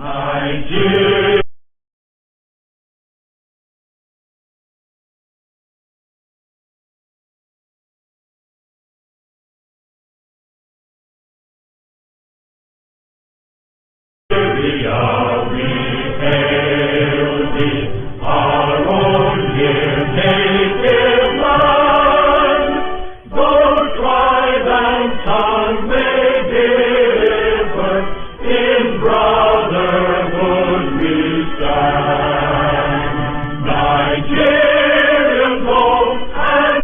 Nigeria. We hail thee, our own dear native land. Though tribe and tongue may differ, in brotherhood we stand. Nigerians, hope and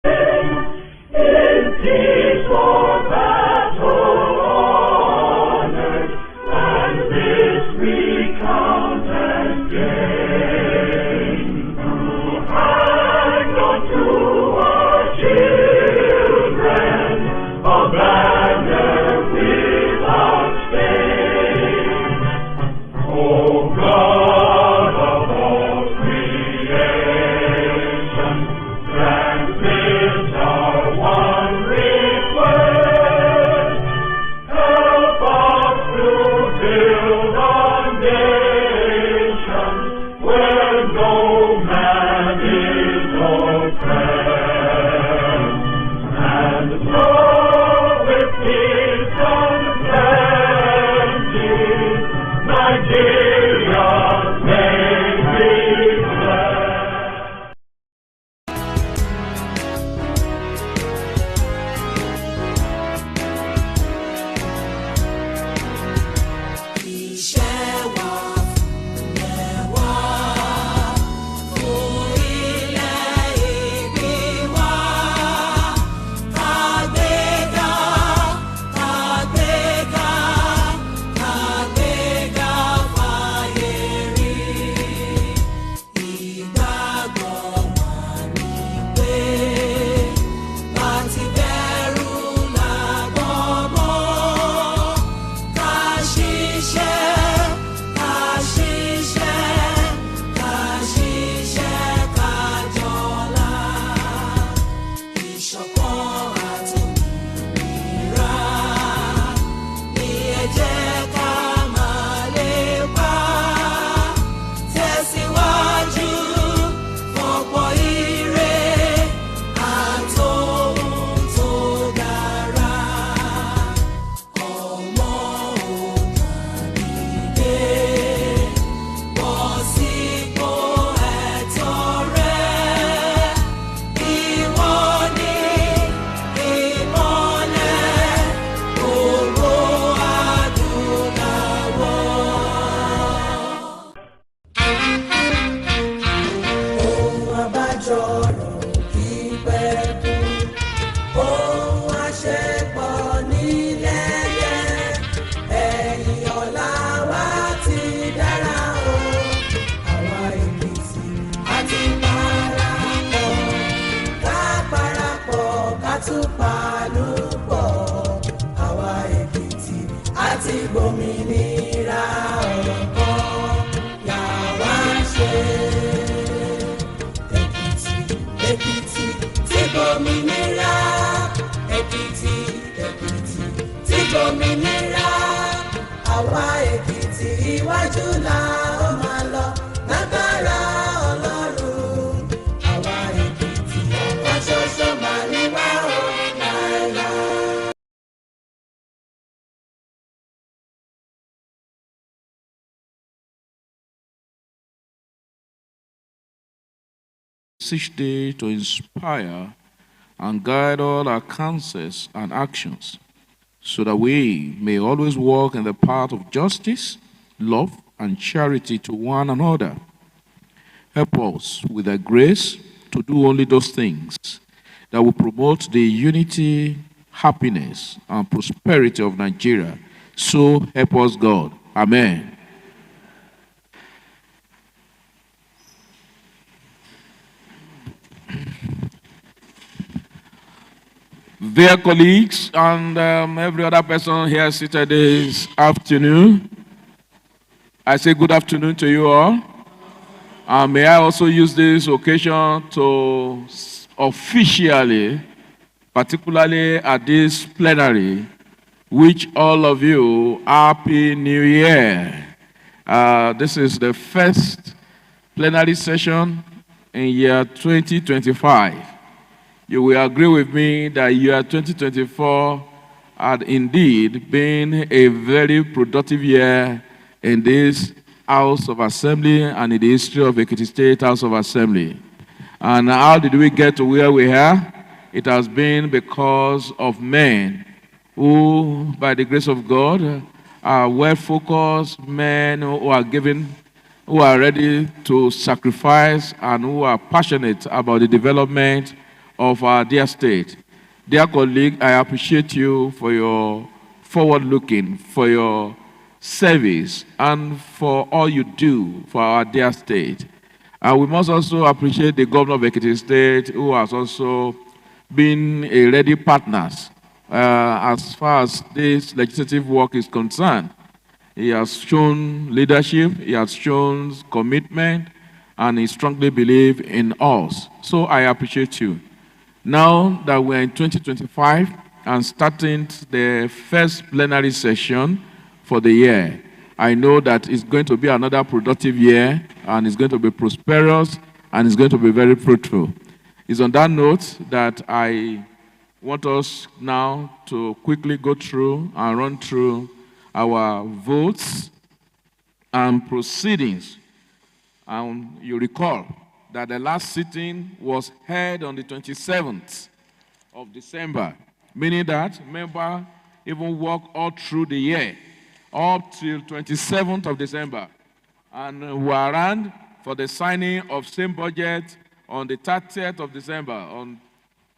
in peace or battle honored, and this we count as gain. To hang unto our children a banner without stain. O God of all creation, transmit our one request. Help us to build a nation where no man is oppressed, and so with peace and plenty, Nigeria may be blessed. Iṣẹ́ wa fúnlẹ̀ wá, fún ilẹ̀-ìbí wa. Àgbéga, àgbéga, àgbéga fáyé rí. Ìgbàgbọ́ wa ni pé láti bẹ̀rù làgbọ́n mọ́. Ká ṣiṣẹ́, ká ṣiṣẹ́, ká ṣiṣẹ́ ká jọlá. Ìṣọ̀kan àti òmìnira ni ẹ jẹ́ ká máa lépa. Tẹ̀síwájú fọ̀pọ̀ ire àtòhun tó dára. Ọmọ òkàdìdé bọ́ sípò ẹ̀tọ́ rẹ̀. Ìwọ ni ìmọ́lẹ̀ gbogbo adúláwọ̀. Ohun àbájọrò kì í pẹ́ kú. Ohun àṣepọ̀ nílẹ̀lẹ̀. Ẹ̀yìn ọ̀la wa ti dára o. Àwa Èkìtì a ti parapọ̀. Ká parapọ̀ ká tún panú pọ̀. Àwa Èkìtì a ti gbòmìnira ọ̀rọ̀ kan làwa ṣe. Èkìtì, Èkìtì ti gbòmìnira. Èkìtì, Èkìtì ti gbòmìnira. Àwa Èkìtì iwájú la ó máa lọ lágbára Ọlọ́run. Àwa Èkìtì ọ̀kan ṣoṣo máa ní wá o láéláé. Each day to inspire and guide all our counsels and actions, so that we may always walk in the path of justice, love, and charity to one another. Help us with thy grace to do only those things that will promote the unity, happiness, and prosperity of Nigeria. So help us God. Amen. Dear colleagues and every other person here seated this afternoon, I say good afternoon to you all. May I also use this occasion to officially, particularly at this plenary, wish all of you Happy New Year. This is the first plenary session in year 2025. You will agree with me that year 2024 had indeed been a very productive year in this House of Assembly and in the history of Ekiti State House of Assembly. And how did we get to where we are? It has been because of men who, by the grace of God, are well-focused men who are given, who are ready to sacrifice and who are passionate about the development of our dear state. Dear colleague, I appreciate you for your forward-looking, for your service, and for all you do for our dear state. And we must also appreciate the governor of Ekiti State, who has also been a ready partner as far as this legislative work is concerned. He has shown leadership, he has shown commitment, and he strongly believes in us. So I appreciate you. Now that we're in 2025 and starting the first plenary session for the year, I know that it's going to be another productive year, and it's going to be prosperous, and it's going to be very fruitful. It's on that note that I want us now to quickly go through and run through our votes and proceedings. And you recall that the last sitting was held on the 27th of December, meaning that members even worked all through the year, up till 27th of December. And we are around for the signing of same budget on the 30th of December.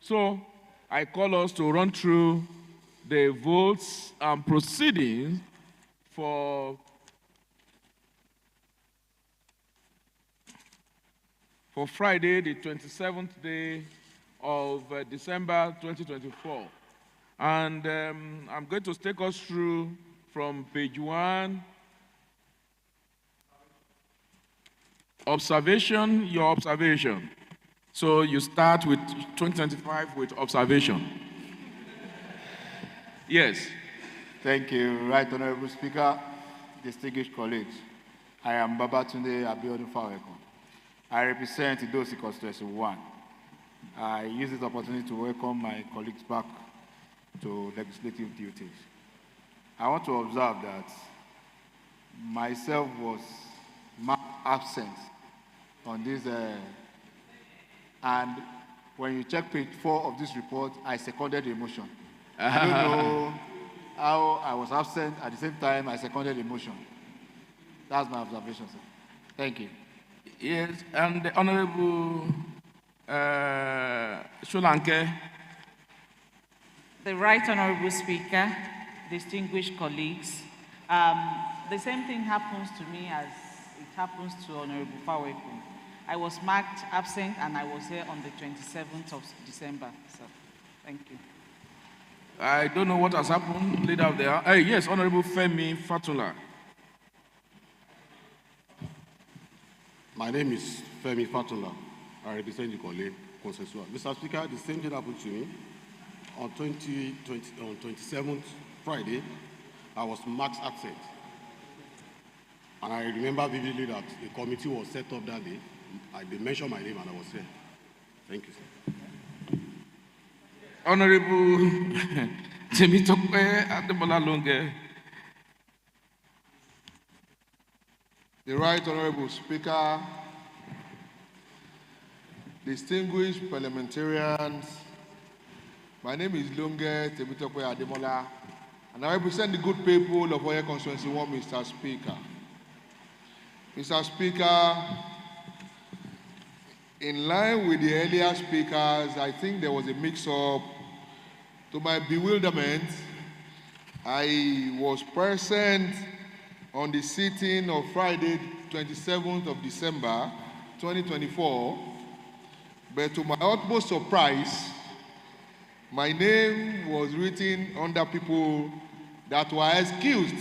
So I call us to run through the votes and proceedings for Friday, the 27th day of December 2024. And I'm going to take us through from page 1, observation, your observation. So you start with 2025 with observation. Yes. Thank you, Right Honorable Speaker, distinguished colleagues. I am Babatunde Abiodun Fawekon. I represent Idosi Constituency 1. I use this opportunity to welcome my colleagues back to legislative duties. I want to observe that myself was absent on this, and when you check page 4 of this report, I seconded the motion. I don't know how I was absent at the same time I seconded the motion. That's my observation, sir. Thank you. Yes, and the Honorable Shulanke. The Right Honorable Speaker, distinguished colleagues, the same thing happens to me as it happens to Honorable Fawekun. I was marked absent and I was here on the 27th of December, sir. Thank you. I don't know what has happened. Leader of the yes, Honorable Femi Fatula. My name is Femi Fatula. I represent the Kole consensual. Mr. Speaker, the same thing happened to me on 27th Friday. I was marked absent. And I remember vividly that a committee was set up that day. They mentioned my name and I was here. Thank you, sir. Honorable Temitope Adebola Longe. The Right Honorable Speaker, distinguished parliamentarians, my name is Longe Temitope Ademola, and I represent the good people of Oyo Constituency 1, Mr. Speaker. Mr. Speaker, in line with the earlier speakers, I think there was a mix-up. To my bewilderment, I was present on the sitting of Friday, 27th of December, 2024, but to my utmost surprise, my name was written under people that were excused,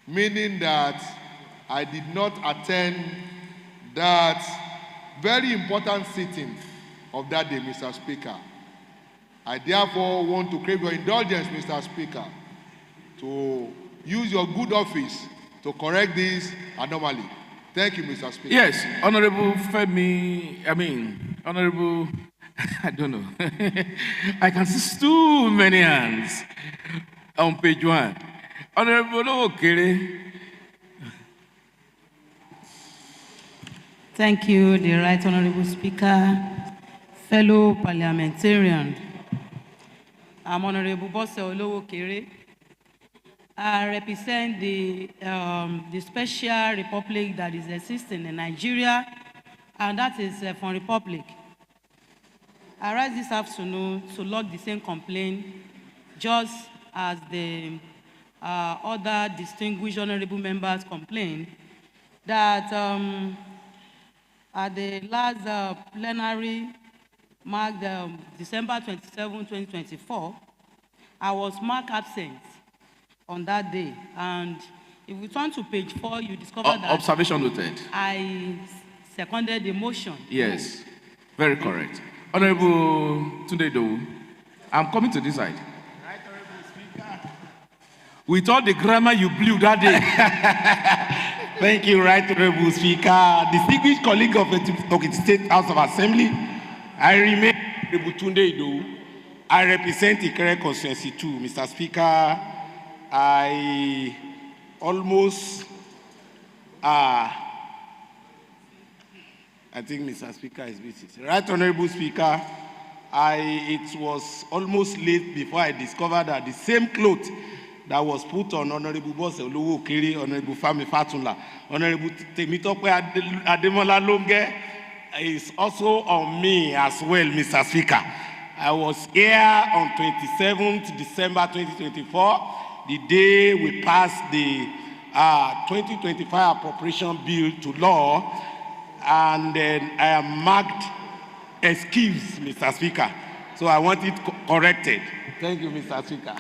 meaning that I did not attend that very important sitting of that day, Mr. Speaker. I therefore want to crave your indulgence, Mr. Speaker, to use your good office to correct this anomaly. Thank you, Mr. Speaker. Yes, Honorable Femi, Honorable, I don't know. I can see too many hands on page 1. Honorable Okere. Thank you, the Right Honorable Speaker, fellow parliamentarian. I'm Honorable Bose Olowokere. I represent the special republic that is existing in Nigeria, and that is Fon Republic. I rise this afternoon to log the same complaint, just as the other distinguished honorable members complained, that at the last plenary marked December 27, 2024, I was marked absent on that day. And if we turn to page 4, you discover that observation noted. I seconded the motion. Yes, very correct. Honorable Tunde Dowu, I'm coming to this side. Right, Honorable Speaker. With all the grammar you blew that day. Thank you, Right Honorable Speaker. Distinguished colleague of the Toki State House of Assembly, I remain Honorable Tunde Dowu. I represent Ikere Constituency 2. Mr. Speaker, I almost, I think Mr. Speaker is busy. Right Honorable Speaker, it was almost late before I discovered that the same cloth that was put on Honorable Bose Olowokere, Honorable Femi Fatula, Honorable Temitope Ademola Longe is also on me as well, Mr. Speaker. I was here on 27th December 2024, the day we passed the 2025 appropriation bill to law, and then I am marked excuse, Mr. Speaker. So I want it corrected. Thank you, Mr. Speaker.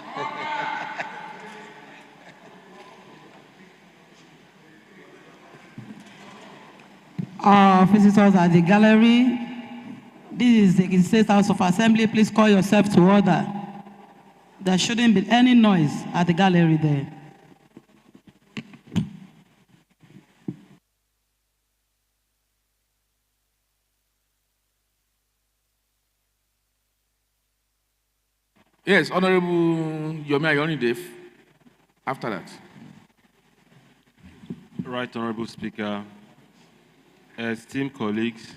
Visitors at the gallery, this is the State House of Assembly. Please call yourself to order. There shouldn't be any noise at the gallery there. Yes, Honorable Yomi Ayonide, after that. Right Honorable Speaker, esteemed colleagues,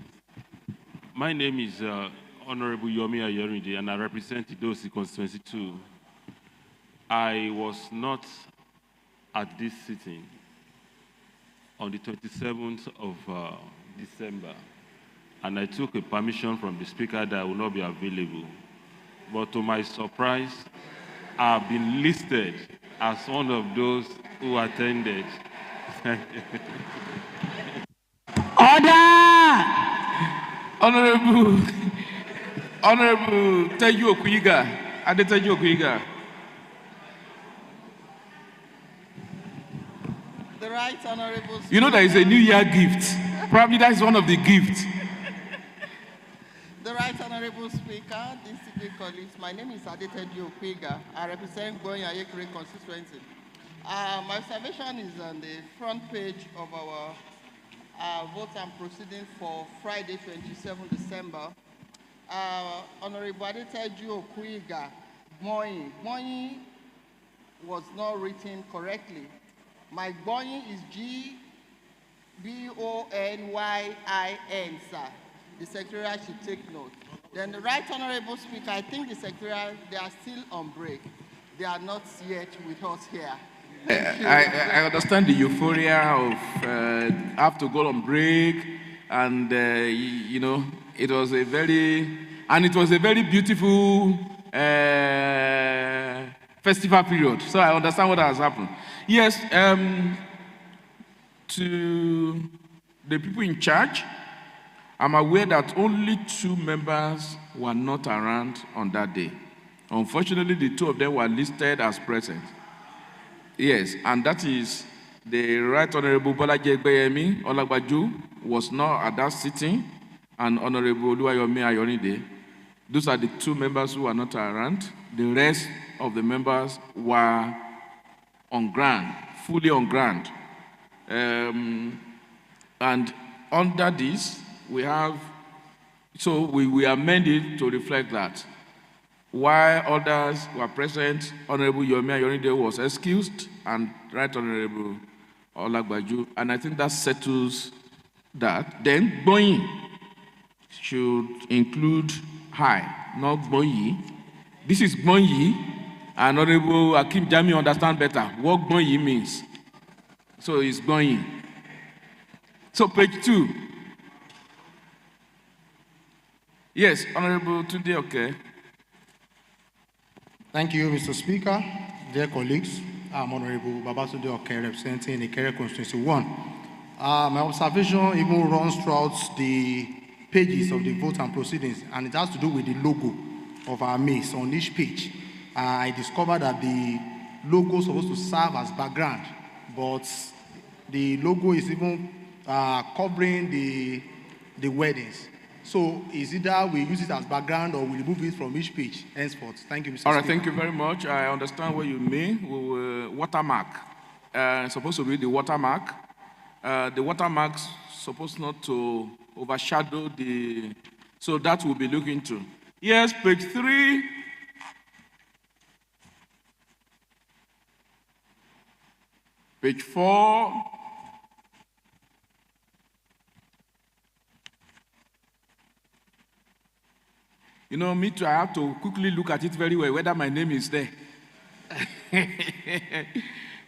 my name is Honorable Yomi Ayonide, and I represent Idosi Constituency 2. I was not at this sitting on the 27th of December, and I took a permission from the Speaker that I will not be available. But to my surprise, I've been listed as one of those who attended. Order! Honorable Teju Okuyiga, Adeteju Okuyiga. The Right Honorable Speaker. You know there is a New Year gift. Probably that is one of the gifts. The Right Honorable Speaker, distinguished colleagues, my name is Adeteju Okuyiga. I represent Goyin Ayekere constituency. My observation is on the front page of our vote and proceedings for Friday, 27 December. Honorable Adeteju Okuyiga, Goyin was not written correctly. My Goyin is G-B-O-N-Y-I-N, sir. The Secretariat should take note. Then the Right Honorable Speaker, I think the Secretariat, they are still on break. They are not yet with us here. I understand the euphoria of have to go on break, and you know, it was a very beautiful festival period. So I understand what has happened. Yes, to the people in charge, I'm aware that only 2 members were not around on that day. Unfortunately, the 2 of them were listed as present. Yes, and that is the Right Honorable Bolaji Egbeyemi Olagbaju was not at that sitting, and Honorable Oluwayomi Ayorinde. Those are the 2 members who were not around. The rest of the members were on ground, fully on ground. And under this, we amend it to reflect that. While others were present, Honorable Yomi Ayorinde was excused, and Right Honorable Olagbaju, and I think that settles that. Then Gboyin should include high, not Gboyi. This is Gboyi, and Honorable Akim Jami understand better what Gboyi means. So it's Gboyin. So page 2. Yes, Honorable Tunde, okay. Thank you, Mr. Speaker. Dear colleagues, I'm Honorable Babatunde Oke, representing Ikere Constituency 1. My observation even runs throughout the pages of the vote and proceedings, and it has to do with the logo of our maize on each page. I discovered that the logo is supposed to serve as background, but the logo is even covering the weddings. So is either we use it as background or we remove it from each page henceforth. Thank you, Mr. All right, Speaker. thank you very much. I understand what you mean. We will watermark. Supposed to be the watermark. The watermark's supposed not to overshadow the... So that we'll be looking into. Yes, page 3. Page 4. You know, me too, I have to quickly look at it very well, whether my name is there.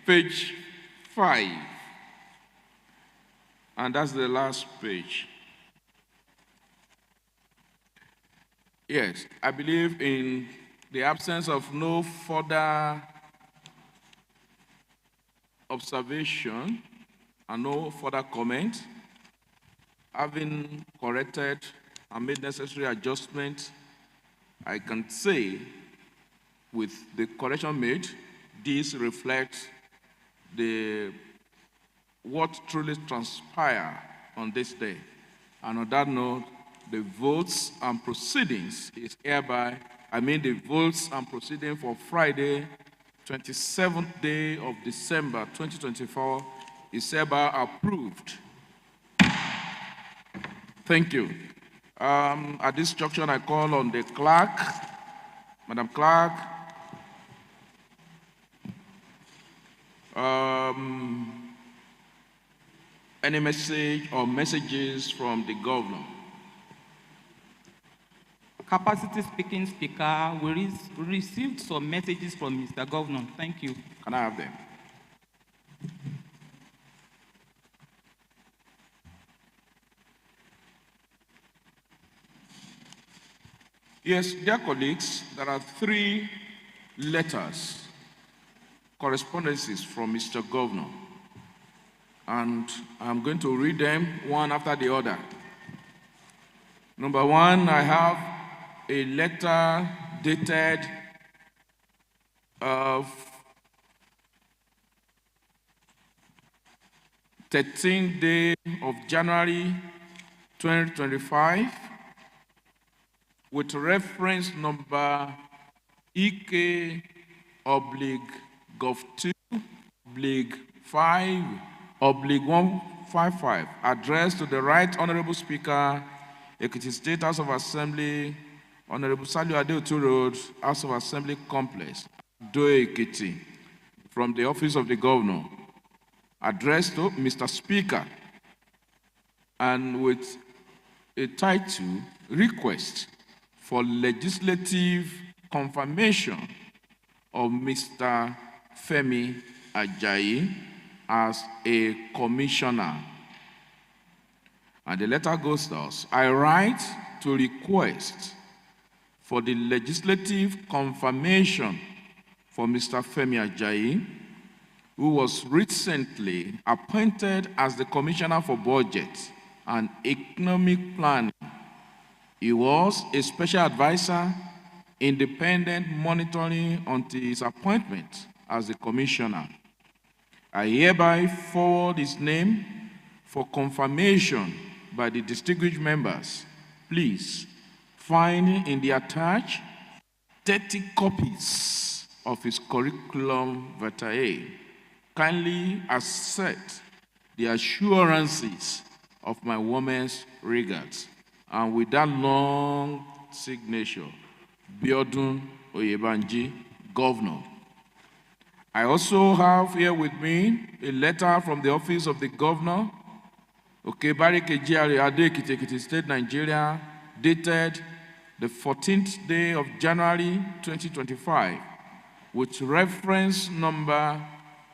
Page 5. And that's the last page. Yes, I believe in the absence of no further observation and no further comment, having corrected and made necessary adjustments, I can say with the correction made, this reflects what truly transpired on this day. And on that note, the votes and proceedings is hereby, the votes and proceedings for Friday, 27th day of December 2024 is hereby approved. Thank you. At this junction, I call on the clerk, Madam Clerk. Any message or messages from the governor? Capacity speaking speaker, we received some messages from Mr. Governor. Thank you. Can I have them? Yes, dear colleagues, there are 3 letters, correspondences from Mr. Governor, and I'm going to read them one after the other. Number 1, I have a letter dated of 13th day of January 2025 with reference number EK/Gov2/5/155, addressed to the Right Honorable Speaker, Ekiti State House of Assembly, Honorable Saliu Adeotu Road, House of Assembly Complex, Doe Ekiti, from the Office of the Governor, addressed to Mr. Speaker, and with a title, Request for Legislative Confirmation of Mr. Femi Ajayi as a Commissioner. And the letter goes thus: I write to request for the legislative confirmation for Mr. Femi Ajayi, who was recently appointed as the Commissioner for Budget and economic planning. He was a special advisor, independent monitoring until his appointment as the commissioner. I hereby forward his name for confirmation by the distinguished members. Please find in the attached 30 copies of his curriculum vitae. Kindly accept the assurances of my warmest regards. And with that long signature, Biodun Oyebanji, Governor. I also have here with me a letter from the office of the governor, Okebarike Jiari Ado Ekiti State, Nigeria, dated the 14th day of January 2025, with reference number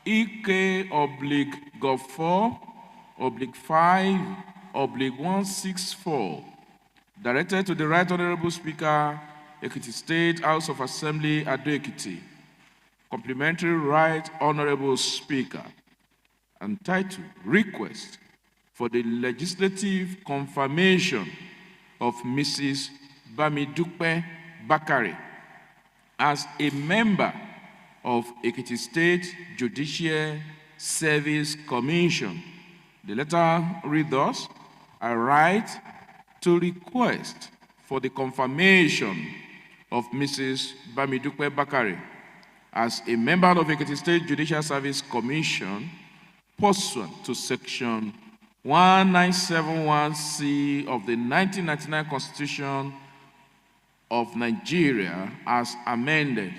EK/Gov4/5/164, directed to the Right Honorable Speaker, Ekiti State House of Assembly, Ado Ekiti. Complimentary Right Honorable Speaker, entitled Request for the Legislative Confirmation of Mrs. Bamidupe Bakare as a member of Ekiti State Judicial Service Commission. The letter reads thus: I write to request for the confirmation of Mrs. Bamidupe Bakare as a member of Ekiti State Judicial Service Commission, pursuant to Section 1971C of the 1999 Constitution of Nigeria as amended.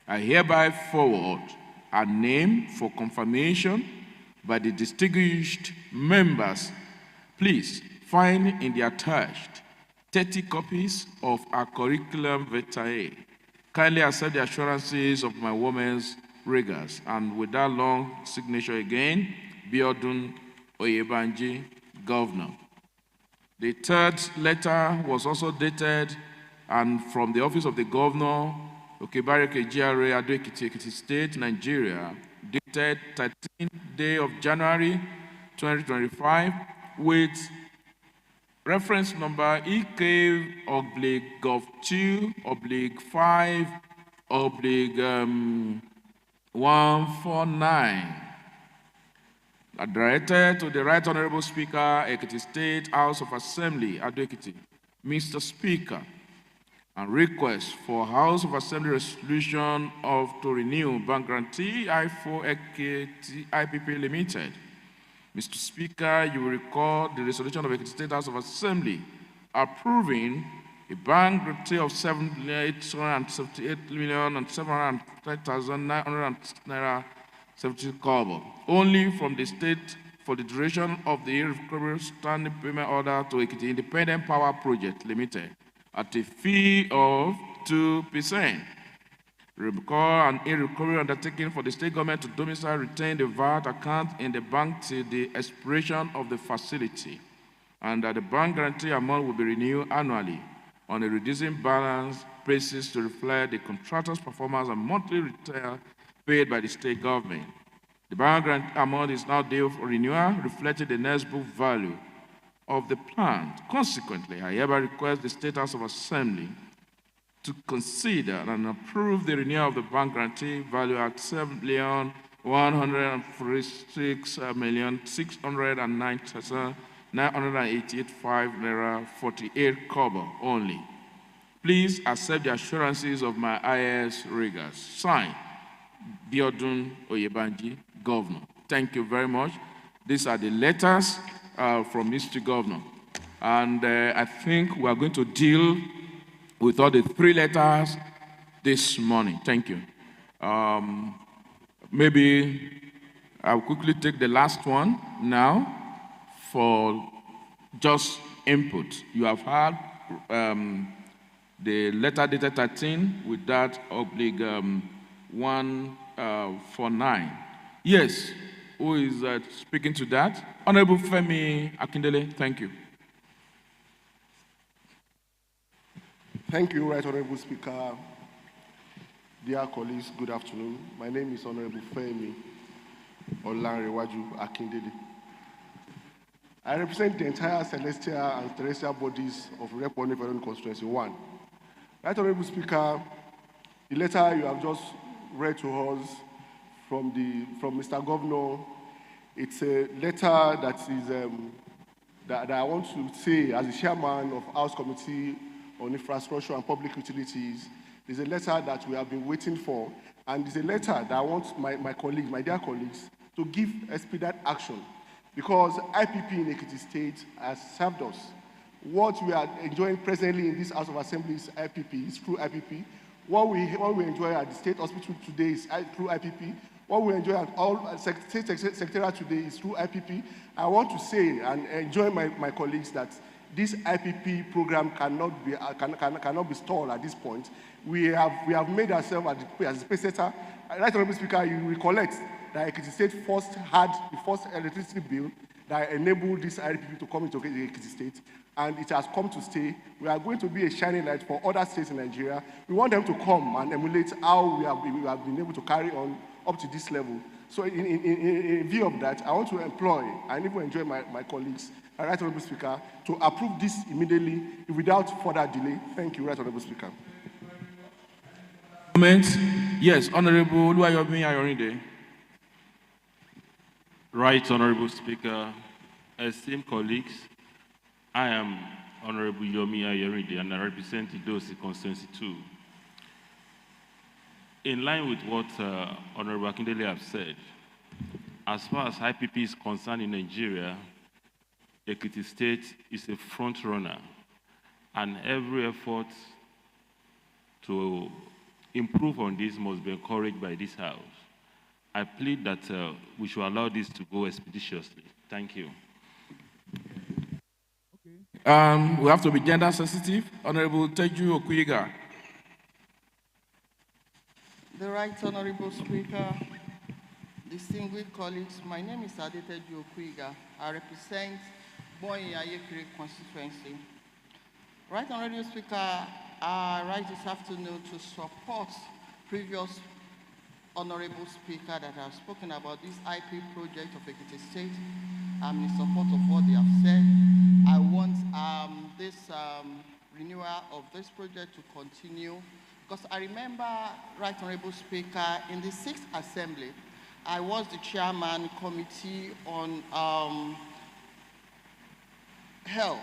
I hereby forward a name for confirmation by the distinguished members. Please find in the attached 30 copies of our curriculum vitae. Kindly accept the assurances of my woman's regards. And with that long signature again, Biodun Oyebanji, Governor. The third letter was also dated and from the office of the Governor, Okebarike Jiari Ado Ekiti State, Nigeria, dated 13th day of January 2025, with reference number EK/Gov2/5/149, directed to the Right Honorable Speaker, Ekiti State House of Assembly, Ado Ekiti. Mr. Speaker, and request for House of Assembly resolution to renew bank guarantee I4 Ekiti IPP Limited. Mr. Speaker, you will recall the resolution of Ekiti State House of Assembly approving a bank guarantee of 7,878,730,970 naira only from the state for the duration of the irrevocable standing payment order to Ekiti Independent Power Project Limited at a fee of 2%. Recall an irrecoverable undertaking for the state government to domicile retain the VAT account in the bank till the expiration of the facility, and that the bank guarantee amount will be renewed annually on a reducing balance basis to reflect the contractor's performance and monthly retail paid by the state government. The bank grant amount is now due for renewal, reflecting the next book value of the plant. Consequently, I hereby request the State House of Assembly to consider and approve the renewal of the bank guarantee value at 7,146,609,988.5 naira 48 kobo only. Please accept the assurances of my IS regards. Signed, Biodun Oyebanji, Governor. Thank you very much. These are the letters from Mr. Governor. And I think we are going to deal with all the three letters this morning. Thank you. Maybe I'll quickly take the last one now for just input. You have had the letter dated 13 with that oblique 149. Yes, who is speaking to that? Honorable Femi Akindele, thank you. Thank you, Right Honorable Speaker. Dear colleagues, good afternoon. My name is Honorable Femi Olanrewaju Akindele. I represent the entire celestial and terrestrial bodies of Rep. Federal Constituency 1. Right Honorable Speaker, the letter you have just read to us from Mr. Governor, it's a letter that is that I want to say as the chairman of House Committee on Infrastructure and Public Utilities. There's a letter that we have been waiting for, and it's a letter that I want my colleagues, my dear colleagues, to give expedite action, because IPP in Ekiti State has served us. What we are enjoying presently in this House of Assembly is IPP, is through IPP. What we enjoy at the State Hospital today is through IPP. What we enjoy at all State Secretariat today is through IPP. I want to say and enjoy my colleagues that this IPP program cannot be stalled at this point. We have made ourselves as a pace setter. Right Honorable Speaker, you recollect that Ekiti State first had the first electricity bill that enabled this IPP to come into Ekiti State, and it has come to stay. We are going to be a shining light for other states in Nigeria. We want them to come and emulate how we have been able to carry on up to this level. So in view of that, I want to employ and even enjoy my colleagues, Right Honorable Speaker, to approve this immediately without further delay. Thank you, Right Honorable Speaker. Yes, Honorable Oluwayomi Ayorinde. Right Honorable Speaker, esteemed colleagues, I am Honorable Yomi Ayorinde and I represent Idosi Constituency 2. In line with what Honorable Akindele has said, as far as IPP is concerned in Nigeria, Ekiti State is a front runner, and every effort to improve on this must be encouraged by this House. I plead that we should allow this to go expeditiously. Thank you. We have to be gender sensitive. Honorable Teju Okuyiga. The Right Honorable Speaker, distinguished colleagues, my name is Adeteju Okuyiga. I represent Boyin Ayekere constituency. Right Honorable Speaker, I rise this afternoon to support previous Honorable Speaker that have spoken about this IP project of Ekiti State. I'm in support of what they have said. I want this renewal of this project to continue, because I remember, Right Honorable Speaker, in the 6th Assembly, I was the chairman committee on health.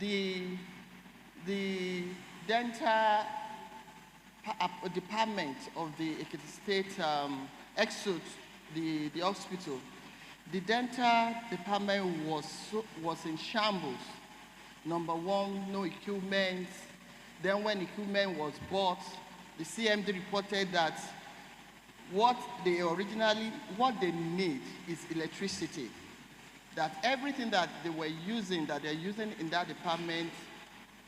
The dental department of the Ekiti State exit the hospital. The dental department was in shambles. Number one, no equipment. Then when equipment was bought, the CMD reported that what they need is electricity. That everything that they were using, that they're using in that department,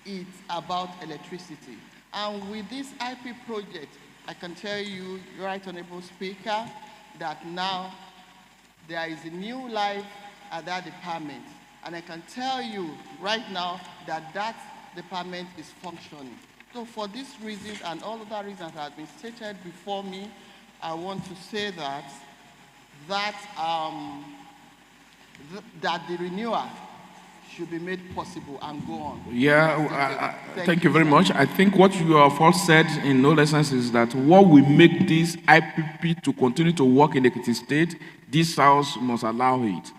it's about electricity. And with this IP project, I can tell you, Right Honorable Speaker, that now there is a new life at that department. And I can tell you right now that that department is functioning. So for these reasons and all other reasons that have been stated before me, I want to say that the renewal should be made possible and go on. Yeah, thank you very much. I think what you have all said in no essence is that what will make this IPP to continue to work in Ekiti State, this House must allow it.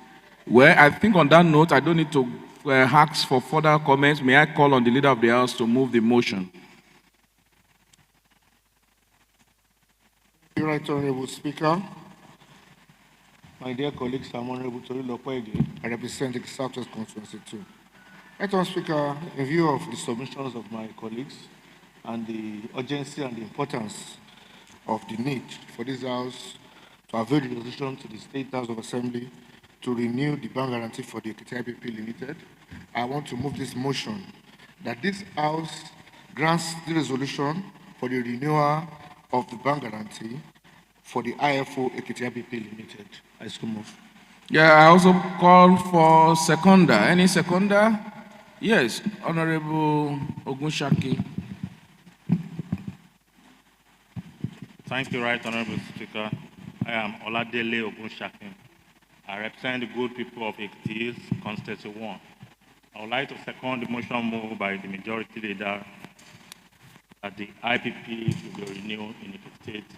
Well, I think on that note, I don't need to ask for further comments. May I call on the leader of the House to move the motion? Right Honorable Speaker, my dear colleagues, I'm Honorable Torilo Kwege. I represent the Southwest Constituency 2. Right Honorable Speaker, in view of the submissions of my colleagues and the urgency and the importance of the need for this House to avail the resolution to the State House of Assembly to renew the bank guarantee for the Ekiti IPP Limited, I want to move this motion that this House grants the resolution for the renewal of the bank guarantee for the IFO Ekiti IPP Limited. I so move. Yeah, I also call for seconder. Any seconder? Yes, Honorable Ogunshaki. Thank you, Right Honorable Speaker. I am Oladele Ogunshaki. I represent the good people of Ekiti, Constituency 1. I would like to second the motion moved by the majority leader that the IPP should be renewed in Ekiti State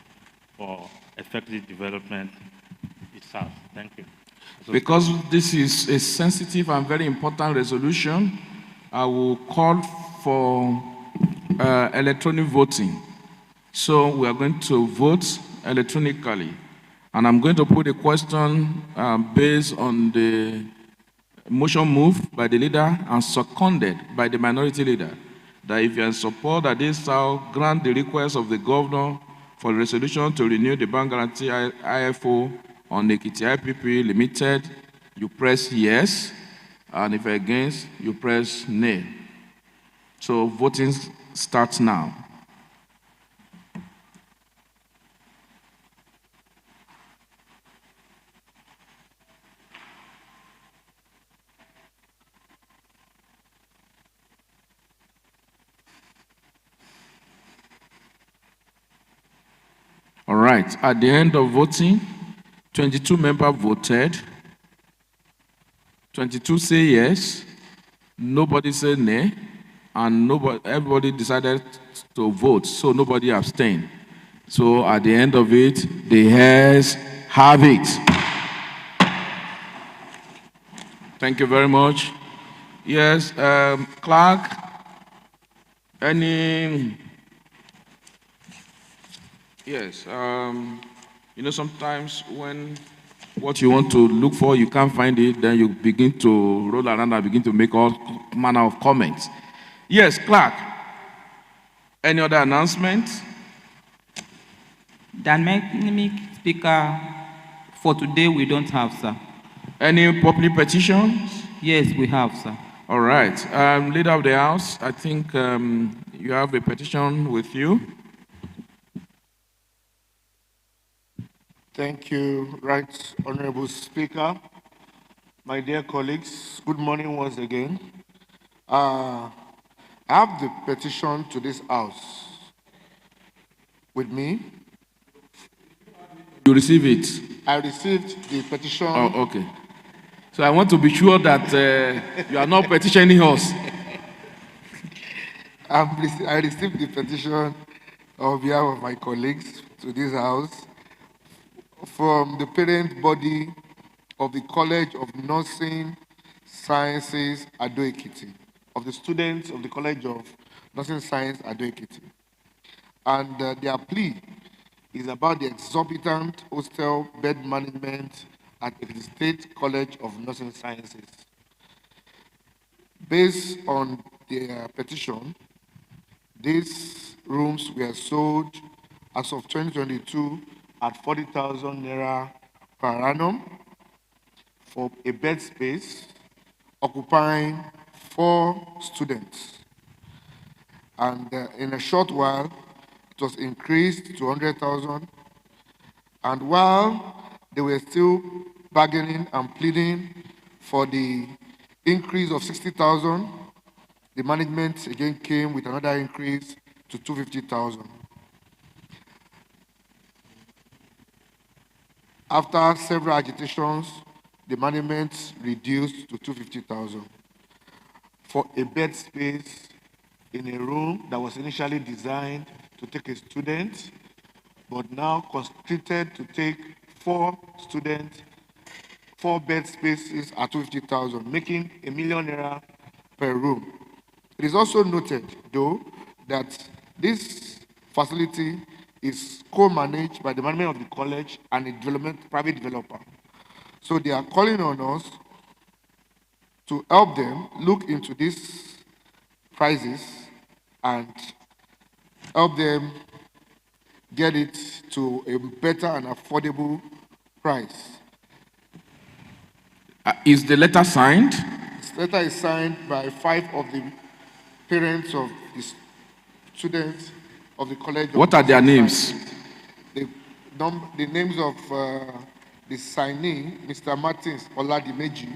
for effective development itself. Thank you. Because this is a sensitive and very important resolution, I will call for electronic voting. So we are going to vote electronically. And I'm going to put a question based on the motion moved by the leader and seconded by the minority leader, that if you are in support that this shall grant the request of the governor for resolution to renew the bank guarantee IFO on Ekiti IPP Limited, you press yes, and if you're against, you press nay. So voting starts now. All right, at the end of voting, 22 members voted, 22 say yes, nobody said nay, and everybody decided to vote, so nobody abstained. So at the end of it, the heirs have it. Thank you very much. Yes, clerk, any... Yes, you know, sometimes when what you want to look for, you can't find it, then you begin to roll around and begin to make all manner of comments. Yes, clerk, any other announcement? Dynamic speaker, for today we don't have, sir. Any public petitions? Yes, we have, sir. All right, leader of the house, I think you have a petition with you. Thank you, Right Honorable Speaker. My dear colleagues, good morning once again. I have the petition to this house with me. You receive it? I received the petition. Oh, okay. So I want to be sure that you are not petitioning us. I received the petition on behalf of my colleagues to this house from the parent body of the College of Nursing Sciences, Ado-Ekiti, of the students of the College of Nursing Science, Ado-Ekiti. And their plea is about the exorbitant hostel bed management at the State College of Nursing Sciences. Based on their petition, these rooms were sold as of 2022 at 40,000 naira per annum for a bed space occupying 4 students. And in a short while, it was increased to 100,000. And while they were still bargaining and pleading for the increase of 60,000, the management again came with another increase to 250,000. After several agitations, the management reduced to 250,000 for a bed space in a room that was initially designed to take a student, but now constricted to take 4 students, 4 bed spaces at 250,000, making ₦1 million per room. It is also noted, though, that this facility is co-managed by the management of the college and a private developer. So they are calling on us to help them look into these prices and help them get it to a better and affordable price. Is the letter signed? This letter is signed by 5 of the parents of the students of the college. What are their names? The names of the signee, Mr. Martins Oladimeji,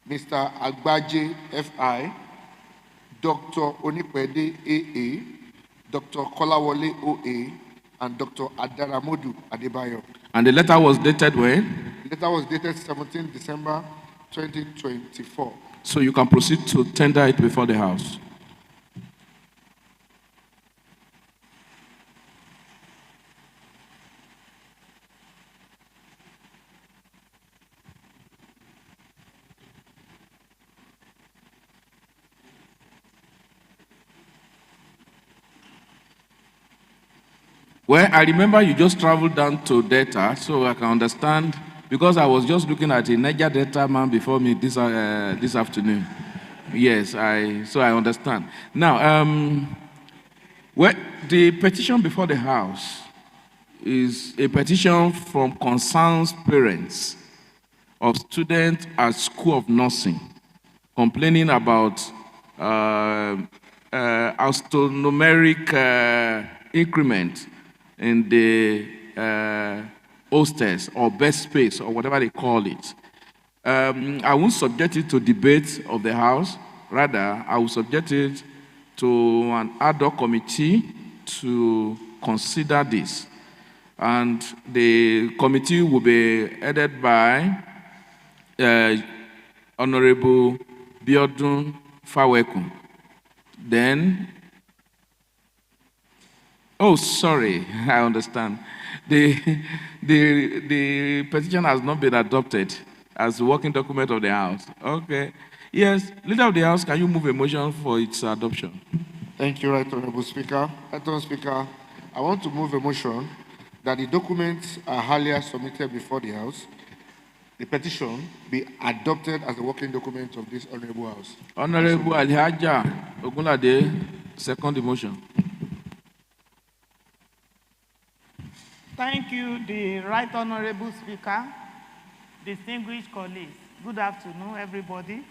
Mr. Agbaje F.I., Dr. Onipede A.A., Dr. Kolawole O.A., and Dr. Adaramodu Adebayo. And the letter was dated when? The letter was dated 17 December 2024. So you can proceed to tender it before the House. Well, I remember you just traveled down to Delta, so I can understand, because I was just looking at a Niger Delta man before me this afternoon. Yes, so I understand. Now, well, the petition before the House is a petition from concerned parents of students at School of Nursing complaining about astronomical increment in the hostels or bed space or whatever they call it. I won't subject it to debate of the House. Rather, I will subject it to an ad hoc committee to consider this. And the committee will be headed by Honorable Biodun Fawekun. Then, oh, sorry, I understand. The petition has not been adopted as a working document of the House. Okay. Yes, Leader of the House, can you move a motion for its adoption? Thank you, Right Honorable Speaker. Right Honorable Speaker, I want to move a motion that the documents are earlier submitted before the House, the petition be adopted as a working document of this Honorable House. Honorable Alhaja Ogunlade, second the motion. Thank you, the Right Honorable Speaker, distinguished colleagues. Good afternoon, everybody.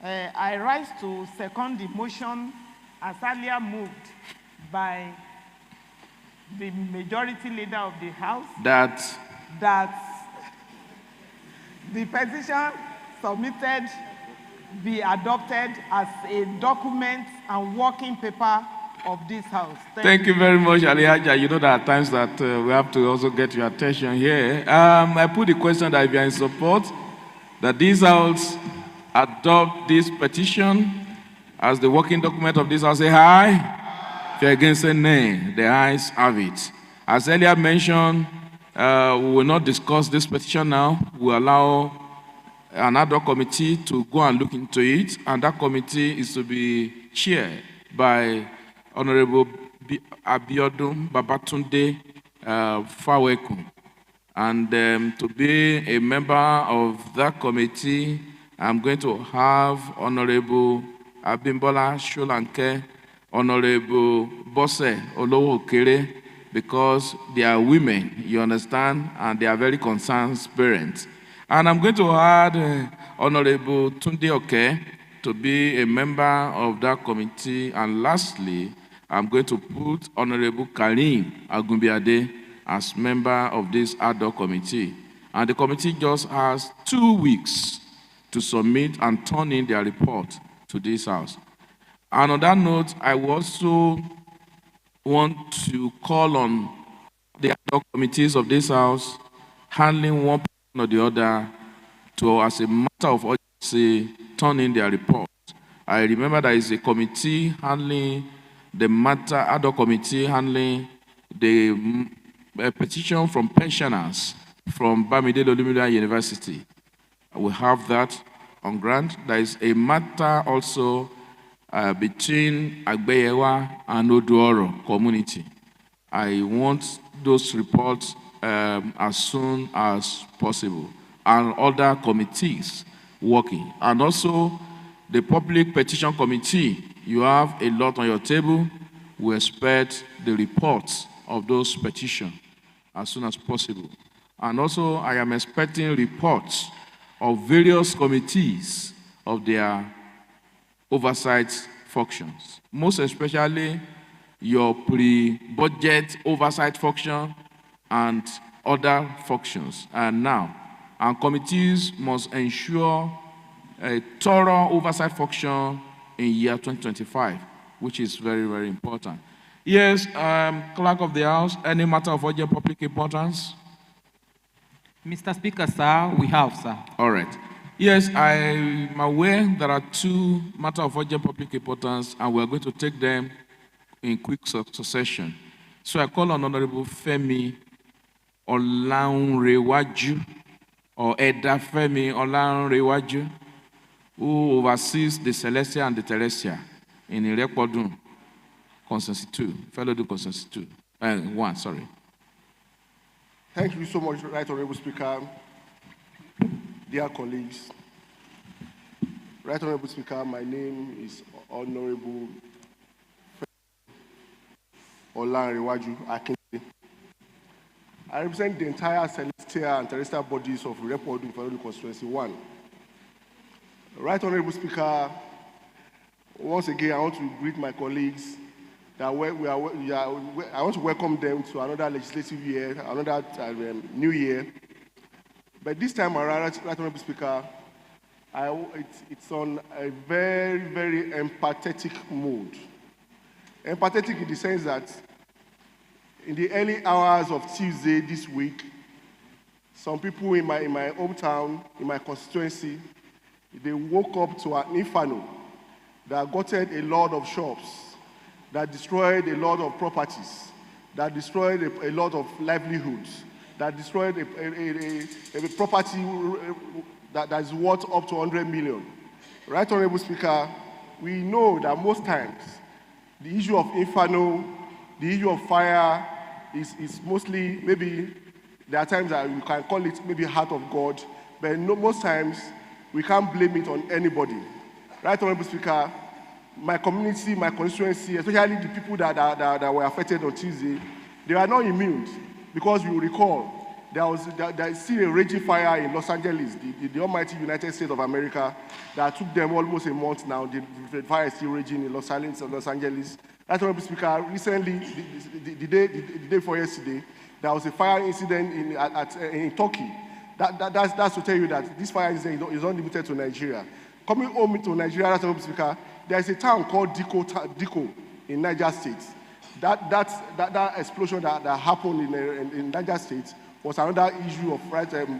I rise to second the motion as earlier moved by the majority leader of the House that the petition submitted be adopted as a document and working paper of this House. Thank you very much, Alihaja. You know there are times that we have to also get your attention here. I put the question that if you are in support, that this House adopt this petition as the working document of this House. Say aye. If you're against, say nay. The ayes have it. As earlier mentioned, we will not discuss this petition now. We'll allow an ad hoc committee to go and look into it, and that committee is to be chaired by Honorable Abiodun Babatunde Fawekun. And to be a member of that committee, I'm going to have Honorable Abimbola Sholanke, Honorable Bose Olowokere, because they are women, you understand, and they are very concerned parents. And I'm going to add Honorable Tunde Oke to be a member of that committee. And lastly, I'm going to put Honorable Karim Agumbiade as member of this ad hoc committee. And the committee just has 2 weeks to submit and turn in their report to this House. And on that note, I also want to call on the ad hoc committees of this House handling one person or the other to, as a matter of urgency, turn in their report. I remember there is a committee handling the matter, ad hoc committee handling the petition from pensioners from Bamidele Olumide University. We have that on ground. There is a matter also between Agbeyewa and Oduoro community. I want those reports as soon as possible, and other committees working. And also the Public Petition Committee, you have a lot on your table. We expect the reports of those petitions as soon as possible. And also I am expecting reports of various committees of their oversight functions, most especially your pre-budget oversight function and other functions. And committees must ensure a thorough oversight function in year 2025, which is very, very important. Yes, Clerk of the House, any matter of urgent public importance? Mr. Speaker, sir, we have, sir. All right. Yes, I'm aware there are two matters of urgent public importance, and we're going to take them in quick succession. So I call on Honorable Femi Olanrewaju, or Eda Femi Olanrewaju, who oversees the Celestia and the Teresia in Irekpodun, Constancy 2, Fellow do Constancy 2, 1, sorry. Thank you so much, Right Honorable Speaker, dear colleagues. Right Honorable Speaker, my name is Honorable Olanrewaju Akinle. I represent the entire celestial and terrestrial bodies of Irekpodun Fellow Constituency 1. Right Honorable Speaker, once again, I want to greet my colleagues. I want to welcome them to another legislative year, another new year. But this time around, Right Honorable Speaker, it's on a very, very empathetic mood. Empathetic in the sense that in the early hours of Tuesday this week, some people in my hometown, in my constituency, they woke up to an inferno that gutted a lot of shops, that destroyed a lot of properties, that destroyed a lot of livelihoods, that destroyed a property that is worth up to 100 million. Right Honorable Speaker, we know that most times the issue of inferno, the issue of fire is mostly, maybe there are times that we can call it maybe heart of God, but most times we can't blame it on anybody. Right Honorable Speaker, my community, my constituency, especially the people that were affected on Tuesday, they are not immune, because you recall there is still a raging fire in Los Angeles, the almighty United States of America, that took them almost a month now. The fire is still raging in Los Angeles. Right Honorable Speaker, recently, the day before yesterday, there was a fire incident in Turkey. That's to tell you that this fire incident is not limited to Nigeria. Coming home to Nigeria, Right Honorable Speaker, there is a town called Diko in Niger State. That explosion that happened in Niger State was another issue of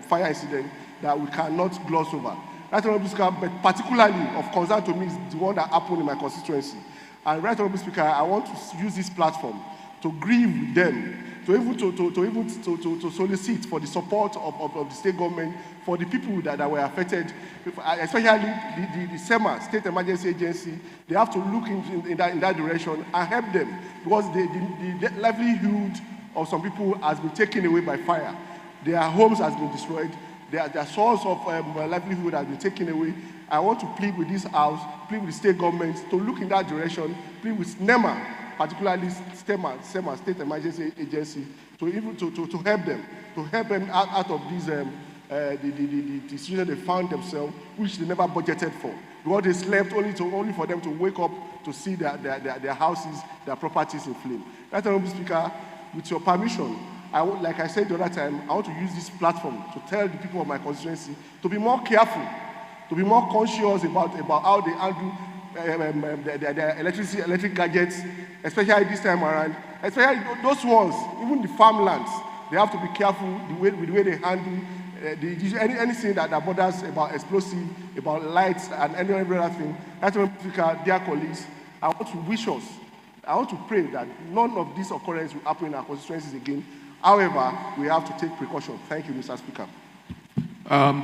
fire incident that we cannot gloss over. Right Honorable Speaker, but particularly of concern to me is the one that happened in my constituency. And Right Honorable Speaker, I want to use this platform to grieve with them, to solicit for the support of the state government for the people that were affected, especially the SEMA, State Emergency Agency. They have to look in that direction and help them, because the livelihood of some people has been taken away by fire. Their homes has been destroyed. Their source of livelihood has been taken away. I want to plead with this House, plead with the state government to look in that direction, plead with NEMA, particularly SEMA, State Emergency Agency, to help them out of these the situation they found themselves, which they never budgeted for, because they slept only for them to wake up to see their houses, their properties in flame. Right Honorable Speaker, with your permission, like I said the other time, I want to use this platform to tell the people of my constituency to be more careful, to be more conscious about how they handle their electric gadgets, especially this time around, especially those ones, even the farmlands. They have to be careful with the way they handle anything that bothers about explosive, about lights, and any other thing. That's why, dear colleagues, I want to wish us, I want to pray that none of these occurrences will happen in our constituencies again. However, we have to take precaution. Thank you, Mr. Speaker.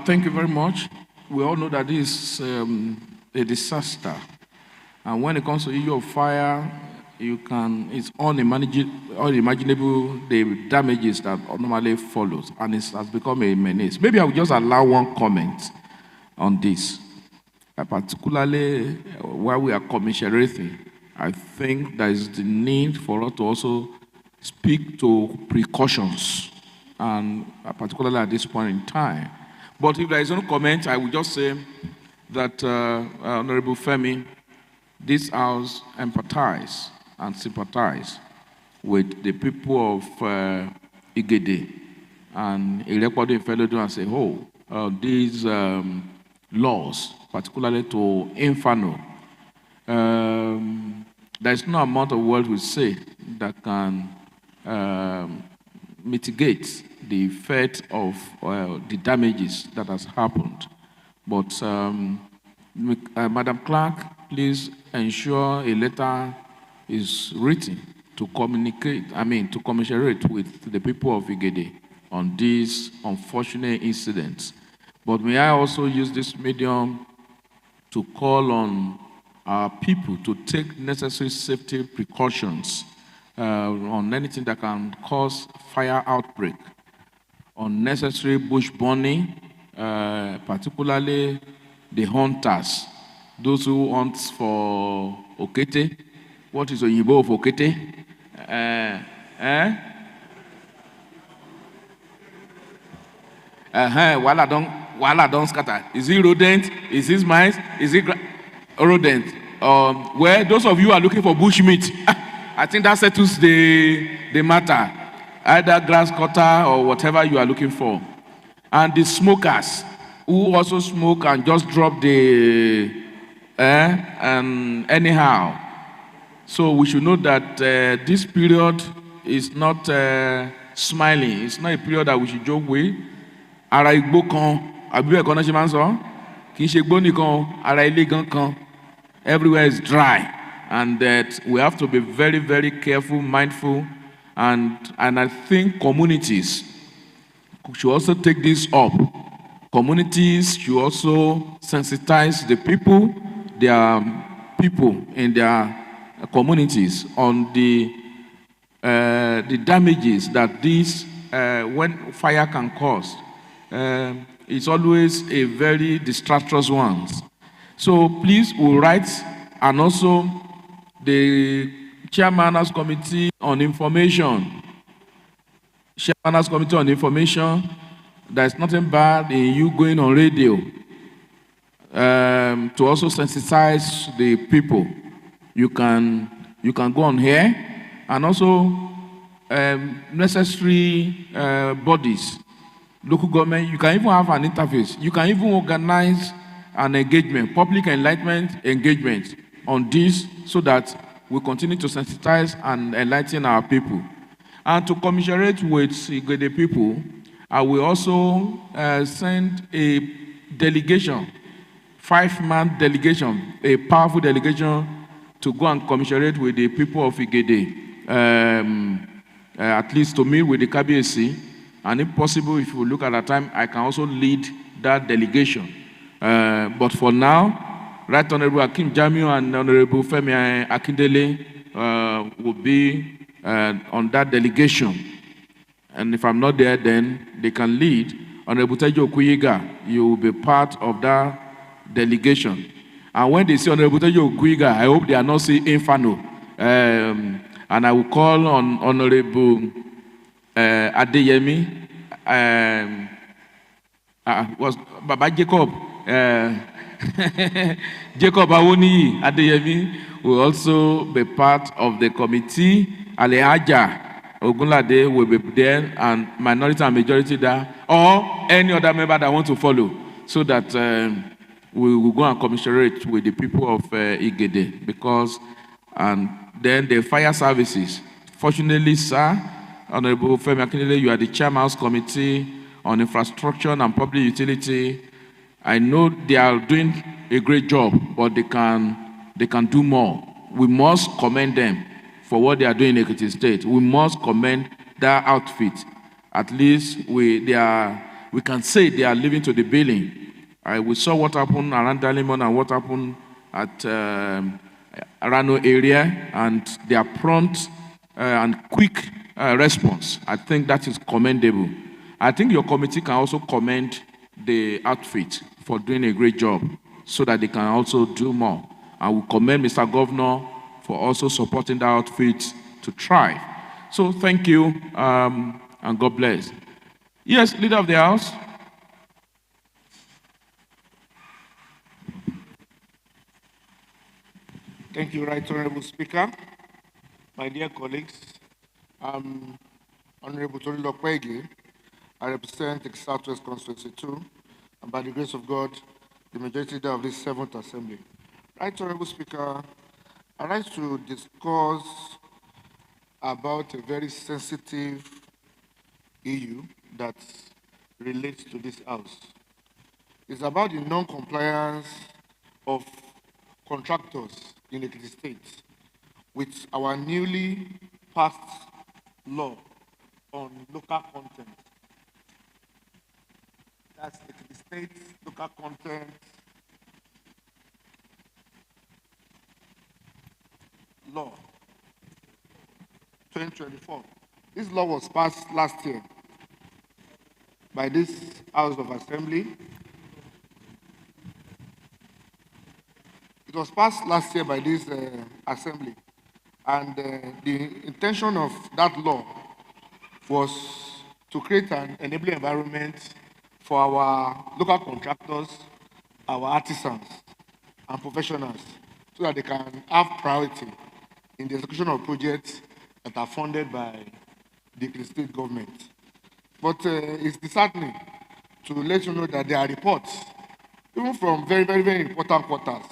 Thank you very much. We all know that this is a disaster. And when it comes to the issue of fire, it's unimaginable the damages that normally follows, and it has become a menace. Maybe I will just allow one comment on this. Particularly while we are commiserating, I think there is the need for us to also speak to precautions, and particularly at this point in time. But if there is no comment, I will just say that Honorable Femi, this House empathize and sympathize with the people of Igede and Irekpodun Fellow as a whole. These laws, particularly to Inferno, there is no amount of words we say that can mitigate the effect of the damages that has happened. But Madam Clerk, please ensure a letter is written to to commiserate with the people of Igede on these unfortunate incidents. But may I also use this medium to call on our people to take necessary safety precautions on anything that can cause fire outbreak, unnecessary bush burning, particularly the hunters, those who hunt for okete. What is Oyibo of okete? Wala don't scatter. Is it rodent? Is it mice? Is it rodent? Well, those of you who are looking for bush meat, I think that settles the matter. Either grass cutter or whatever you are looking for. And the smokers who also smoke and just drop the and anyhow. So we should know that this period is not smiling. It's not a period that we should joke with. Ara igbo kan, àbí bẹ́ẹ̀ kọ́ náà ṣe máa ń sọ, kì í ṣe igbó nìkan, ara ilé gan kan. Everywhere is dry, and that we have to be very, very careful, mindful, and I think communities should also take this up. Communities should also sensitize the people, their people in their communities on the damages that this when fire can cause. It's always a very disastrous one. So please, we'll write, and also the Chairman's Committee on Information. Chairman's Committee on Information, there's nothing bad in you going on radio to also sensitize the people. You can go on here, and also necessary bodies, local government. You can even have an interface. You can even organize an engagement, public enlightenment engagement on this, so that we continue to sensitize and enlighten our people. And to commiserate with the people, I will also send a delegation, 5-man delegation, a powerful delegation, to go and commiserate with the people of Igede, at least to meet with the KBAC. And if possible, if you look at that time, I can also lead that delegation. But for now, Right Honorable Akim Jamiu and Honorable Femi Akindele will be on that delegation. And if I'm not there, then they can lead. Honorable Tejo Kuyiga, you will be part of that delegation. And when they say Honorable Tejo Kuyiga, I hope they are not saying Inferno. And I will call on Honorable Adeyemi, was Baba Jacob, Jacob Awoni Adeyemi will also be part of the committee. Alehaja Ogunlade will be there, and minority and majority there, or any other member that want to follow, so that we will go and commiserate with the people of Igede, because, and then the fire services. Fortunately, sir, Honorable Femi Akindele, you are the Chairman's Committee on Infrastructure and Public Utility. I know they are doing a great job, but they can do more. We must commend them for what they are doing in Ekiti State. We must commend that outfit. At least we can say they are living to the billing. We saw what happened around Dalimon and what happened at Arano area, and their prompt and quick response. I think that is commendable. I think your committee can also commend the outfit for doing a great job, so that they can also do more. I will commend Mr. Governor for also supporting the outfit to thrive. So thank you, and God bless. Yes, Leader of the House. Thank you, Right Honorable Speaker. My dear colleagues, Honorable Tony Lokwegi. I represent the Southwest Constituency 2, and by the grace of God, the majority leader of this 7th Assembly. Right Honorable Speaker, I'd like to discuss about a very sensitive issue that relates to this house. It's about the non-compliance of contractors in Ekiti State with our newly passed law on local content. That's Ekiti State local content law 2024. This law was passed last year by this House of Assembly. It was passed last year by this Assembly, and the intention of that law was to create an enabling environment for our local contractors, our artisans, and professionals, so that they can have priority in the execution of projects that are funded by the state government. But it's disheartening to let you know that there are reports, even from very, very, very important quarters,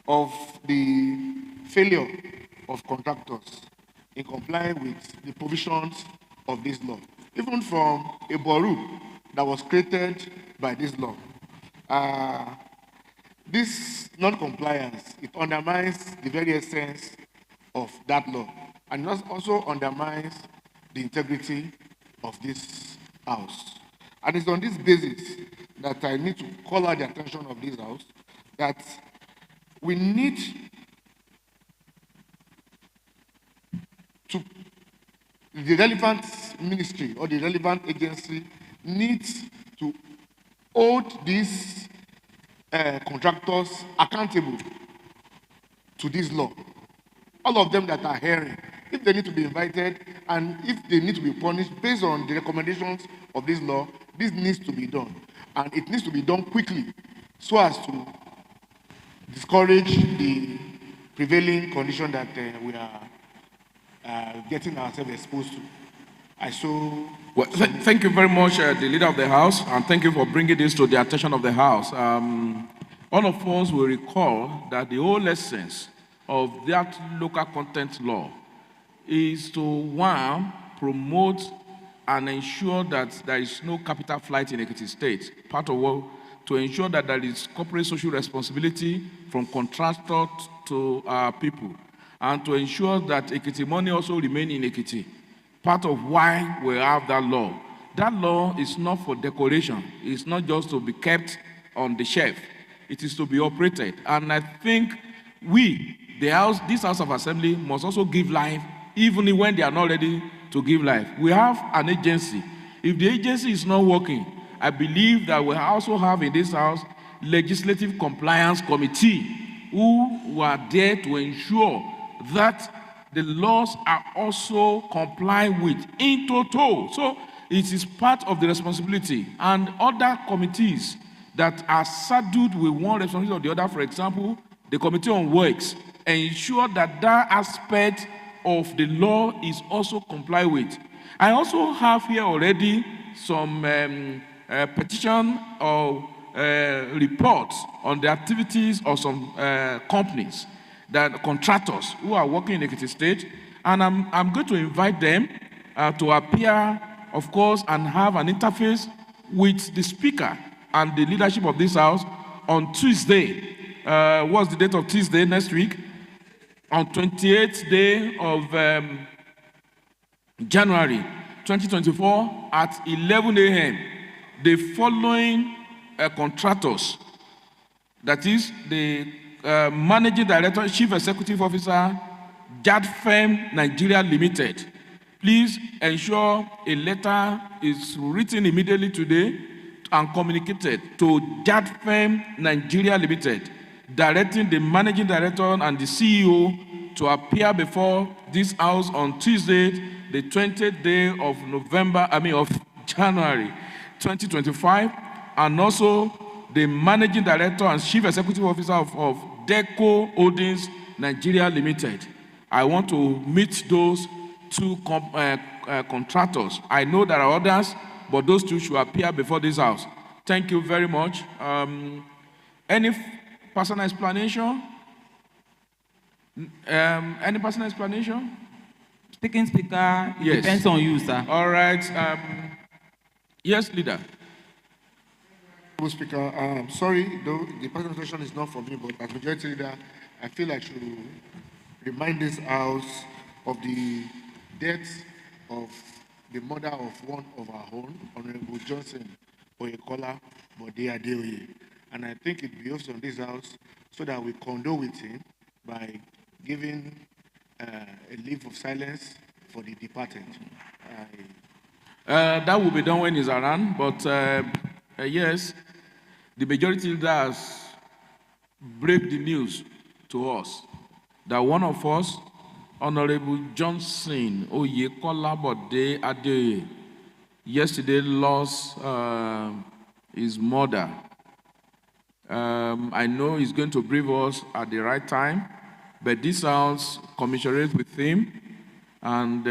of the failure of contractors in complying with the provisions of this law, even from a Boru that was created by this law. This non-compliance, it undermines the very essence of that law, and it also undermines the integrity of this house. And it's on this basis that I need to call out the attention of this house that we need to, the relevant ministry or the relevant agency needs to hold these contractors accountable to this law. All of them that are hearing, if they need to be invited and if they need to be punished based on the recommendations of this law, this needs to be done. And it needs to be done quickly so as to discourage the prevailing condition that we are getting ourselves exposed to. Well, thank you very much, the leader of the House, and thank you for bringing this to the attention of the House. All of us will recall that the whole essence of that local content law is to, one, promote and ensure that there is no capital flight in Ekiti State. Part of what, to ensure that there is corporate social responsibility from contractors to people, and to ensure that Ekiti money also remain in Ekiti. Part of why we have that law. That law is not for decoration. It's not just to be kept on the shelf. It is to be operated. And I think this House of Assembly must also give life, even when they are not ready to give life. We have an agency. If the agency is not working, I believe that we also have in this House Legislative Compliance Committee who are there to ensure that the laws are also complied with in total. So it is part of the responsibility. And other committees that are saddled with one responsibility or the other, for example, the Committee on Works, ensure that that aspect of the law is also complied with. I also have here already some petition or reports on the activities of some companies, that contractors who are working in Ekiti State, and I'm going to invite them to appear, of course, and have an interface with the Speaker and the leadership of this House on Tuesday. What's the date of Tuesday next week? On 28th day of January 2024 at 11 a.m. The following contractors, that is the Managing Director, Chief Executive Officer, Jadfem Nigeria Limited. Please ensure a letter is written immediately today and communicated to Jadfem Nigeria Limited, directing the Managing Director and the CEO to appear before this House on Tuesday, the 20th day of January 2025, and also the Managing Director and Chief Executive Officer of Deco Holdings Nigeria Limited. I want to meet those two contractors. I know there are others, but those two should appear before this House. Thank you very much. Any personal explanation? Any personal explanation? Speaker, Yes. depends on you, sir. All right. Yes, leader. Mr. Speaker, sorry, though the presentation is not for me, but as majority leader, I feel I should remind this House of the death of the mother of one of our own, Honorable Johnson Oyekola Bode Adeoye. And I think it behoves on this House so that we condole with him by giving a leave of silence for the departed. That will be done when he's around, but yes, the majority leaders break the news to us that one of us, Honorable Johnson Oyekola Bode Adeoye, yesterday lost his mother. I know he's going to brief us at the right time, but this House commiserates with him, and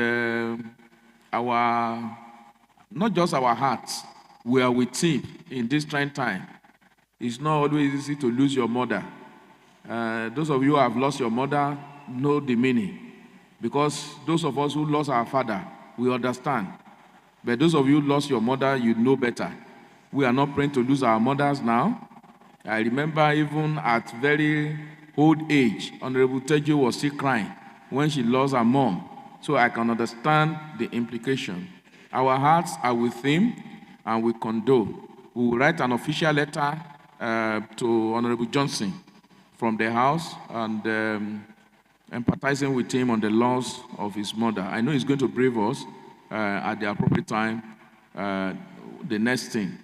not just our hearts, we are with him in this trying time. It's not always easy to lose your mother. Those of you who have lost your mother know the meaning, because those of us who lost our father, we understand. But those of you who lost your mother, you know better. We are not praying to lose our mothers now. I remember even at very old age, Honorable Teju was still crying when she lost her mom. So I can understand the implication. Our hearts are with him, and we condole. We will write an official letter to Honorable Johnson from the House and empathizing with him on the loss of his mother. I know he's going to brief us at the appropriate time, the next thing.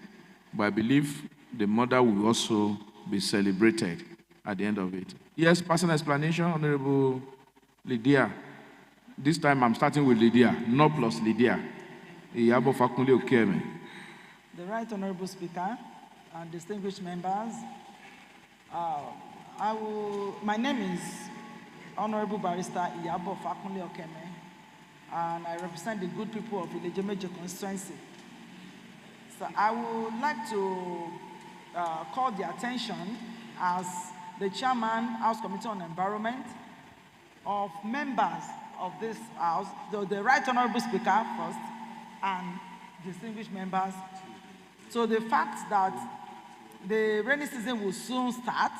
But I believe the mother will also be celebrated at the end of it. Yes, personal explanation, Honorable Lydia. This time I'm starting with Lydia, not plus Lydia. The Right Honorable Speaker and distinguished members, my name is Honorable Barrister Iyabo Fakunle Okeme, and I represent the good people of Ilejemeje constituency. So I would like to call the attention as the Chairman, House Committee on Environment, of members of this House, the Right Honorable Speaker first, and distinguished members, so the fact that the rainy season will soon start,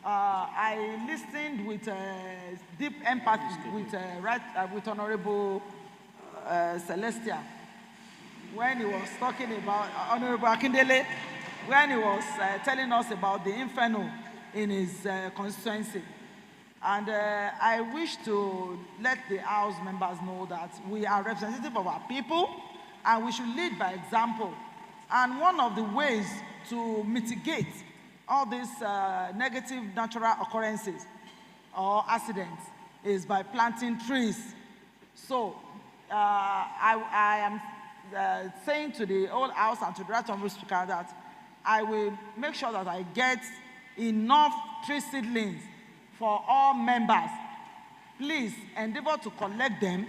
I listened with deep empathy with Honorable Celestia when he was talking about Honorable Akindele, when he was telling us about the inferno in his constituency. And I wish to let the House members know that we are representative of our people and we should lead by example. And one of the ways to mitigate all these negative natural occurrences or accidents is by planting trees. So I am saying to the whole House and to the Right Honorable Speaker that I will make sure that I get enough tree seedlings for all members. Please endeavor to collect them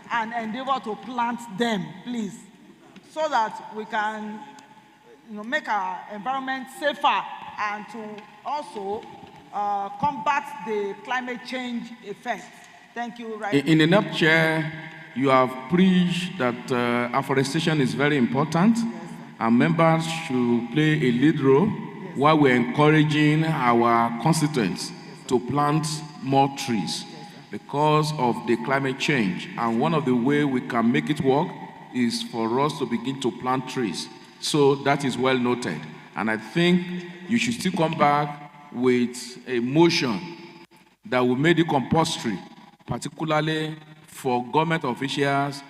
and endeavor to plant them, please, so that we can make our environment safer and to also combat the climate change effect. Thank you. In a nutshell, you have preached that afforestation is very important, and members should play a lead role while we're encouraging our constituents to plant more trees because of the climate change. And one of the ways we can make it work is for us to begin to plant trees. So that is well noted. And I think you should still come back with a motion that will make it compulsory, particularly for government officials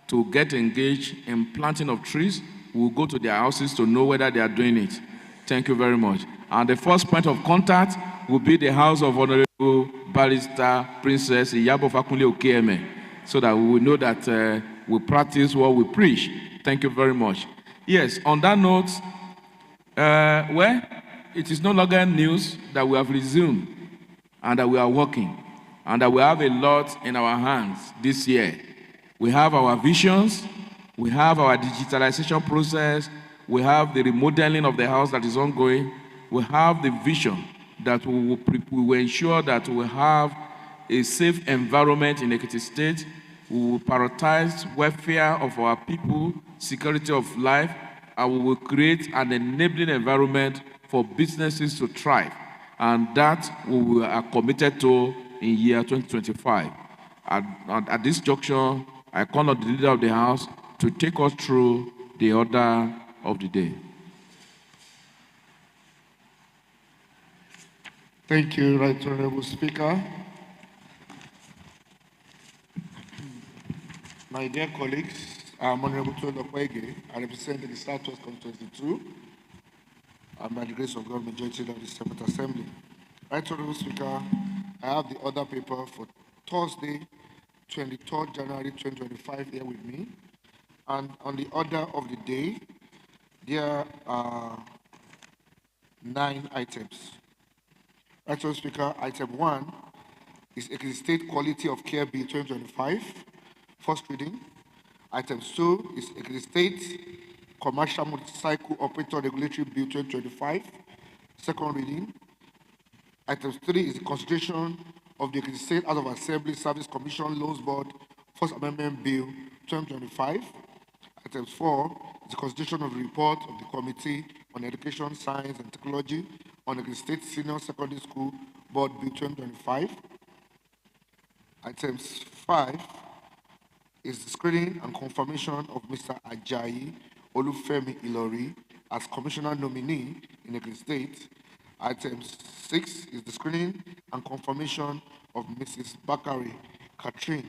to get engaged in planting of trees. We'll go to their houses to know whether they are doing it. Thank you very much. And the first point of contact will be the House of Honorable Barrister Princess Iyabo Fakunle Okeme, so that we will know that we practice what we preach. Thank you very much. Yes, on that note, well, it is no longer news that we have resumed and that we are working and that we have a lot in our hands this year. We have our visions, we have our digitalization process, we have the remodeling of the house that is ongoing, we have the vision that we will ensure that we have a safe environment in Ekiti State. We will prioritize welfare of our people, security of life, and we will create an enabling environment for businesses to thrive. And that we are committed to in year 2025. At this juncture, I call on the leader of the House to take us through the order of the day. Thank you, Right Honorable Speaker. My dear colleagues, I'm Honorable Tolo Kwege. I represent the Southwest Constituency 2, and by the grace of God, majority of the Senate Assembly. Right Honorable Speaker, I have the order paper for Thursday, 23rd January 2025 here with me. And on the order of the day, there are 9 items. Right Honorable Speaker, item 1 is Ekiti State Quality of Care Bill 2025, first reading. Item 2 is Ekiti State Commercial Motorcycle Operator Regulatory Bill 2025, second reading. Item 3 is the consideration of the Ekiti State House of Assembly Service Commission Loans Board First Amendment Bill 2025. Item 4 is the consideration of the report of the Committee on Education, Science and Technology on the State Senior Secondary School Board Bill 2025. Items 5 is the screening and confirmation of Mr. Ajayi Olufemi Ilori as Commissioner nominee in the State. Item 6 is the screening and confirmation of Mrs. Bakari Catherine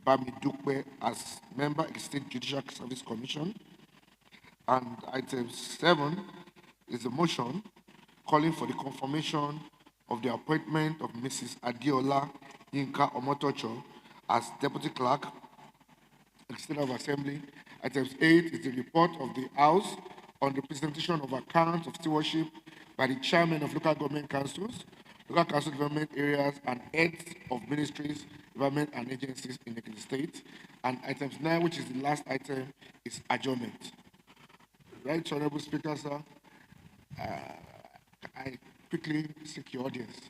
Bamidukwe as member of the State Judicial Service Commission. And item 7 is the motion calling for the confirmation of the appointment of Mrs. Adiola Yinka Omotocho as Deputy Clerk of the State of Assembly. Item 8 is the report of the House on the presentation of accounts of stewardship by the chairman of local government councils, local council development areas, and heads of ministries, department, and agencies in the state. And items 9, which is the last item, is adjournment. Right, Honorable Speaker, sir. I quickly seek your audience.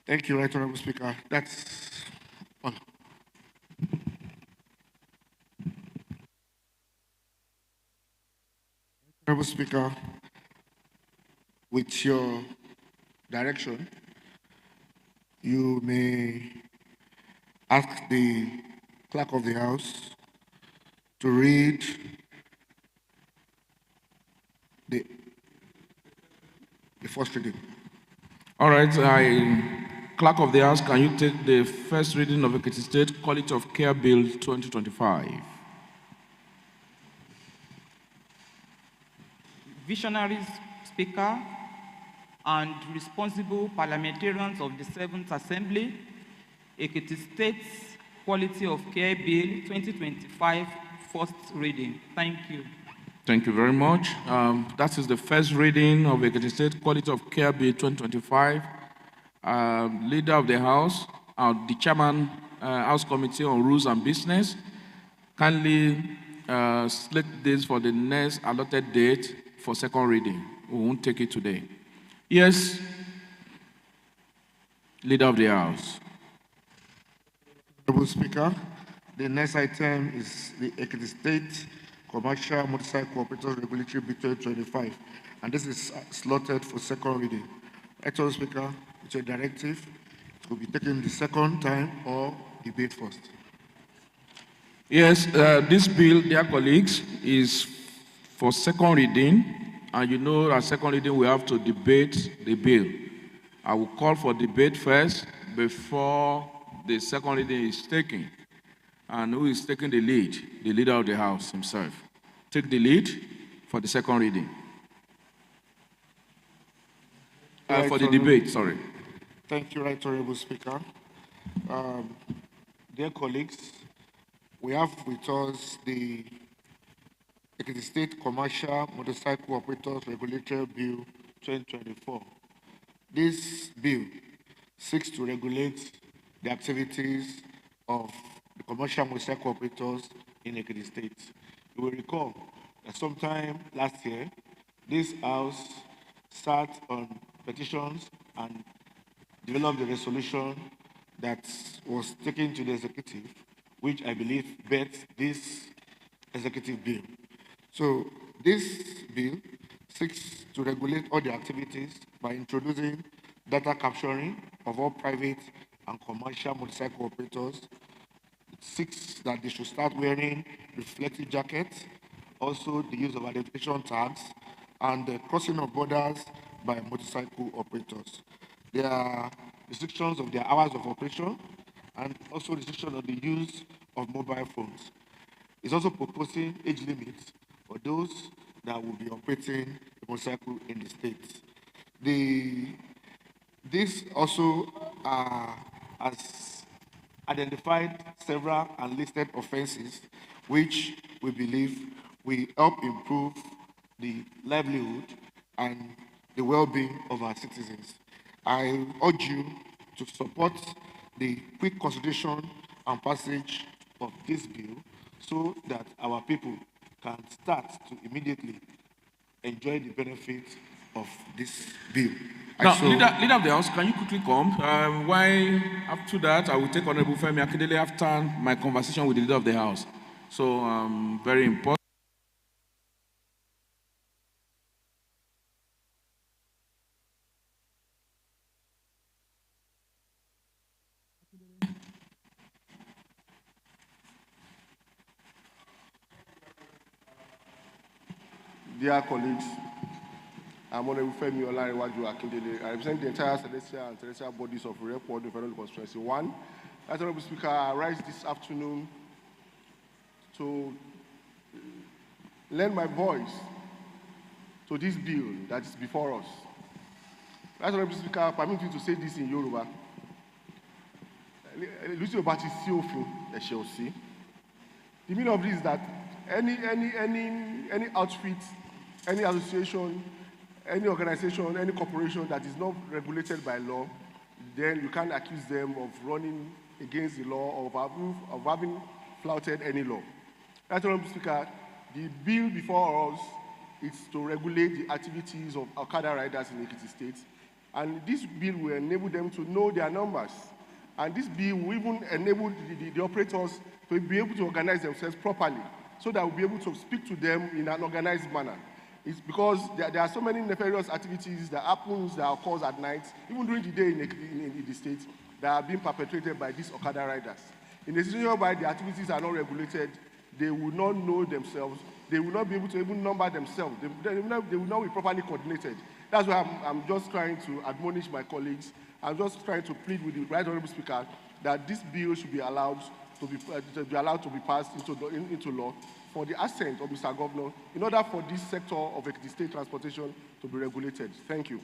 Thank you, Right Honorable Speaker. That's all. Honorable Speaker, with your direction, you may ask the Clerk of the House to read the first reading. All right, Clerk of the House, can you take the first reading of Ekiti State Quality of Care Bill 2025? Visionaries, Speaker, and responsible parliamentarians of the 7th Assembly, Ekiti State's Quality of Care Bill 2025, first reading. Thank you. Thank you very much. That is the first reading of Ekiti State Quality of Care Bill 2025. Leader of the House, the Chairman, House Committee on Rules and Business, kindly slate this for the next allotted date for second reading. We won't take it today. Yes, Leader of the House. Honorable Speaker, the next item is the Ekiti State Commercial Motorcycle Operators Regulatory Bill 2025, and this is slotted for second reading. Right, Honourable Speaker, it's a directive. It will be taken the second time or debate first. Yes, this bill, dear colleagues, is for second reading, and you know at second reading we have to debate the bill. I will call for debate first before the second reading is taken. And who is taking the lead? The leader of the House himself. Take the lead for the second reading. For the debate, sorry. Thank you, Right Honourable Speaker. Dear colleagues, we have with us the Ekiti State Commercial Motorcycle Operators Regulatory Bill 2024. This bill seeks to regulate the activities of the commercial motorcycle operators in Ekiti State. You will recall that sometime last year, this House sat on petitions and developed a resolution that was taken to the executive, which I believe bets this executive bill. So this bill seeks to regulate all the activities by introducing data capturing of all private and commercial motorcycle operators. It seeks that they should start wearing reflective jackets, also the use of identification tags, and the crossing of borders by motorcycle operators. There are restrictions of their hours of operation and also restriction of the use of mobile phones. It's also proposing age limits for those that will be operating a motorcycle in the state. This also has identified several unlisted offenses which we believe will help improve the livelihood and the well-being of our citizens. I urge you to support the quick consideration and passage of this bill so that our people can start to immediately enjoy the benefits of this bill. Now, leader of the House, can you quickly come? Why, after that, I will take Honorable Femi Akindele after my conversation with the leader of the House. So, very important. Dear colleagues, I'm Honorable Femi Olariwaju Akindele. I represent the entire celestial and terrestrial bodies of Rep. Ward Federal Constituency 1. As Honorable Speaker, I rise this afternoon to lend my voice to this bill that is before us. As Honorable Speaker, permit me to say this in Yoruba. The meaning of this is that any outfit, any association, any organization, any corporation that is not regulated by law, then you can't accuse them of running against the law or of having flouted any law. That's why, Mr. Speaker, the bill before us is to regulate the activities of Okada riders in Ekiti State, and this bill will enable them to know their numbers, and this bill will even enable the operators to be able to organize themselves properly, so that we'll be able to speak to them in an organized manner. It's because there are so many nefarious activities that occurs at night, even during the day in the state, that are being perpetrated by these Okada riders. In a situation whereby the activities are not regulated, they will not know themselves, they will not be able to even number themselves, they will not be properly coordinated. That's why I'm just trying to admonish my colleagues. I'm just trying to plead with the Right Honourable Speaker that this bill should be allowed to be passed into law for the assent of Mr. Governor in order for this sector of the state transportation to be regulated. Thank you.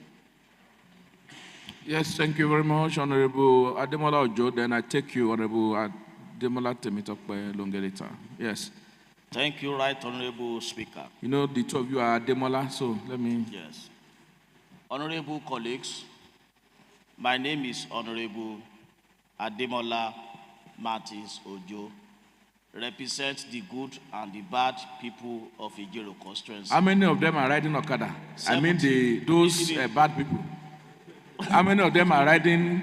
Yes, thank you very much, Honorable Ademola Ojo. Then I take you, Honorable Ademola Temitokpe Longelita. Yes. Thank you, Right Honorable Speaker. You know, the two of you are Ademola, so let me... Yes. Honorable colleagues, my name is Honorable Ademola Martins Ojo, represent the good and the bad people of Ijero constituency. How many of them are riding Okada? 70. I mean those bad people. How many of them are riding,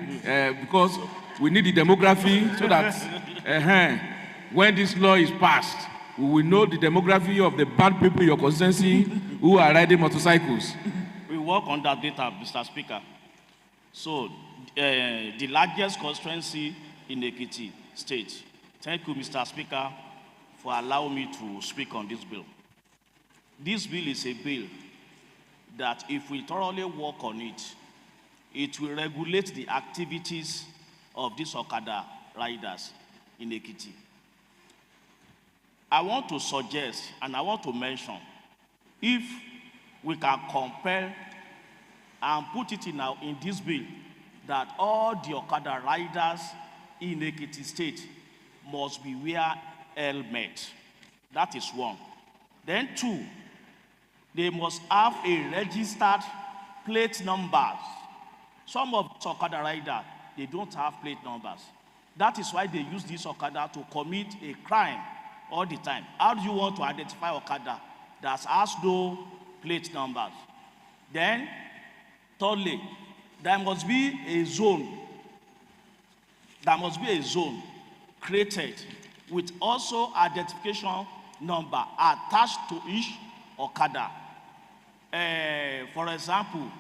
because we need the demography so that when this law is passed, we will know the demography of the bad people in your constituency who are riding motorcycles. We work on that data, Mr. Speaker. So, the largest constituency in Ekiti State. Thank you, Mr. Speaker, for allowing me to speak on this bill. This bill is a bill that if we thoroughly work on it, it will regulate the activities of these Okada riders in Ekiti. I want to suggest and I want to mention, if we can compare and put it in this bill, that all the Okada riders in Ekiti State must be wear helmet. That is one. Then two, they must have a registered plate numbers. Some of the Okada riders, they don't have plate numbers. That is why they use this Okada to commit a crime all the time. How do you want to identify Okada that has no plate numbers? Then, thirdly, there must be a zone. There must be a zone created with also identification number attached to each Okada. For example,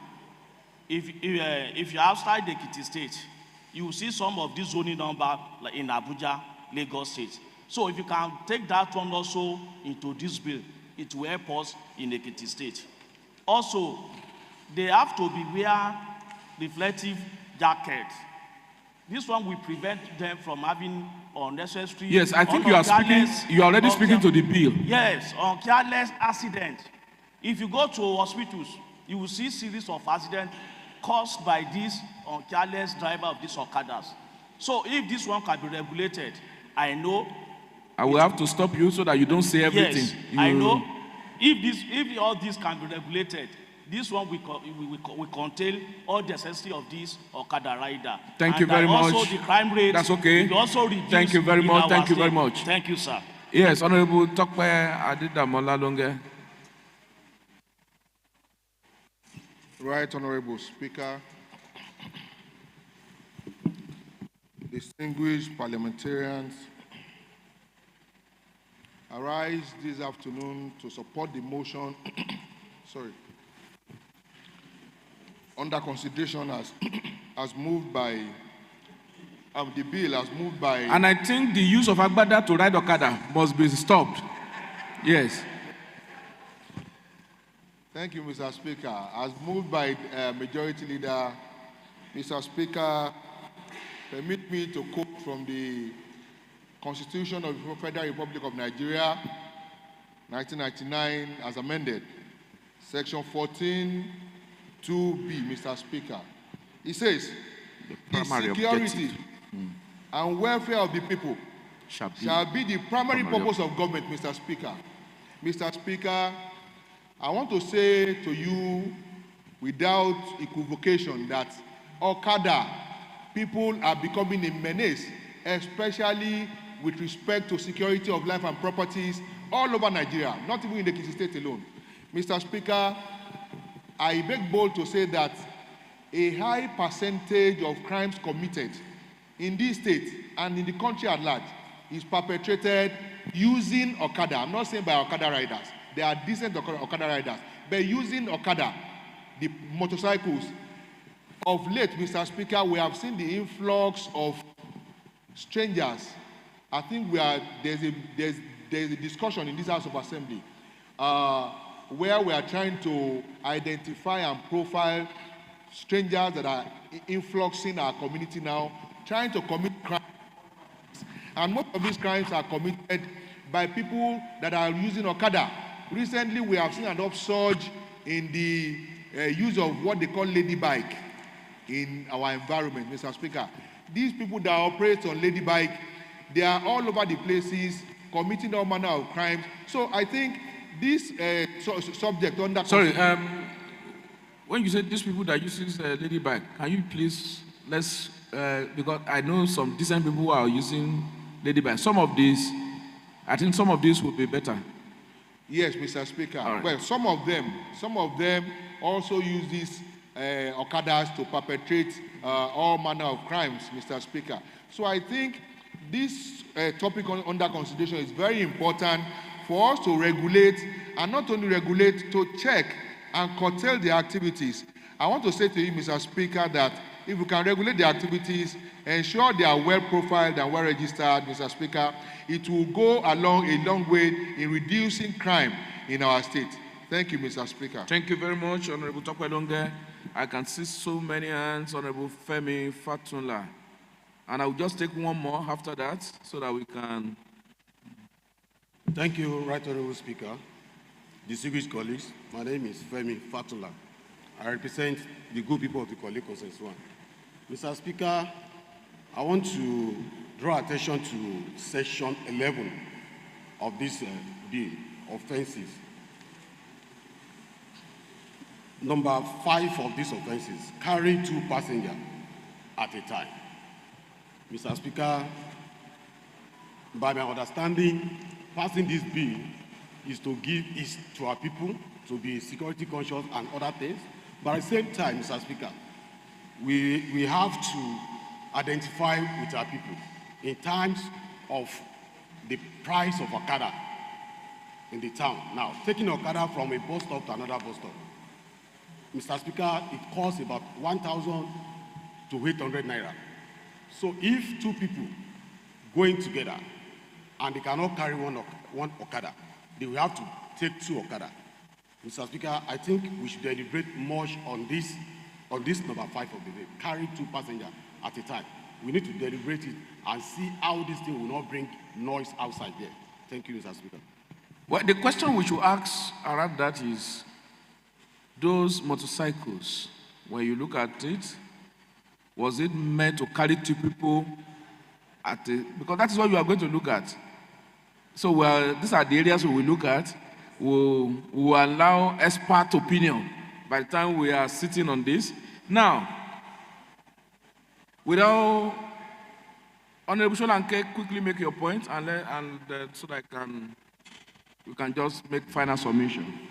if you're outside the Ekiti State, you will see some of these zoning number like in Abuja, Lagos State. So if you can take that one also into this bill, it will help us in Ekiti State. Also, they have to be wear reflective jackets. This one will prevent them from having unnecessary. Yes, I think you are speaking. You are already speaking to the bill. Yes, on careless accident. If you go to hospitals, you will see series of accidents caused by this careless driver of these Okadas. So if this one can be regulated, I know. I will have to stop you so that you don't say everything. Yes, I know. If all this can be regulated, this one will contain all the necessity of this Okada rider. Thank you very much. Also the crime rate. That's okay. Will also reduce. Thank you very much. Thank you very much. Thank you, sir. Yes, Honorable Tokpe Adidamola Longe. Right, Honorable Speaker, distinguished parliamentarians, I rise this afternoon to support the motion under consideration as moved by the bill as moved by. And I think the use of Agbada to ride Okada must be stopped. Yes. Thank you, Mr. Speaker. As moved by Majority Leader, Mr. Speaker, permit me to quote from the Constitution of the Federal Republic of Nigeria, 1999, as amended, Section 14, 2B, Mr. Speaker. It says, the security and welfare of the people shall be the primary purpose of government, Mr. Speaker. Mr. Speaker, I want to say to you without equivocation that Okada people are becoming a menace, especially with respect to security of life and properties all over Nigeria, not even in the Ekiti State alone. Mr. Speaker, I beg bold to say that a high percentage of crimes committed in this state and in the country at large is perpetrated using Okada. I'm not saying by Okada riders. They are decent Okada riders. But using Okada, the motorcycles, of late, Mr. Speaker, we have seen the influx of strangers. I think there's a discussion in this House of Assembly where we are trying to identify and profile strangers that are influxing our community now, trying to commit crimes. And most of these crimes are committed by people that are using Okada. Recently, we have seen an upsurge in the use of what they call lady bike in our environment, Mr. Speaker. These people that operate on lady bike, they are all over the places, committing all manner of crimes. So I think this subject under... Sorry, when you said these people that use this lady bike, can you please, because I know some decent people who are using lady bike. I think some of these will be better. Yes, Mr. Speaker. Right. Well, some of them also use these Okadas to perpetrate all manner of crimes, Mr. Speaker. So I think this topic under consideration is very important for us to regulate, and not only regulate, to check and curtail the activities. I want to say to you, Mr. Speaker, that if we can regulate the activities, ensure they are well profiled and well registered, Mr. Speaker, it will go along a long way in reducing crime in our state. Thank you, Mr. Speaker. Thank you very much, Honorable Tokwelonge. I can see so many hands, Honorable Femi Fatunla. And I will just take one more after that so that we can. Thank you, Right Honorable Speaker. Distinguished colleagues, my name is Femi Fatunla. I represent the good people of the Colleague Consensus 1. Mr. Speaker, I want to draw attention to section 11 of this bill, offenses. Number 5 of these offenses, carrying 2 passengers at a time. Mr. Speaker, by my understanding, passing this bill is to give ease to our people to be security conscious and other things. But at the same time, Mr. Speaker, we have to identify with our people in terms of the price of Okada in the town. Now, taking Okada from a bus stop to another bus stop, Mr. Speaker, it costs about 1,000 to 800 naira. So if 2 people going together and they cannot carry one Okada, they will have to take 2 Okada. Mr. Speaker, I think we should deliberate much on this number 5 of the bill, carry 2 passengers at a time. We need to deliberate it and see how this thing will not bring noise outside there. Thank you, Mr. Speaker. Well, the question we should ask around that is, those motorcycles, when you look at it, was it meant to carry 2 people at a, because that is what you are going to look at. So these are the areas we will look at. We'll allow expert opinion by the time we are sitting on this. Now, without Honorable Sholanke, quickly make your point, and so that we can just make final submission.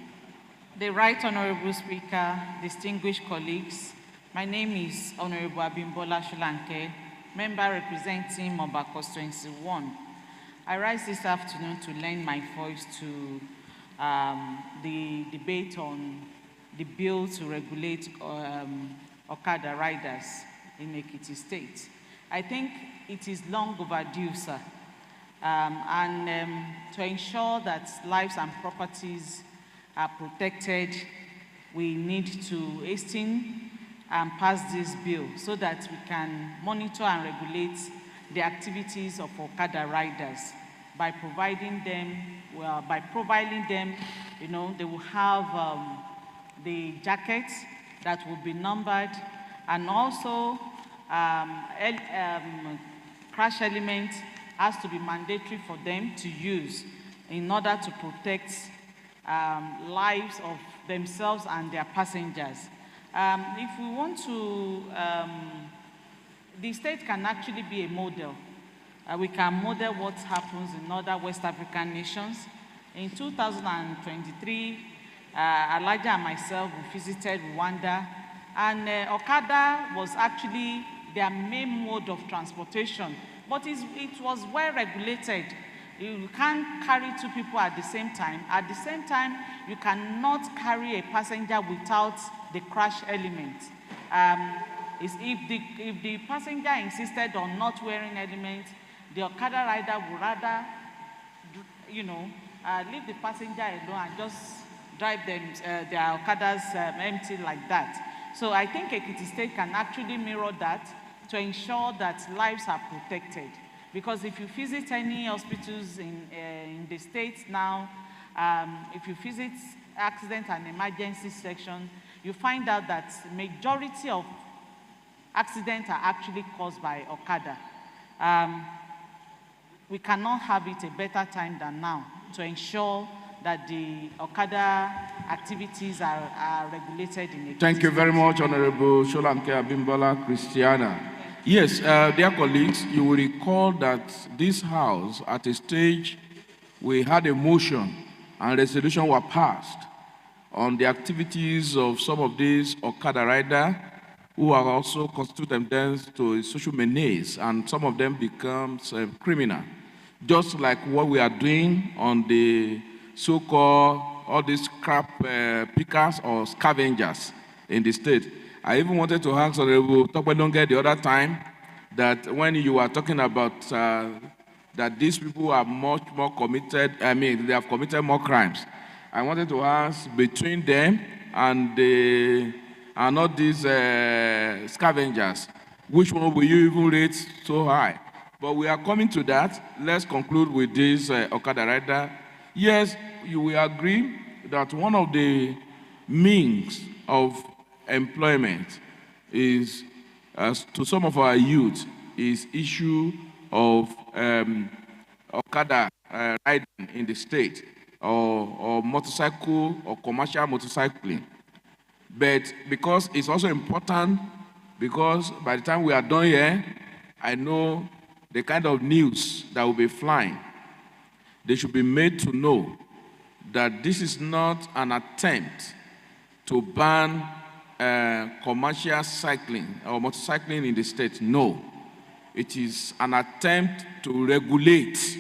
The Right Honorable Speaker, distinguished colleagues, my name is Honorable Abimbola Sholanke, member representing Moba Constituency 1. I rise this afternoon to lend my voice to the debate on the bill to regulate Okada riders in Ekiti State. I think it is long overdue, sir, and to ensure that lives and properties are protected, we need to hasten and pass this bill so that we can monitor and regulate the activities of Okada riders by providing them, you know, they will have the jackets that will be numbered, and also crash element has to be mandatory for them to use in order to protect lives of themselves and their passengers. If we want to, the state can actually be a model. We can model what happens in other West African nations. In 2023, Elijah and myself, we visited Rwanda, and Okada was actually their main mode of transportation, but it was well regulated. You can't carry 2 people at the same time. At the same time, you cannot carry a passenger without the crash element. If the passenger insisted on not wearing element, the Okada rider would rather, you know, leave the passenger alone and just drive them, their Okadas empty like that. So I think Ekiti State can actually mirror that to ensure that lives are protected. Because if you visit any hospitals in the States now, if you visit accident and emergency section, you find out that majority of accidents are actually caused by Okada. We cannot have it a better time than now to ensure that the Okada activities are regulated in the Thank you very much, Honorable Sholanke Abimbola Christiana. Yes, dear colleagues, you will recall that this House, at a stage, we had a motion and resolution were passed on the activities of some of these Okada riders who are also constitute themselves to social menace, and some of them become criminal. Just like what we are doing on the so-called all these crap pickers or scavengers in the state. I even wanted to ask Honorable Tokpedonge the other time that when you were talking about that these people are much more committed, they have committed more crimes. I wanted to ask between them and all these scavengers, which one will you even rate so high? But we are coming to that. Let's conclude with this Okada rider. Yes, you will agree that one of the means of employment is, to some of our youth, is issue of Okada riding in the state, or motorcycle or commercial motorcycling. But because it's also important, because by the time we are done here, I know the kind of news that will be flying. They should be made to know that this is not an attempt to ban commercial cycling or motorcycling in the state. No. It is an attempt to regulate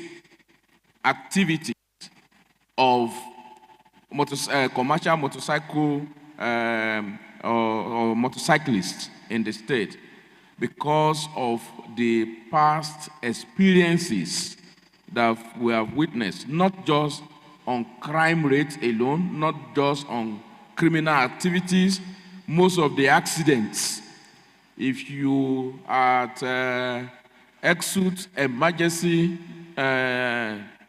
activities of commercial motorcycle or motorcyclists in the state because of the past experiences that we have witnessed, not just on crime rates alone, not just on criminal activities. Most of the accidents, if you are at Exit Emergency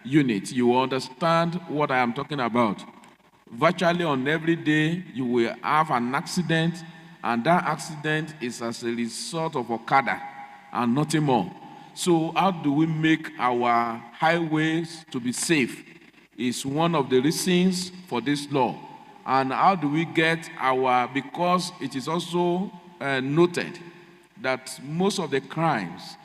Unit, you will understand what I am talking about. Virtually on every day, you will have an accident, and that accident is as a result of Okada and nothing more. So how do we make our highways to be safe is one of the reasons for this law. And how do we get because it is also noted that most of the crimes,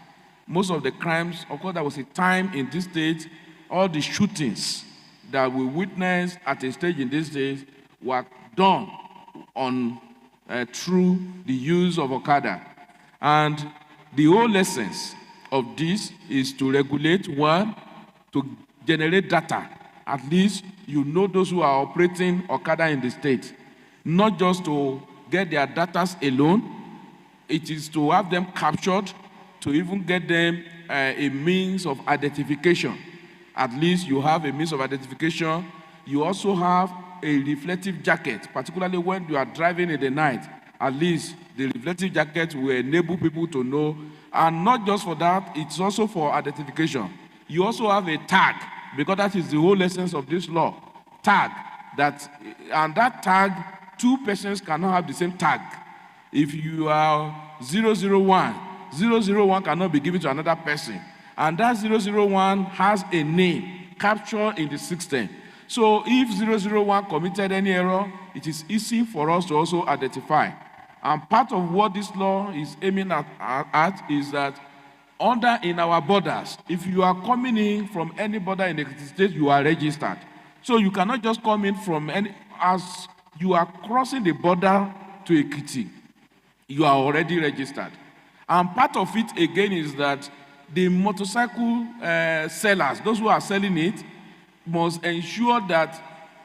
of course there was a time in this state, all the shootings that we witnessed at a stage in these days were done on through the use of Okada. And the whole essence of this is to regulate, one, to generate data. At least you know those who are operating Okada in the state. Not just to get their data alone, it is to have them captured, to even get them a means of identification. At least you have a means of identification. You also have a reflective jacket, particularly when you are driving in the night. At least the reflective jacket will enable people to know. And not just for that, it's also for identification. You also have a tag, because that is the whole essence of this law. Tag. And that tag, two persons cannot have the same tag. If you are 001, 001 cannot be given to another person. And that 001 has a name captured in the system. So if 001 committed any error, it is easy for us to also identify. And part of what this law is aiming at is that in our borders, if you are coming in from any border in the state, you are registered. So you cannot just come in from as you are crossing the border to Ekiti, you are already registered. And part of it again is that the motorcycle sellers, those who are selling it, must ensure that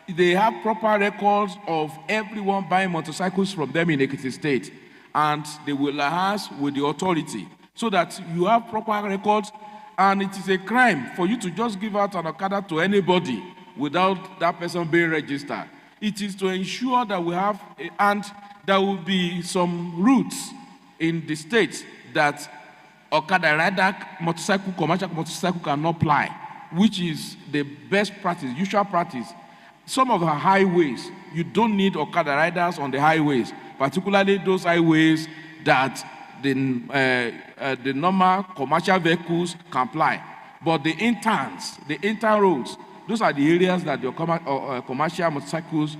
they have proper records of everyone buying motorcycles from them in Ekiti State. And they will liaise with the authority so that you have proper records. And it is a crime for you to just give out an Okada to anybody without that person being registered. It is to ensure that we have, and there will be some routes in the state that Okada rider, commercial motorcycle cannot ply, which is the best practice, usual practice. Some of the highways, you don't need Okada riders on the highways, particularly those highways that the normal commercial vehicles can ply. But the inter roads, those are the areas that the commercial motorcycles,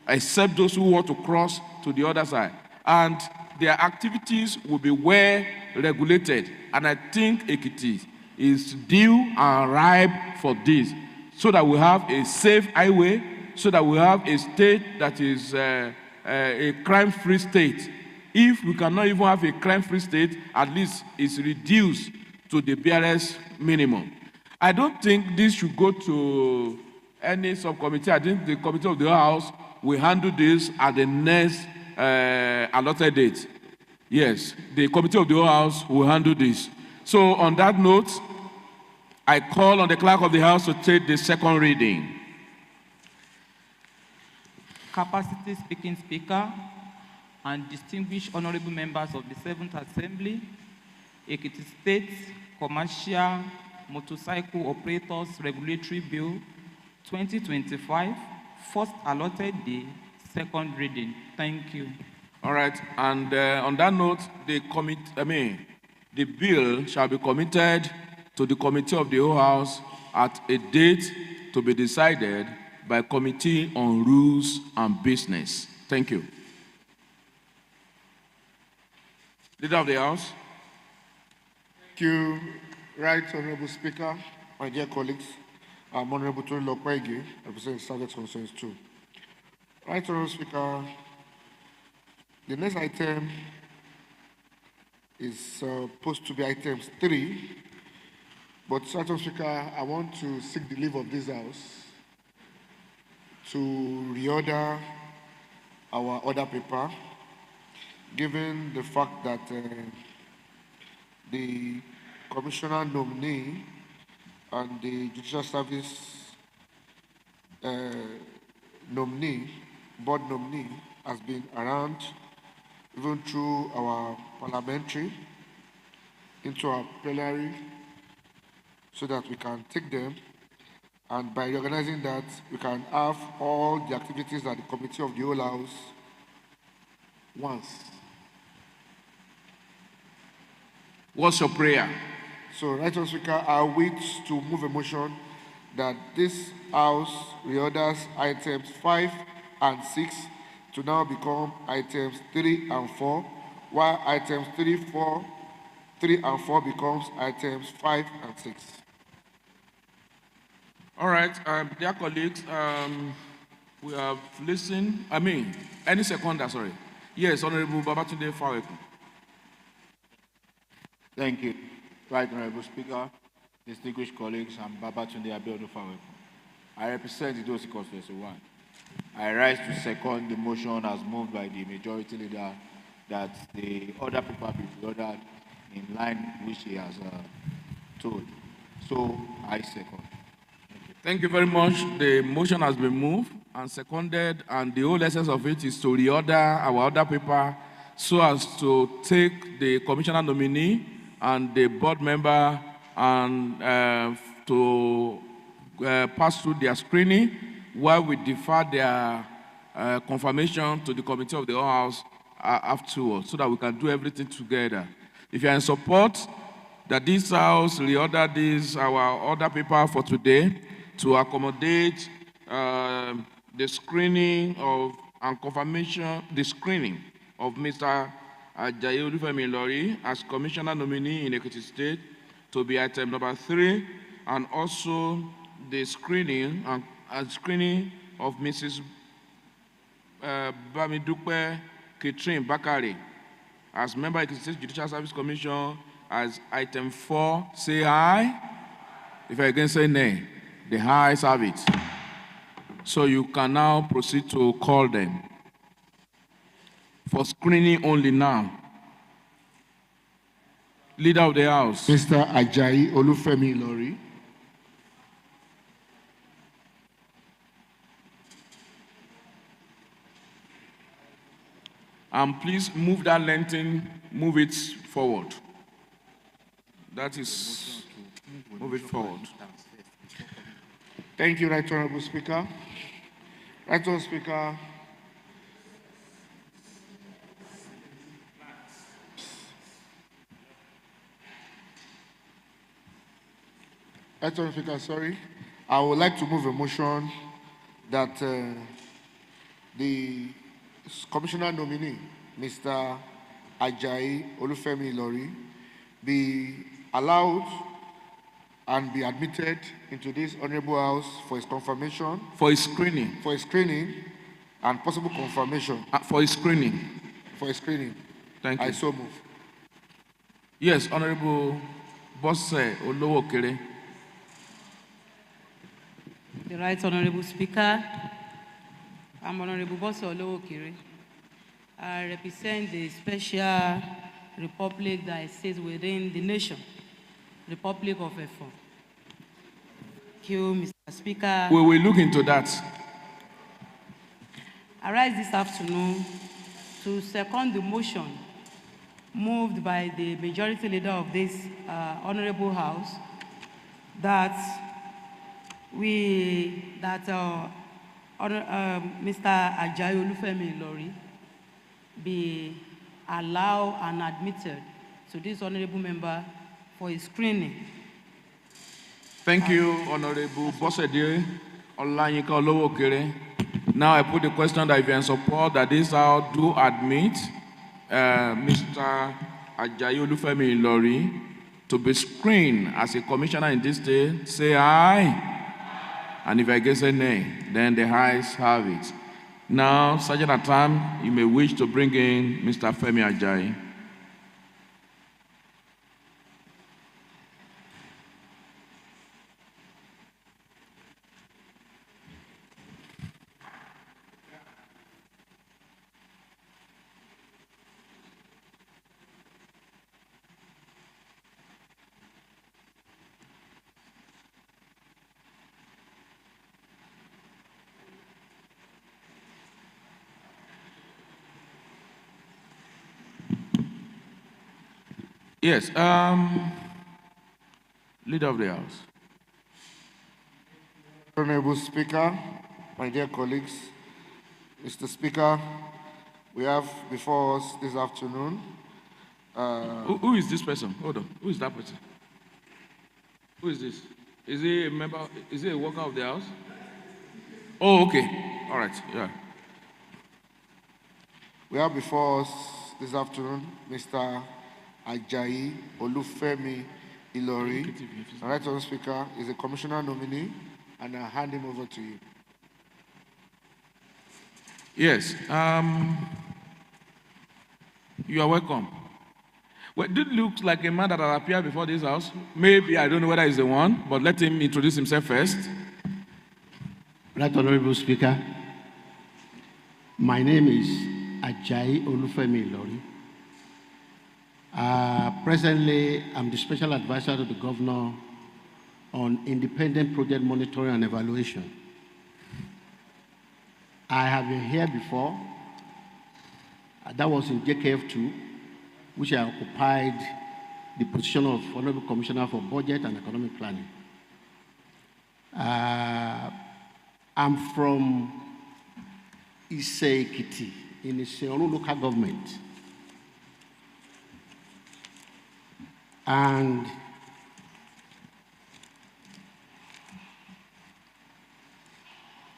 except those who want to cross to the other side. And their activities will be well regulated. And I think Ekiti is due and ripe for this, so that we have a safe highway, so that we have a state that is a crime-free state. if we cannot even have a crime-free state, at least it's reduced to the barest minimum. I don't think this should go to any subcommittee. I think the committee of the House will handle this at the next allotted date. Yes, the committee of the House will handle this. So on that note, I call on the clerk of the House to take the second reading. Capacity speaking speaker and distinguished honorable members of the 7th Assembly, Ekiti State Commercial Motorcycle Operators Regulatory Bill 2025, first allotted day, second reading. Thank you. All right, and on that note, the bill shall be committed to the committee of the whole House at a date to be decided by Committee on Rules and Business. Thank you. Leader of the House. Thank you, Right Honorable Speaker, my dear colleagues. I'm Honorable Tony Lokwege, representing Southern Concerns 2. Right Honorable Speaker, the next item is supposed to be items 3, but Right Honorable Speaker, I want to seek the leave of this House to reorder our order paper, given the fact that the commissioner nominee and the judicial service board nominee has been around even through our parliamentary into our plenary so that we can take them, and by reorganizing that we can have all the activities that the committee of the whole House wants. What's your prayer? So, Right Honourable Speaker, I wish to move a motion that this House reorders items 5 and 6 to now become items 3 and 4, while items 3 and 4 becomes items 5 and 6. All right, dear colleagues, we have listened. Any seconder, sorry. Yes, Honorable Babatunde Faweku. Thank you. Right Honorable Speaker, distinguished colleagues, I'm Babatunde Faweku. I represent the Dosi Constituency 1. I rise to second the motion as moved by the majority leader that the order paper be ordered in line which he has told. So I second. Thank you very much. The motion has been moved and seconded, and the whole essence of it is to reorder our order paper so as to take the commissioner nominee and the board member and to pass through their screening while we defer their confirmation to the committee of the whole House afterwards so that we can do everything together. If you are in support that this House reorder this, our order paper for today, to accommodate the screening of and confirmation, the screening of Mr. Ajayi Olufemi Lori as commissioner nominee in Ekiti State to be item number 3, and also the screening and screening of Mrs. Bamidupe Catherine Bakari as member of Ekiti State Judicial Service Commission as item 4. Say aye. If I can say nay. The ayes have it. So you can now proceed to call them for screening only now. Leader of the House. Mr. Ajayi Olufemi Lori. And please move that lantern, move it forward. That is, move it forward. Thank you, Right Honourable Speaker. Right Honourable Speaker, Right Honourable Speaker, sorry. I would like to move a motion that the commissioner nominee, Mr. Ajayi Olufemi Lori, be allowed and be admitted into this honorable House for his confirmation. For his screening. For his screening and possible confirmation. For his screening. For his screening. Thank you. I so move. Yes, Honorable Bosse Olowokere. The Right Honorable Speaker, I'm Honorable Bosse Olowokere. I represent the special republic that sits within the nation, Republic of Efon. Thank you, Mr. Speaker. We will look into that. I rise this afternoon to second the motion moved by the majority leader of this honorable house that Mr. Ajayi Olufemi Ilori be allowed and admitted to this honorable member for his screening. Thank you, Honorable Bosse Olayinka Olowokere. Now I put the question that if you are in support that this House do admit Mr. Ajayi Olufemi Ilori to be screened as a commissioner in this state, say aye. And if I get a nay, then the ayes have it. Now, Sergeant at Arms, you may wish to bring in Mr. Femi Ajayi. Yes, Leader of the House. Honorable Speaker, my dear colleagues, Mr. Speaker, we have before us this afternoon. Who is this person? Hold on. Who is that person? Who is this? Is he a member? Is he a worker of the House? Oh, okay. All right. Yeah. We have before us this afternoon Mr. Ajayi Olufemi Ilori. The Right Honourable Speaker is a commissioner nominee, and I hand him over to you. Yes. You are welcome. Well, it looks like a man that has appeared before this House. Maybe, I don't know whether he's the one, but let him introduce himself first. Right Honourable Speaker, my name is Ajayi Olufemi Ilori. Presently, I'm the special advisor to the governor on independent project monitoring and evaluation. I have been here before. That was in JKF2, which I occupied the position of Honorable Commissioner for Budget and Economic Planning. I'm from Ise-Ekiti in the Seonu local government. And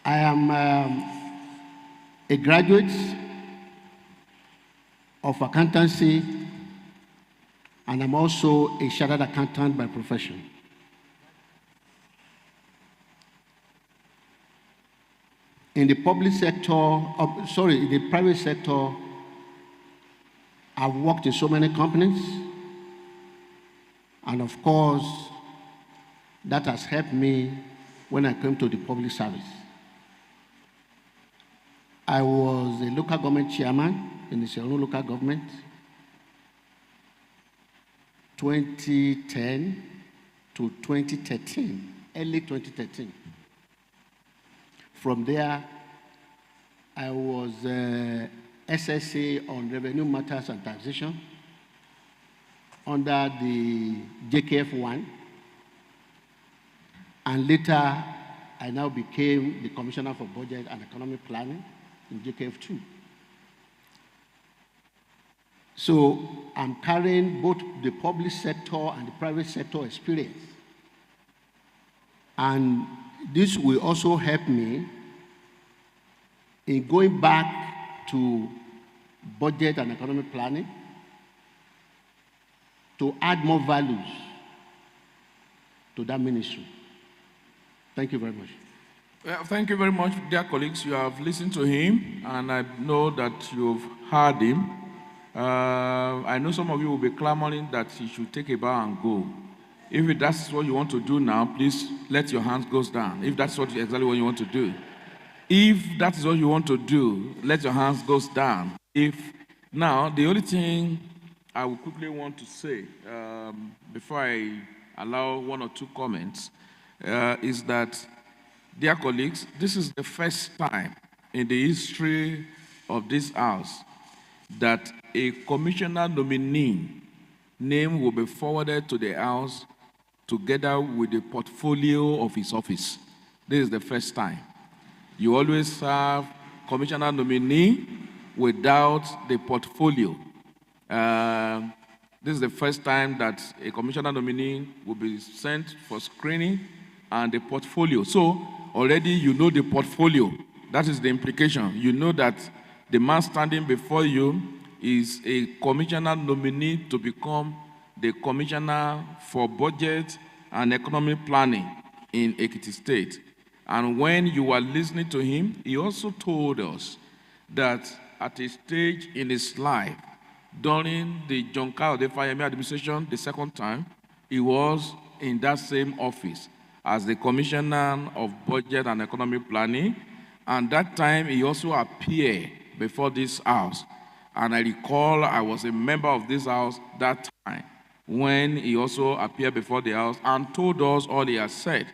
I am a graduate of accountancy, and I'm also a chartered accountant by profession. In the public sector, in the private sector, I've worked in so many companies, and of course, that has helped me when I came to the public service. I was a local government chairman in the Seonu local government, 2010 to 2013, early 2013. From there, I was SSA on revenue matters and taxation under the JKF1, and later I now became the Commissioner for Budget and Economic Planning in JKF2. So I'm carrying both the public sector and the private sector experience. And this will also help me in going back to budget and economic planning to add more values to that ministry. Thank you very much. Well, thank you very much, dear colleagues. You have listened to him, and I know that you've heard him. I know some of you will be clamoring that you should take a bow and go. If that's what you want to do now, please let your hands go down. If that's exactly what you want to do. If that is what you want to do, let your hands go down. Now, the only thing I will quickly want to say before I allow one or two comments is that, dear colleagues, this is the first time in the history of this House that a commissioner nominee name will be forwarded to the House together with the portfolio of his office. This is the first time. You always have commissioner nominee without the portfolio. This is the first time that a commissioner nominee will be sent for screening and the portfolio. So already you know the portfolio. That is the implication. You know that the man standing before you is a commissioner nominee to become the commissioner for budget and economic planning in Ekiti State. And when you were listening to him, he also told us that at a stage in his life, during the John Kyle Odefayemi administration, the second time, he was in that same office as the Commissioner of Budget and Economic Planning. And that time, he also appeared before this House. And I recall I was a member of this House that time when he also appeared before the House and told us all he has said.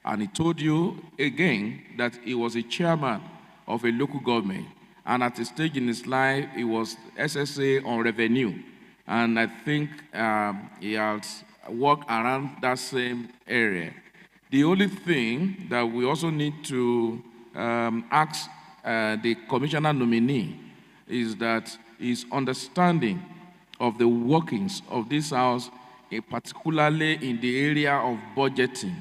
And he told you again that he was a chairman of a local government. And at a stage in his life, he was SSA on revenue. And I think he has worked around that same area. The only thing that we also need to ask the commissioner nominee is that his understanding of the workings of this House, particularly in the area of budgeting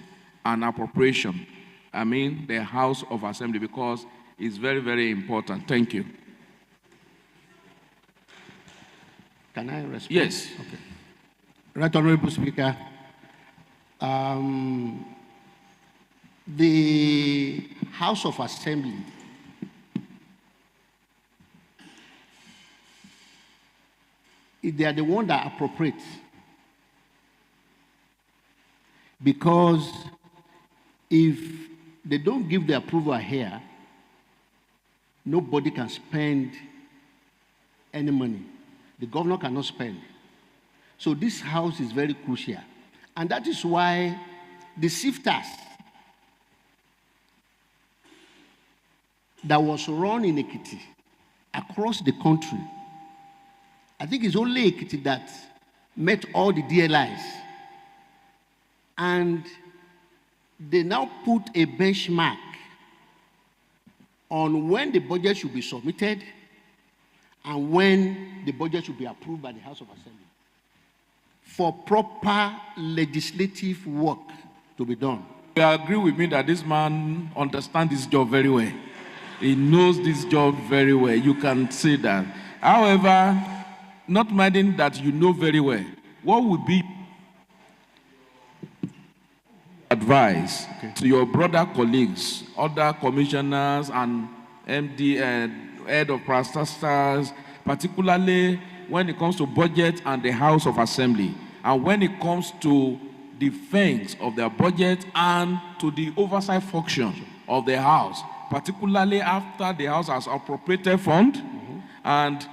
and appropriation. I mean, the House of Assembly, because it's very, very important. Thank you. Can I respond? Yes. Okay. Right Honorable Speaker, the House of Assembly they are the one that appropriates, because if they don't give the approval here, nobody can spend any money. The governor cannot spend. So this House is very crucial. And that is why the sifters that was run in Ekiti across the country, I think it's only Ekiti that met all the DLIs. And they now put a benchmark on when the budget should be submitted and when the budget should be approved by the House of Assembly for proper legislative work to be done. You agree with me that this man understands this job very well. He knows this job very well. You can say that. However, not minding that you know very well, what would be advice to your brother colleagues, other commissioners and MD and head of pastors, particularly when it comes to budget and the House of Assembly, and when it comes to defense of their budget and to the oversight function of the House, particularly after the House has appropriated fund? And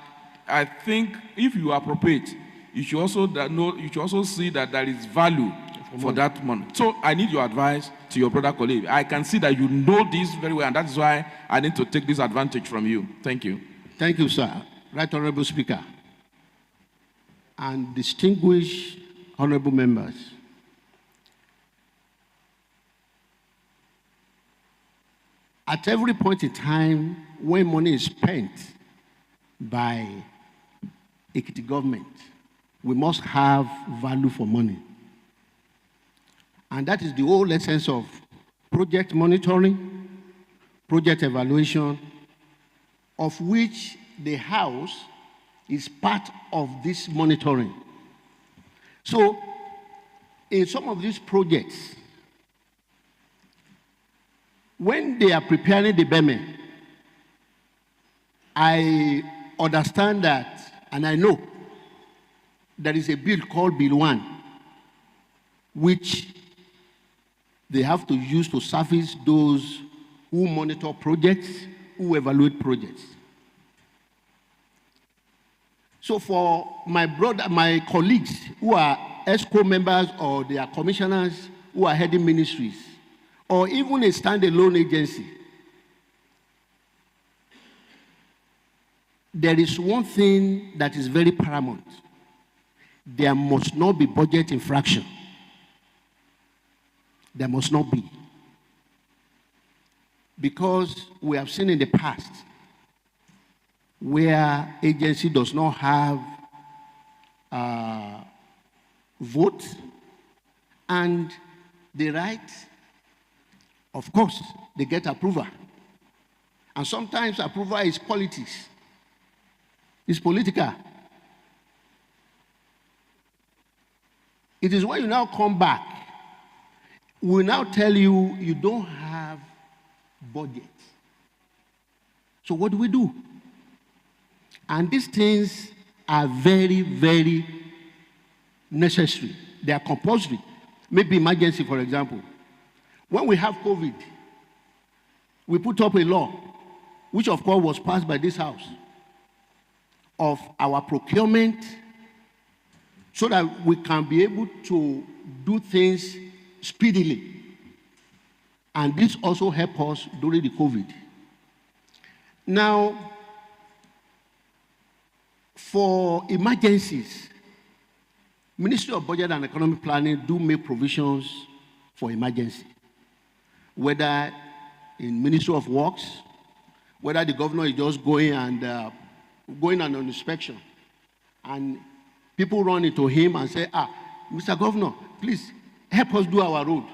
I think if you appropriate, you should also see that there is value for that money. So I need your advice to your brother colleague. I can see that you know this very well, and that is why I need to take this advantage from you. Thank you. Thank you, sir. Right Honorable Speaker and distinguished honorable members. At every point in time when money is spent by Ekiti government, we must have value for money. And that is the whole essence of project monitoring, project evaluation, of which the House is part of this monitoring. So, in some of these projects, when they are preparing the BEME, I understand that And I know there is a bill called Bill 1, which they have to use to service those who monitor projects, who evaluate projects. So for my colleagues who are ESCO members or they are commissioners who are heading ministries, or even a standalone agency, there is one thing that is very paramount. There must not be budget infraction. There must not be. Because we have seen in the past where agency does not have vote and the right, of course, they get approval. And sometimes approval is politics. It's political. It is when you now come back, we now tell you you don't have budget. So what do we do? And these things are very, very necessary. They are compulsory. Maybe emergency, for example. When we have COVID, we put up a law, which of course was passed by this House, of our procurement so that we can be able to do things speedily. And this also helped us during the COVID. Now, for emergencies, Ministry of Budget and Economic Planning do make provisions for emergency, whether in Ministry of Works, whether the governor is just going on an inspection, and people run into him and say, Mr. Governor, please help us do our road.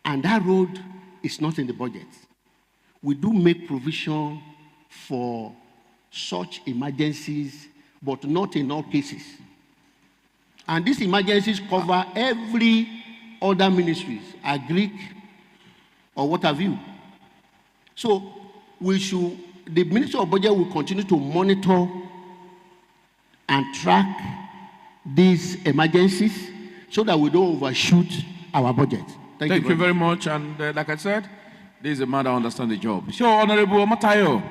And that road is not in the budget. We do make provision for such emergencies, but not in all cases. And these emergencies cover every other ministries, agric, or what have you. So the Ministry of Budget will continue to monitor and track these emergencies so that we don't overshoot our budget. Thank you very much. And like I said, this is a man that understands the job. So, Honorable Matayo,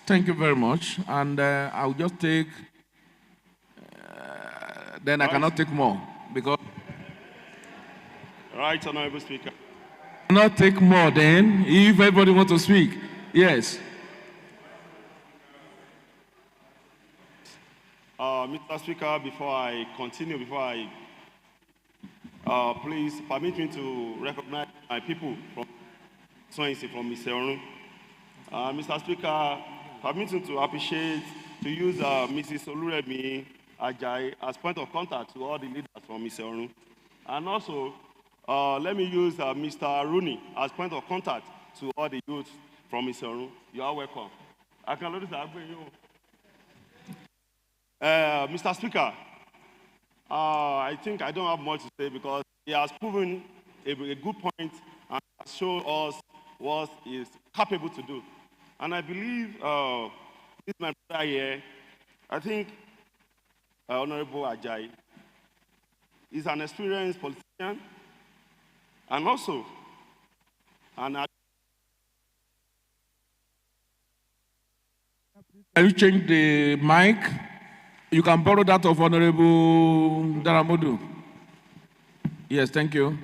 thank you very much. And I'll just take, then I cannot take more because. Right, Honorable Speaker. I cannot take more then if everybody wants to speak. Yes. Mr. Speaker, before I continue, please permit me to recognize my people from Mr. Orun. Mr. Speaker, permit me to appreciate, to use Mrs. Oluremi Ajayi as point of contact to all the leaders from Mr. Orun. And also, let me use Mr. Rooney as point of contact to all the youth from Mr. Orun. You are welcome. I can notice that you. Mr. Speaker, I think I don't have much to say because he has proven a good point and has shown us what he is capable to do. And I believe this my brother here, I think Honorable Ajayi is an experienced politician and also an. Can you change the mic? You can borrow that of Honorable Daramodu. Yes, thank you.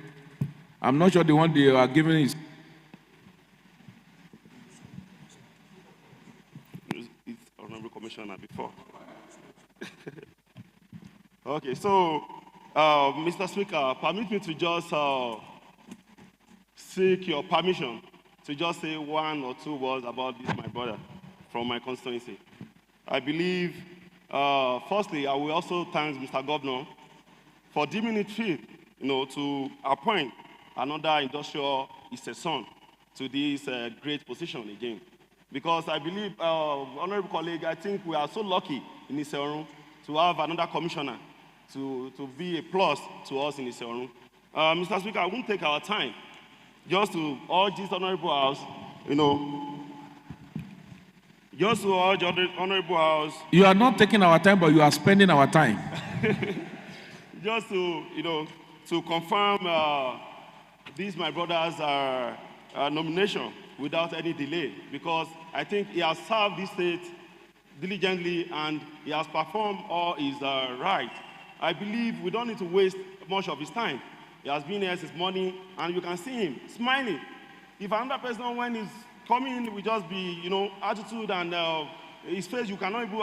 I'm not sure the one they are giving is. It's Honorable Commissioner before. Okay, so, Mr. Speaker, permit me to just seek your permission to just say one or two words about this, my brother, from my constituency. I believe, firstly, I will also thank Mr. Governor for deeming it fit, to appoint another industrial son to this great position again. Because I believe, honorable colleague, I think we are so lucky in Iseorun to have another commissioner to be a plus to us in Iseorun. Mr. Speaker, I won't take our time just to urge this honorable house, Just to urge Honorable House. You are not taking our time, but you are spending our time. Just to, to confirm these, my brothers, nomination without any delay, because I think he has served this state diligently and he has performed all his right. I believe we don't need to waste much of his time. He has been here since morning, and you can see him smiling. If another person, when he's coming in, will just be, attitude and his face, you cannot be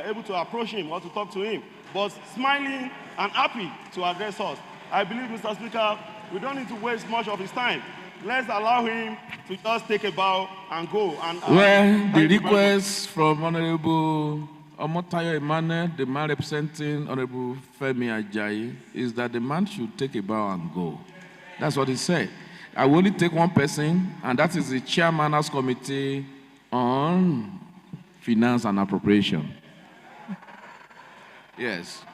able to approach him or to talk to him, but smiling and happy to address us. I believe, Mr. Speaker, we don't need to waste much of his time. Let's allow him to just take a bow and go. Well, the request from Honorable Omotayo Emmanuel, the man representing Honorable Femi Ajayi, is that the man should take a bow and go. That's what he said. I will only take one person, and that is the Chairman House Committee on Finance and Appropriation. Yes.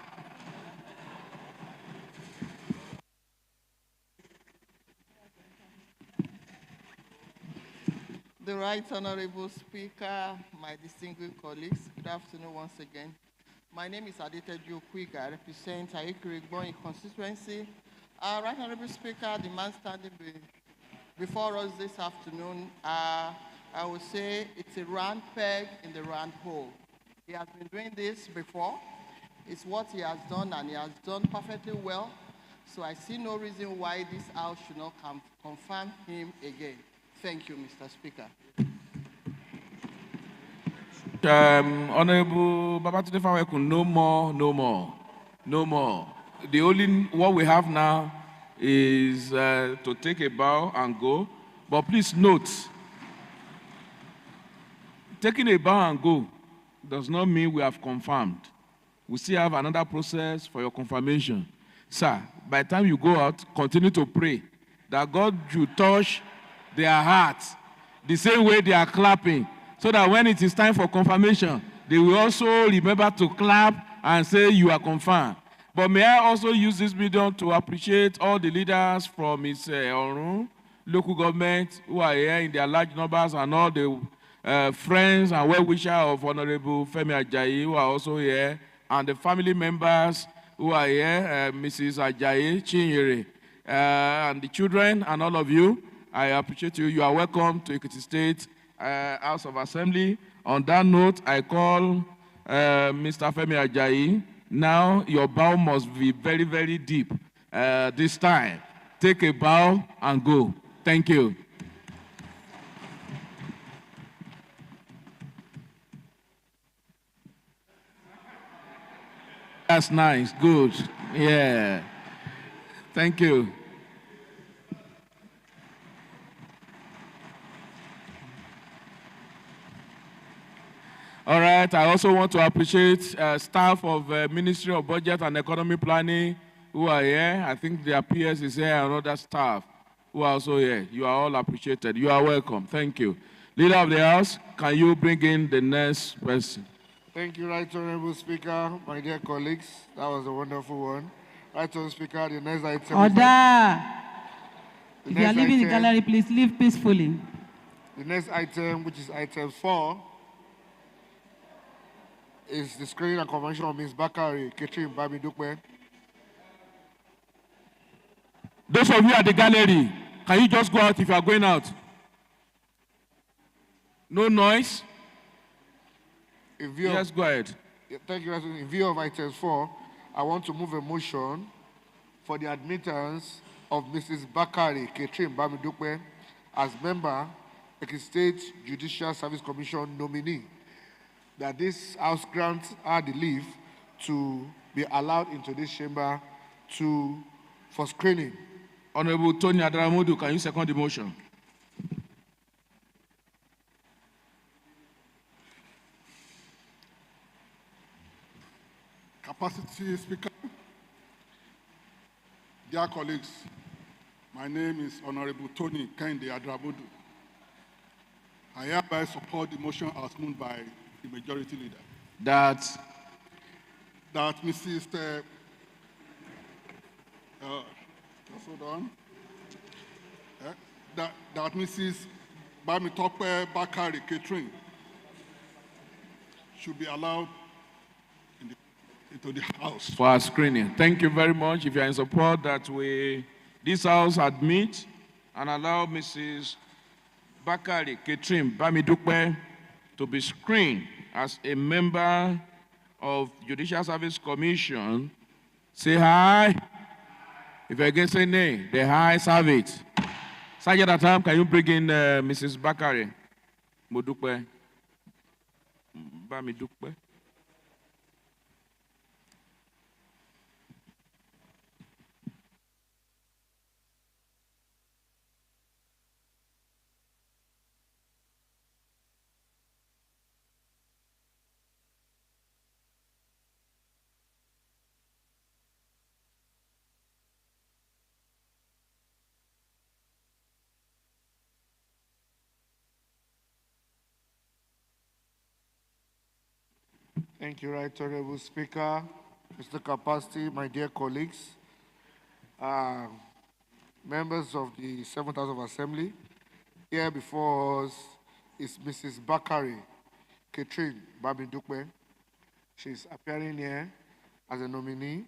The Right Honorable Speaker, my distinguished colleagues, good afternoon once again. My name is Adjournment. I represent Ayekiri constituency. Right Honorable Speaker, the man standing before us this afternoon, I would say it's a round peg in the round hole. He has been doing this before. It's what he has done, and he has done perfectly well. So I see no reason why this House should not confirm him again. Thank you, Mr. Speaker. Honorable Babatunde Fawekun, no more. The only what we have now is to take a bow and go. But please note, taking a bow and go does not mean we have confirmed. We still have another process for your confirmation. Sir, by the time you go out, continue to pray that God should touch their hearts the same way they are clapping, so that when it is time for confirmation, they will also remember to clap and say you are confirmed. But may I also use this medium to appreciate all the leaders from his Orun local government who are here in their large numbers, and all the friends and well-wishers of Honorable Femi Ajayi who are also here, and the family members who are here, Mrs. Ajayi, Chinyere, and the children, and all of you. I appreciate you. You are welcome to Ekiti State House of Assembly. On that note, I call Mr. Femi Ajayi. Now, your bow must be very, very deep this time. Take a bow and go. Thank you. That's nice. Good. Yeah. Thank you. All right, I also want to appreciate staff of Ministry of Budget and Economic Planning who are here. I think their PS is here, and other staff who are also here. You are all appreciated. You are welcome. Thank you. Leader of the House, can you bring in the next person? Thank you, Right Honorable Speaker, my dear colleagues. That was a wonderful one. Right Honorable Speaker, the next item. Order. If you are leaving the gallery, please leave peacefully. The next item, which is item 4, is the screening and convention of Ms. Bakari Ketrin Bamidukwe. Those of you at the gallery, can you just go out if you are going out? No noise? Yes, go ahead. Thank you. In view of item 4, I want to move a motion for the admittance of Mrs. Bakari Ketrin Bamidukwe as member, Ekiti State Judicial Service Commission nominee, that this House grants her the leave to be allowed into this chamber for screening. Honorable Tony Adaramodu, can you second the motion? Capacity Speaker, dear colleagues, my name is Honorable Tony Kende Adaramodu. I hereby support the motion as moved by the majority leader. That Mrs. Hold on. That Mrs. Bamitope Bakari Ketrin should be allowed into the house. For our screening. Thank you very much. If you are in support that this house admit and allow Mrs. Bakari Ketrim Bamidukwe to be screened as a member of Judicial Service Commission, say hi. If you're against say nay, the hi serve it. Sergeant Atam, can you bring in Mrs. Bakari Modukwe Bamidukwe? Thank you, Right Honorable Speaker, Mr. Capacity, my dear colleagues, members of the 7th House of Assembly. Here before us is Mrs. Bakari Ketrin Babindukwe. She's appearing here as a nominee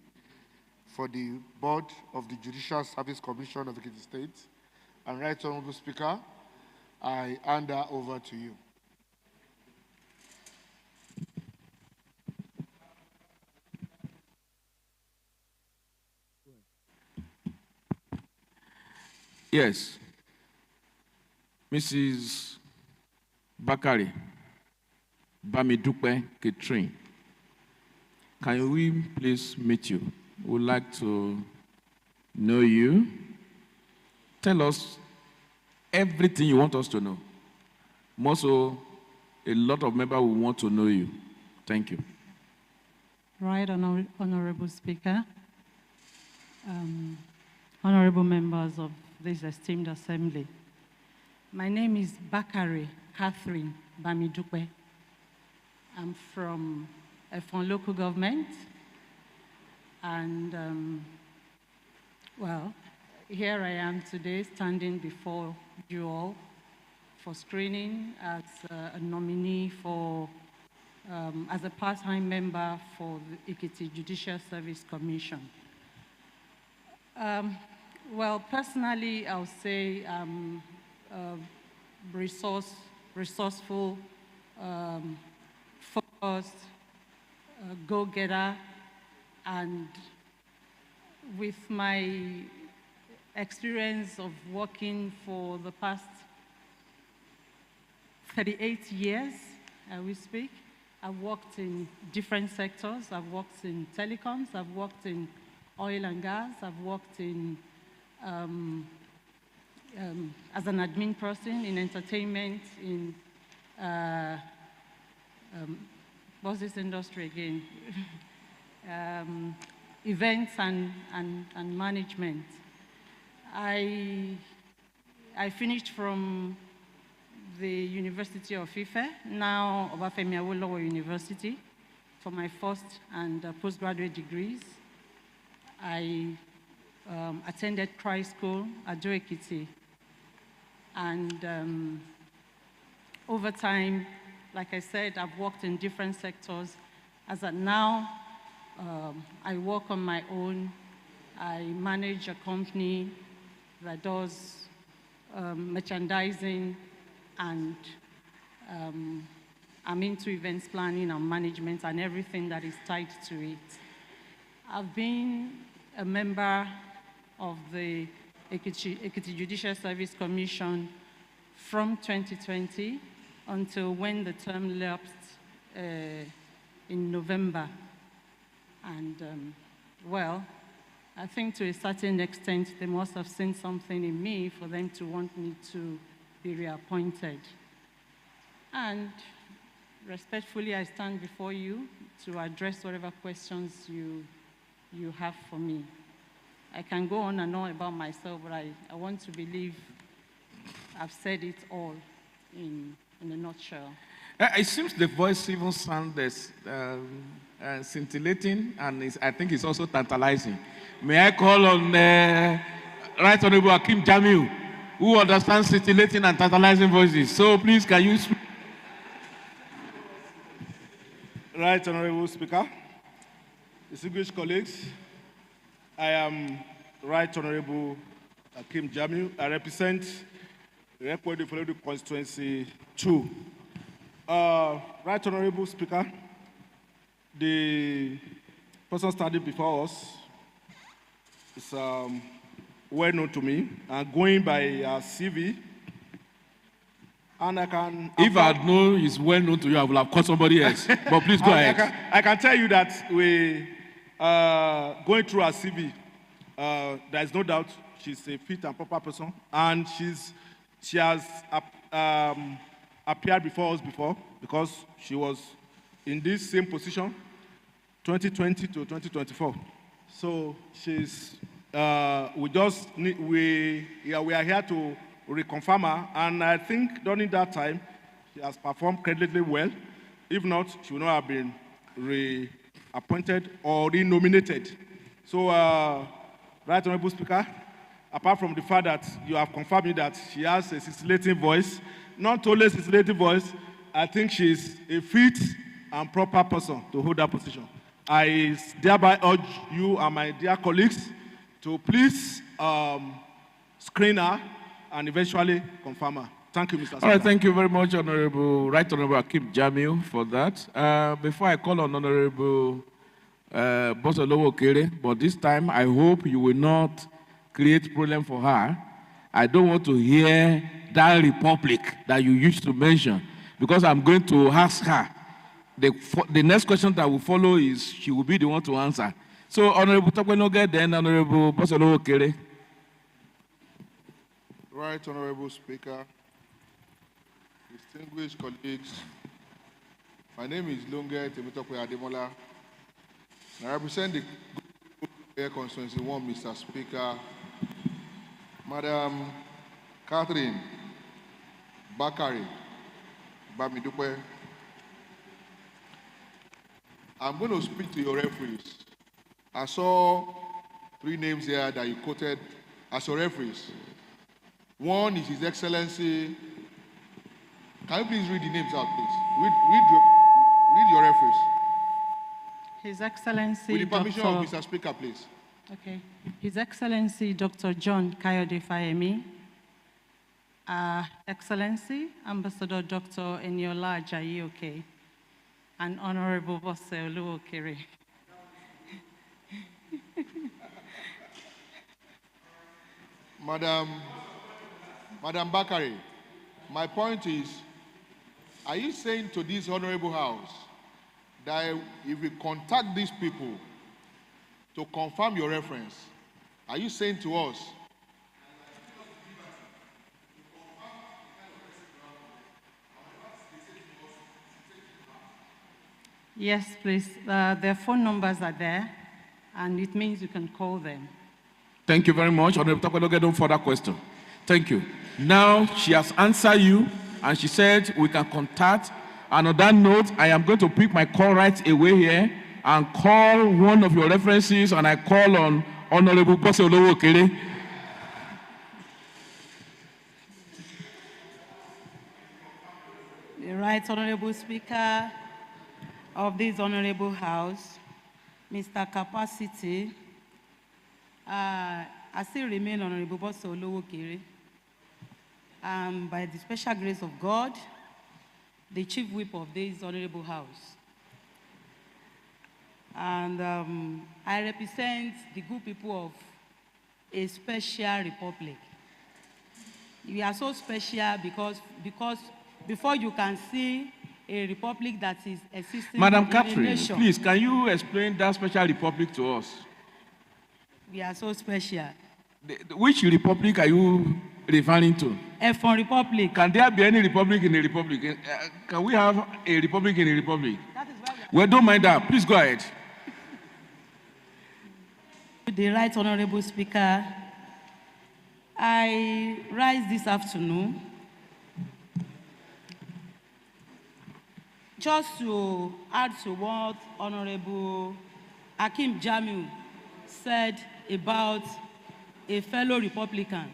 for the board of the Judicial Service Commission of the Ekiti State. And Right Honorable Speaker, I hand her over to you. Yes. Mrs. Bakari Bamidukwe Ketrin, can we please meet you? We would like to know you. Tell us everything you want us to know. More so, a lot of members will want to know you. Thank you. Right, Honorable Speaker, honorable members of this esteemed assembly. My name is Bakari Catherine Bamidukwe. I'm from Efon local government, and well, here I am today standing before you all for screening as a nominee for, as a part-time member for the Ekiti Judicial Service Commission. Well, personally, I'll say I'm resourceful, focused, go-getter, and with my experience of working for the past 38 years, I will speak, I've worked in different sectors. I've worked in telecoms, I've worked in oil and gas, I've worked in as an admin person in entertainment, in what's this industry again? Events and management. I finished from the University of Ife, now Obafemi Awolowo University, for my first and postgraduate degrees. I attended Christ School at Ado Ekiti, and over time, like I said, I've worked in different sectors. As of now, I work on my own. I manage a company that does merchandising, and I'm into events planning and management and everything that is tied to it. I've been a member of the Ekiti Judicial Service Commission from 2020 until when the term lapsed in November. And well, I think to a certain extent, they must have seen something in me for them to want me to be reappointed. And respectfully, I stand before you to address whatever questions you have for me. I can go on and on about myself, but I want to believe I've said it all in a nutshell. It seems the voice even sounds scintillating, and I think it's also tantalizing. May I call on Right Honorable Akim Jamiu, who understands scintillating and tantalizing voices. So please, can you speak? Right Honorable Speaker, distinguished colleagues, I am Right Honorable Akim Jamiu. I represent the Republic of the Constituency 2. Right Honorable Speaker, the person standing before us is well known to me and going by CV. And I can. If I had known it's well known to you, I would have called somebody else. But please go ahead. I can tell you that we going through her CV. There is no doubt she's a fit and proper person, and she has appeared before us before because she was in this same position, 2020 to 2024. So she's we are here to reconfirm her, and I think during that time she has performed credibly well. If not, she would not have been reappointed or renominated. So, Right Honorable Speaker, apart from the fact that you have confirmed me that she has a scintillating voice, not only a scintillating voice, I think she's a fit and proper person to hold that position. I thereby urge you and my dear colleagues to please screen her and eventually confirm her. Thank you, Mr. Speaker. All right, thank you very much, Right Honorable Akim Jamiu, for that. Before I call on Honorable Bosolowo Okere, but this time I hope you will not create problem for her. I don't want to hear that republic that you used to mention, because I'm going to ask her. The next question that will follow is she will be the one to answer. So, Honorable Tokwenoge, then Honorable Bosolowo Okere. Right, Honorable Speaker, distinguished colleagues, my name is Lunge Temitope Ademola. I represent the Constituency 1, Mr. Speaker. Madam Catherine Bakari Bamidupe, I'm going to speak to your referees. I saw 3 names here that you quoted as your referees. One is His Excellency. Can you please read the names out, please? Read your referees. His Excellency, With the permission of Mr. Speaker, please. Okay. His Excellency Dr. John Kayode Fayemi, Excellency Ambassador Dr. Eniola Ajayi-Oke, and Honorable Bose Oluokere. Madam Bakari, my point is, are you saying to this honorable house that if we contact these people to confirm your reference, are you saying to us Yes, please. Their phone numbers are there, and it means you can call them. Thank you very much. Honorable Tokwenoge, no further question. Thank you. Now she has answered you, and she said we can contact. And on that note, I am going to pick my call right away here and call one of your references, and I call on Honorable Bosolowo Okere. The Right Honorable Speaker of this Honorable House, Mr. Capacity, I still remain Honorable Bosolowo Okere. By the special grace of God, the Chief Whip of this Honorable House. And I represent the good people of a special republic. We are so special because before you can see a republic that is existing Madam in a Catherine, nation, please, can you explain that special republic to us? we are so special. Which republic are you referring to? Efon Republic. Can there be any republic in a republic? Can we have a republic in a republic? Well, don't mind that. Please go ahead. The Right Honorable Speaker, I rise this afternoon just to add to what Honorable Akim Jamiu said about a fellow Republican,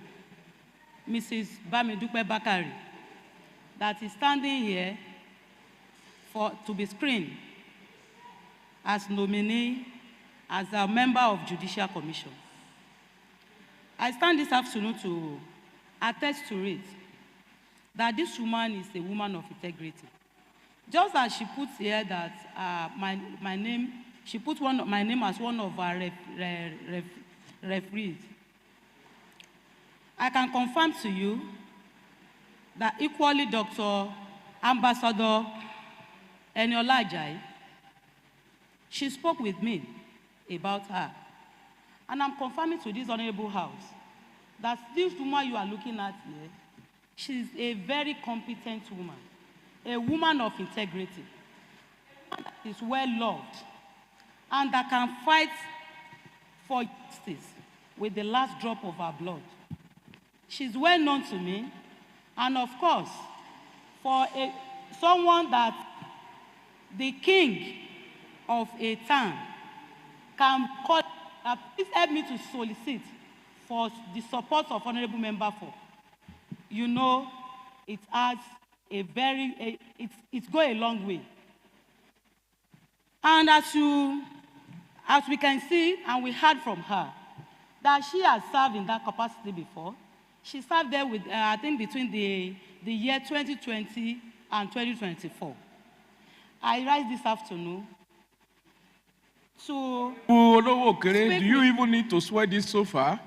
Mrs. Bamidupe Bakari, that is standing here to be screened as nominee, as a member of Judicial Commission. I stand this afternoon to attest to it that this woman is a woman of integrity. Just as she puts here that my name, she put my name as one of our referees. I can confirm to you that equally Dr. Ambassador Eniola Ajayi, she spoke with me about her. And I'm confirming to this honorable house that this woman you are looking at here, she's a very competent woman, a woman of integrity, a woman that is well loved, and that can fight for justice with the last drop of her blood. She's well known to me, and of course, for someone that the king of a town can call, please help me to solicit for the support of honorable member for. You know, it has a very, it go a long way. And as we can see, and we heard from her, that she has served in that capacity before. She served there with, I think, between the year 2020 and 2024. I rise this afternoon to... Do you even need to swear this so far?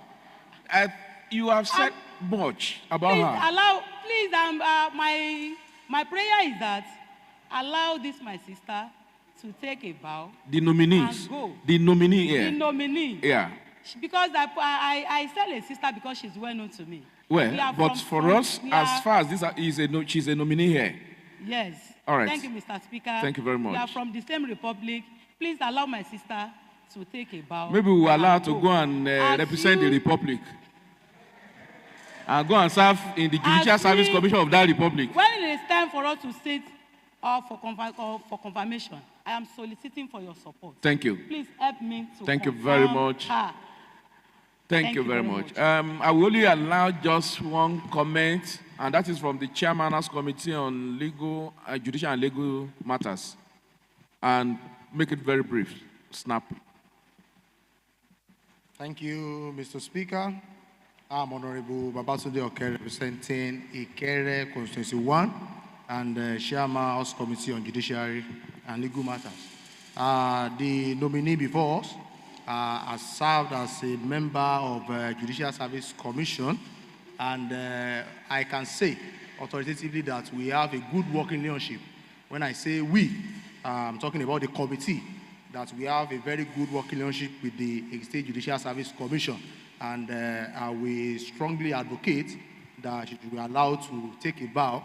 You have said much about her. Please, my prayer is that allow this, my sister, to take a bow. The nominees. And go. The nominee, yeah. The nominee. Yeah. Because I said a sister because she's well known to me. Well, but for us, as far as she's a nominee here. Yes. All right. Thank you, Mr. Speaker. Thank you very much. We are from the same republic. Please allow my sister to take a bow. Maybe we will allow her to go and represent the republic. And go and serve in the Judicial Service Commission of that republic. When it is time for us to sit for confirmation, I am soliciting for your support. Thank you. Please help me to Thank you very much. Her. Thank you very much. I will only allow just one comment, and that is from the Chairman's Committee on Legal, Judicial and Legal Matters. And make it very brief, snappy. Thank you, Mr. Speaker. I'm Honorable Babatunde Okere, representing Ikere Constituency 1 and Chairman's Committee on Judiciary and Legal Matters. The nominee before us has served as a member of Judicial Service Commission, and I can say authoritatively that we have a good working relationship. When I say we, I'm talking about the committee, that we have a very good working relationship with the State Judicial Service Commission, and we strongly advocate that she should be allowed to take a bow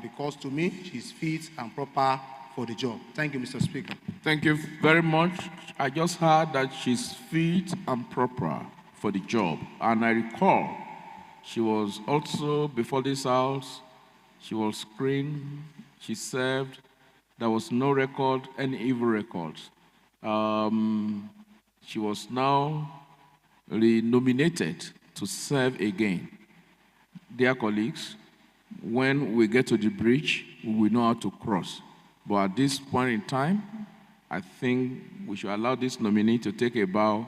because to me, she's fit and proper for the job. Thank you, Mr. Speaker. Thank you very much. I just heard that she's fit and proper for the job. And I recall she was also before this house, she was screened, she served. There was no record, any evil records. She was now re-nominated to serve again. Dear colleagues, when we get to the bridge, we will know how to cross. But at this point in time, I think we should allow this nominee to take a bow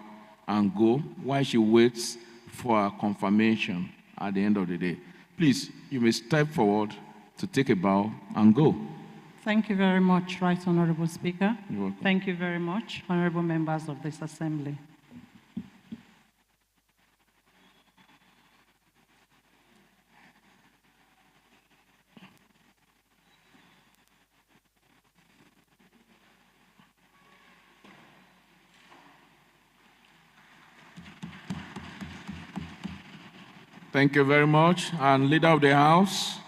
and go while she waits for a confirmation at the end of the day. Please, you may step forward to take a bow and go. Thank you very much, Right Honorable Speaker. You're welcome. Thank you very much, honorable members of this assembly. Thank you very much. And leader of the house.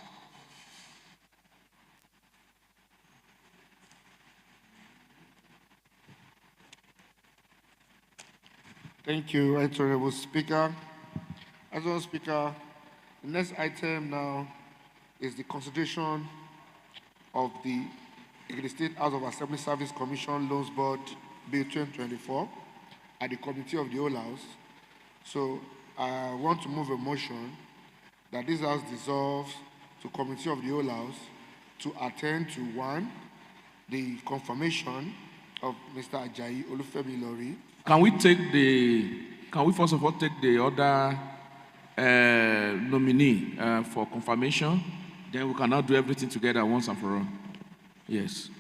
Thank you, Right Honorable Speaker. Honorable Speaker, the next item now is the consideration of the State House of Assembly Service Commission Loans Board Bill 2024 at the Committee of the Whole House. So I want to move a motion that this House dissolves to Committee of the Whole House to attend to 1, the confirmation of Mr. Ajayi Olufemi Lori. Can we first of all take the other nominee for confirmation? Then we can now do everything together once and for all. Yes.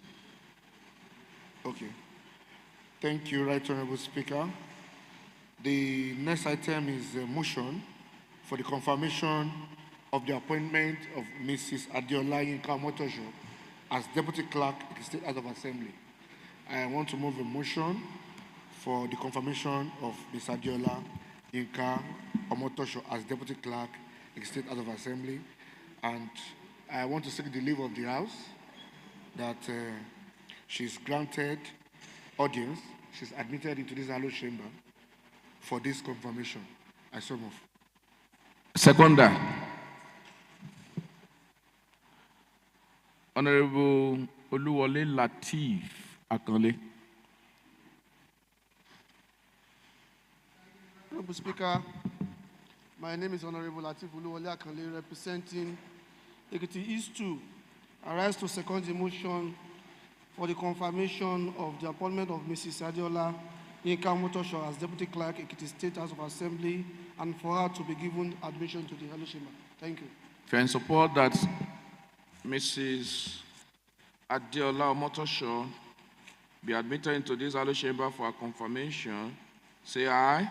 Okay. Thank you, Right Honorable Speaker. The next item is a motion for the confirmation of the appointment of Mrs. Adiola Yinka Motosho as Deputy Clerk in the State House of Assembly. I want to move a motion for the confirmation of Ms. Adiola Yinka Omotosho as Deputy Clerk in the State House of Assembly. And I want to seek the leave of the House that she's granted audience, she's admitted into this Hallowed Chamber for this confirmation. I so move. Seconder. Honorable Oluwole Lateef Akanle. Honorable Speaker, my name is Honorable Lateef Oluwole Akanle, representing Ekiti East 2. I rise to second the motion for the confirmation of the appointment of Mrs. Adiola Yinka Motosho as Deputy Clerk, Ekiti State House of Assembly, and for her to be given admission to the Hallowed Chamber. Thank you. If you're in support that Mrs. Adiola Motosho be admitted into this Hallowed Chamber for a confirmation, say aye.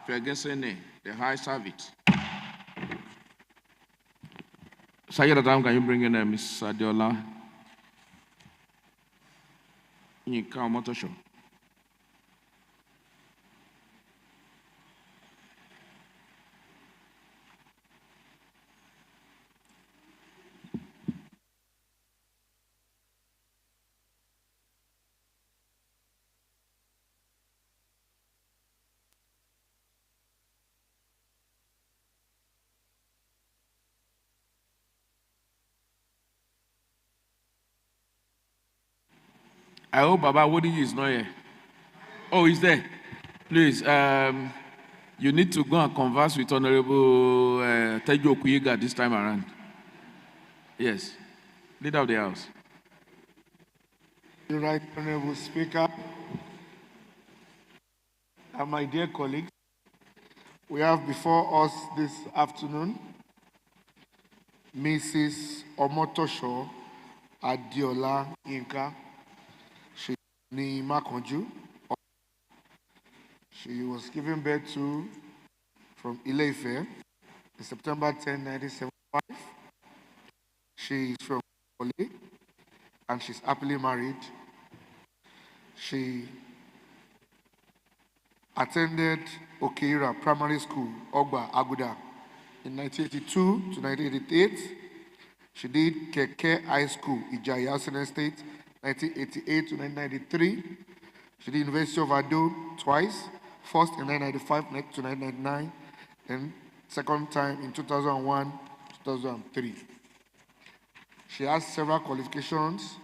If you're against, say nay. The ayes have it. Sayed Adam, can you bring in Mrs. Adiola Yinka Motosho? I hope Baba Wodi is not here. Oh, he's there. Please, you need to go and converse with Honorable Tejo Kuyiga this time around. Yes. Leader of the House. The Right Honorable Speaker and my dear colleagues, we have before us this afternoon Mrs. Omotosho Adiola Yinka. She was given birth to from Ile-Ife in September 10, 1975. She is from Ole and she's happily married. She attended Okeira Primary School, Ogba, Aguda, in 1982 to 1988. She did Keke High School, Ijaya, Senate State, 1988 to 1993. She did University of Ado twice, first in 1995 to 1999, and second time in 2001, 2003. She has several qualifications,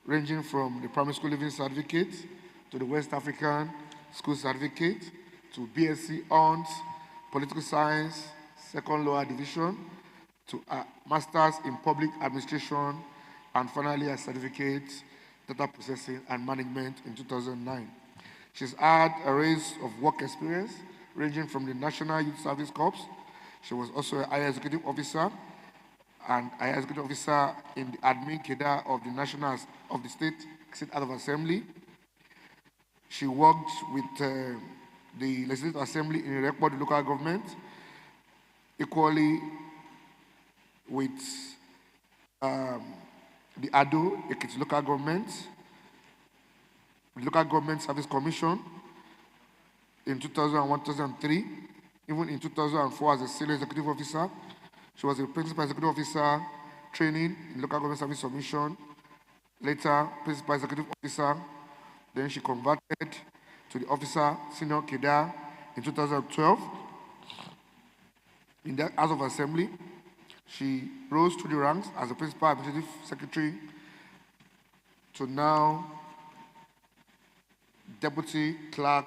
ranging from the primary school living certificate to the West African school certificate to BSc Honors, political science, second lower division, to a master's in public administration, and finally a certificate data processing and management in 2009. She's had a range of work experience ranging from the National Youth Service Corps. She was also a higher executive officer and higher executive officer in the admin cadre of the State House of Assembly. She worked with the Legislative Assembly in Irekpo, the local government, equally with the Ado, Ekiti local government, the Local Government Service Commission in 2001-2003, even in 2004 as a senior executive officer. She was a principal executive officer training in Local Government Service Commission, later principal executive officer. Then she converted to the officer senior cadre in 2012. In the House of Assembly, she rose to the ranks as a principal administrative secretary to now deputy clerk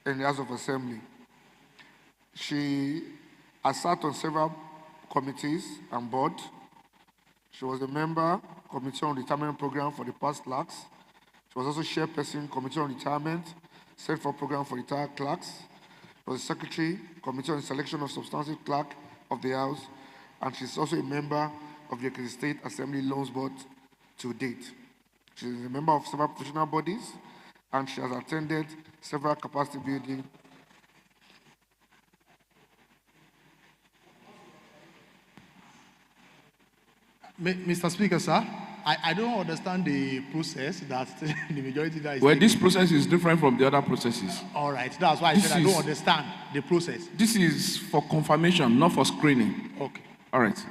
in the House of Assembly. She has sat on several committees and boards. She was a member, Committee on Retirement Program for the past clerks. She was also chairperson, Committee on Retirement, Set for Program for Retired Clerks. She was secretary, Committee on Selection of Substantive Clerk of the House, and she's also a member of the Ekiti State Assembly Loans Board to date. She is a member of several professional bodies, and she has attended several capacity building. Mr. Speaker, sir, I don't understand the process that the majority that is Well, taking. this process is different from the other processes. All right, that's why I said I don't understand the process. This is for confirmation, not for screening. Okay. All right.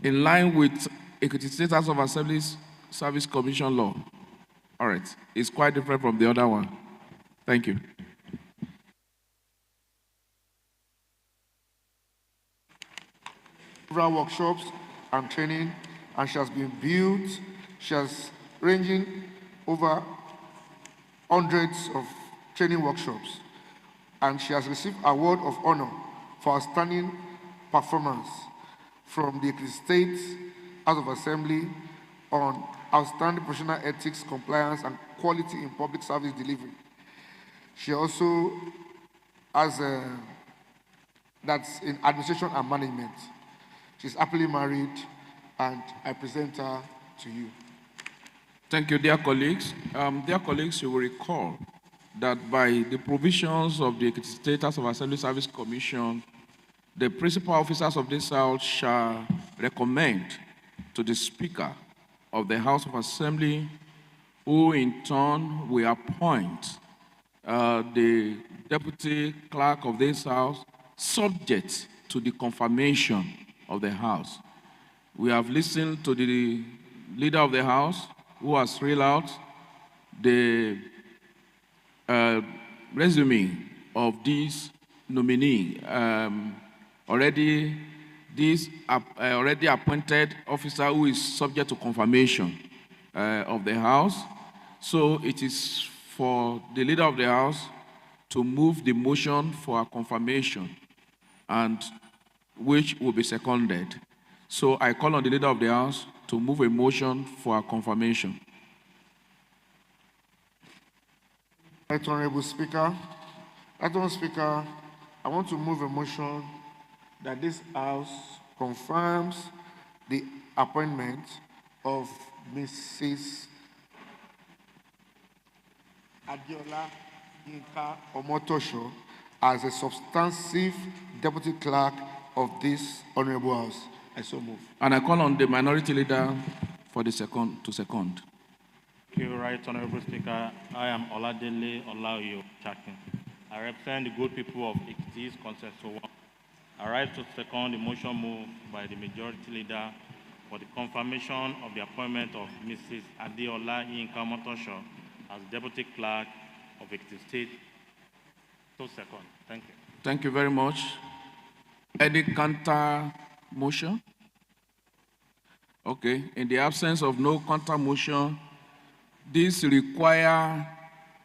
In line with Ekiti State House of Assembly's Service Commission law. All right. It's quite different from the other one. Thank you. Several workshops and training, and she has been built. She has ranging over hundreds of training workshops, and she has received award of honor for outstanding performance from the Ekiti State House of Assembly on outstanding professional ethics, compliance, and quality in public service delivery. She also has that's in administration and management. She's happily married, and I present her to you. Thank you, dear colleagues. Dear colleagues, you will recall that by the provisions of the Ekiti State House of Assembly Service Commission, the principal officers of this House shall recommend to the Speaker of the House of Assembly, who in turn will appoint the Deputy Clerk of this House, subject to the confirmation of the House. We have listened to the Leader of the House, who has read out the resume of this nominee. Already appointed officer who is subject to confirmation of the House. So it is for the Leader of the House to move the motion for a confirmation, and which will be seconded. So I call on the Leader of the House to move a motion for a confirmation. Right Honorable Speaker. Right Honorable Speaker, I want to move a motion that this House confirms the appointment of Mrs. Adiola Yinka Omotosho as a substantive Deputy Clerk of this Honorable House. I so move. And I call on the Minority Leader for the second. Thank you, Right Honorable Speaker. I am Oladele Olaoyo Chakin. I represent the good people of Ekiti Consensus 1. I rise to second the motion moved by the Majority Leader for the confirmation of the appointment of Mrs. Adiola Yinka Omotosho as Deputy Clerk of Ekiti State. So second. Thank you. Thank you very much. Any counter motion? Okay. In the absence of no counter motion, this requires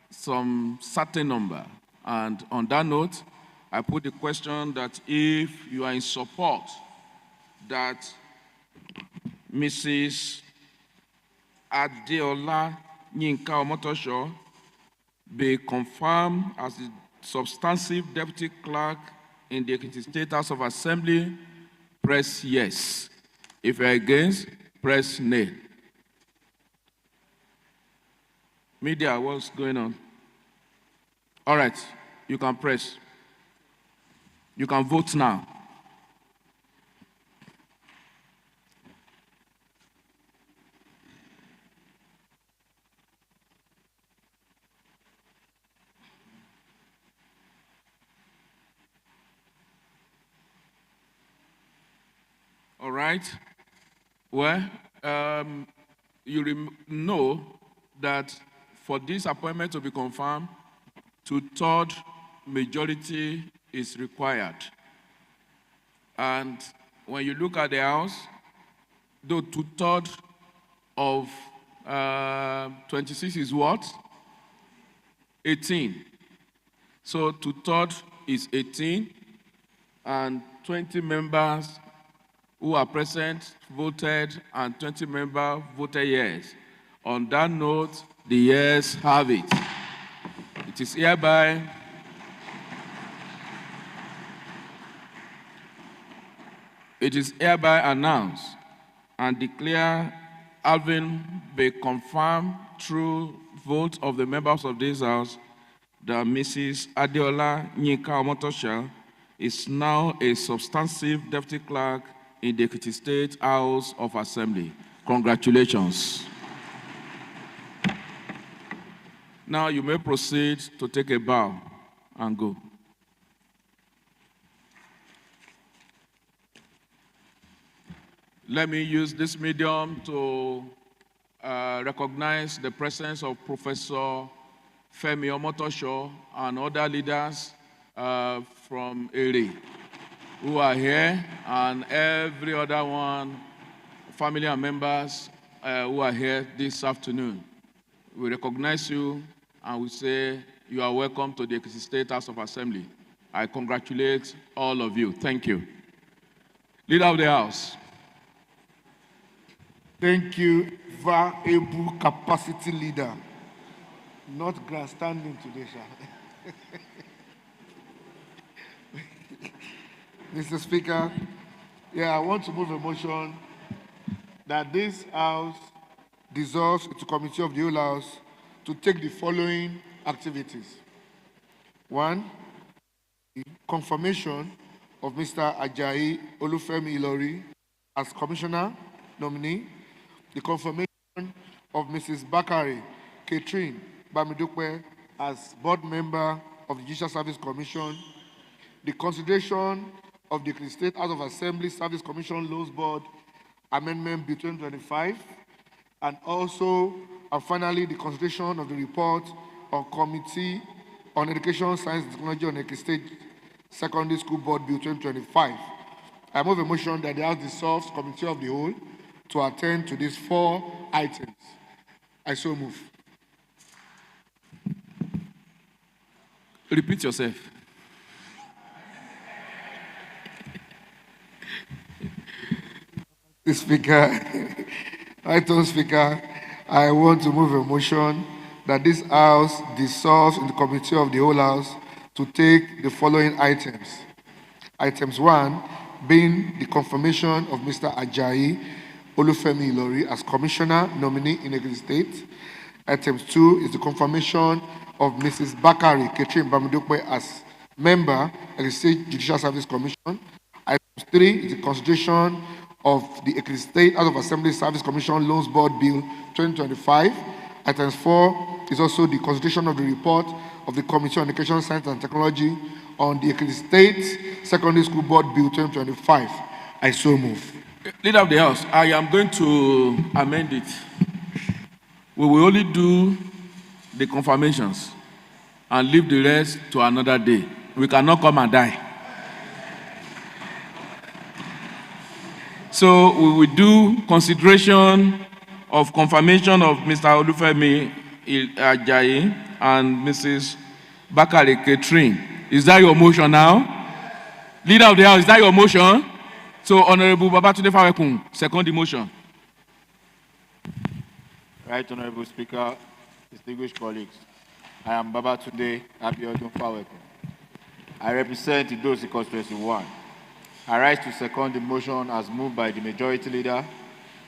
some certain number. And on that note, I put the question that if you are in support that Mrs. Adeola Yinka Omotosho be confirmed as the substantive Deputy Clerk in the Ekiti State House of Assembly, press yes. If you are against, press nay. Media, what's going on? All right, you can press. You can vote now. All right. Well, you know that for this appointment to be confirmed, 2/3 majority is required. And when you look at the House, though 2/3 of 26 is what? 18. So 2/3 is 18, and 20 members who are present voted and 20 members voted yes. On that note, the yes have it. It is hereby announced and declare having been confirmed through vote of the members of this House that Mrs. Adeola Yinka Omotosha is now a substantive deputy clerk in the Ekiti State House of Assembly. Congratulations. Now you may proceed to take a bow and go. Let me use this medium to recognize the presence of Professor Femi Omotosho and other leaders from Eri who are here, and every other one, family and members who are here this afternoon. We recognize you and we say you are welcome to the Ekiti State House of Assembly. I congratulate all of you. Thank you. Leader of the House. Thank you, able capacity leader. Not grandstanding today, sir. Mr. Speaker, I want to move a motion that this House dissolves into Committee of the Whole House to take the following activities. 1, the confirmation of Mr. Ajayi Olufemi Ilori as Commissioner nominee, the confirmation of Mrs. Bakari Catherine Bamidukwe as Board Member of the Judicial Service Commission, the consideration of the State House of Assembly Service Commission Laws Board Amendment Bill 2025, and also, and finally, the consideration of the report on Committee on Education, Science and Technology on Ekiti State Secondary School Board Bill 2025. I move a motion that the House dissolves Committee of the Whole to attend to these 4 items. I so move. Repeat yourself. Speaker, I want to move a motion that this House dissolves in the Committee of the Whole House to take the following items. Items 1 being the confirmation of Mr. Ajayi Olufemi Ilori as Commissioner nominee in Ekiti State. Items 2 is the confirmation of Mrs. Bakari Catherine Bamidukwe as member of the State Judicial Service Commission. Items 3 is the consideration of the Ekiti State House of Assembly Service Commission Loans Board Bill 2025. Items 4 is also the consideration of the report of the Committee on Education, Science and Technology on the Ekiti State Secondary School Board Bill 2025. I so move. Leader of the House, I am going to amend it. We will only do the confirmations and leave the rest to another day. We cannot come and die. So we will do consideration of confirmation of Mr. Olufemi Ajayi and Mrs. Bakari Catherine. Is that your motion now? Leader of the House, is that your motion? So Honorable Babatunde Fawekun, second the motion. Right, Honorable Speaker, distinguished colleagues. I am Babatunde Abiodun Fawekun. I represent Idosi Constituency 1. I rise to second the motion as moved by the majority leader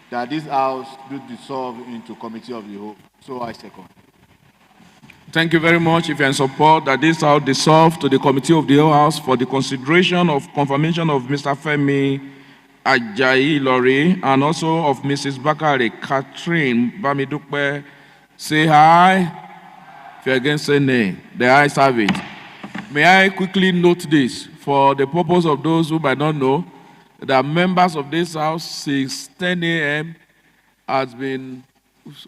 that this House do dissolve into Committee of the Whole. So I second. Thank you very much. If you are in support that this House dissolve to the Committee of the Whole House for the consideration of confirmation of Mr. Femi Ajayi Ilori and also of Mrs. Bakari Catherine Bamidukwe, say aye. If you are against, say nay. The ayes have it. May I quickly note this for the purpose of those who might not know that members of this House since 10 a.m. has been,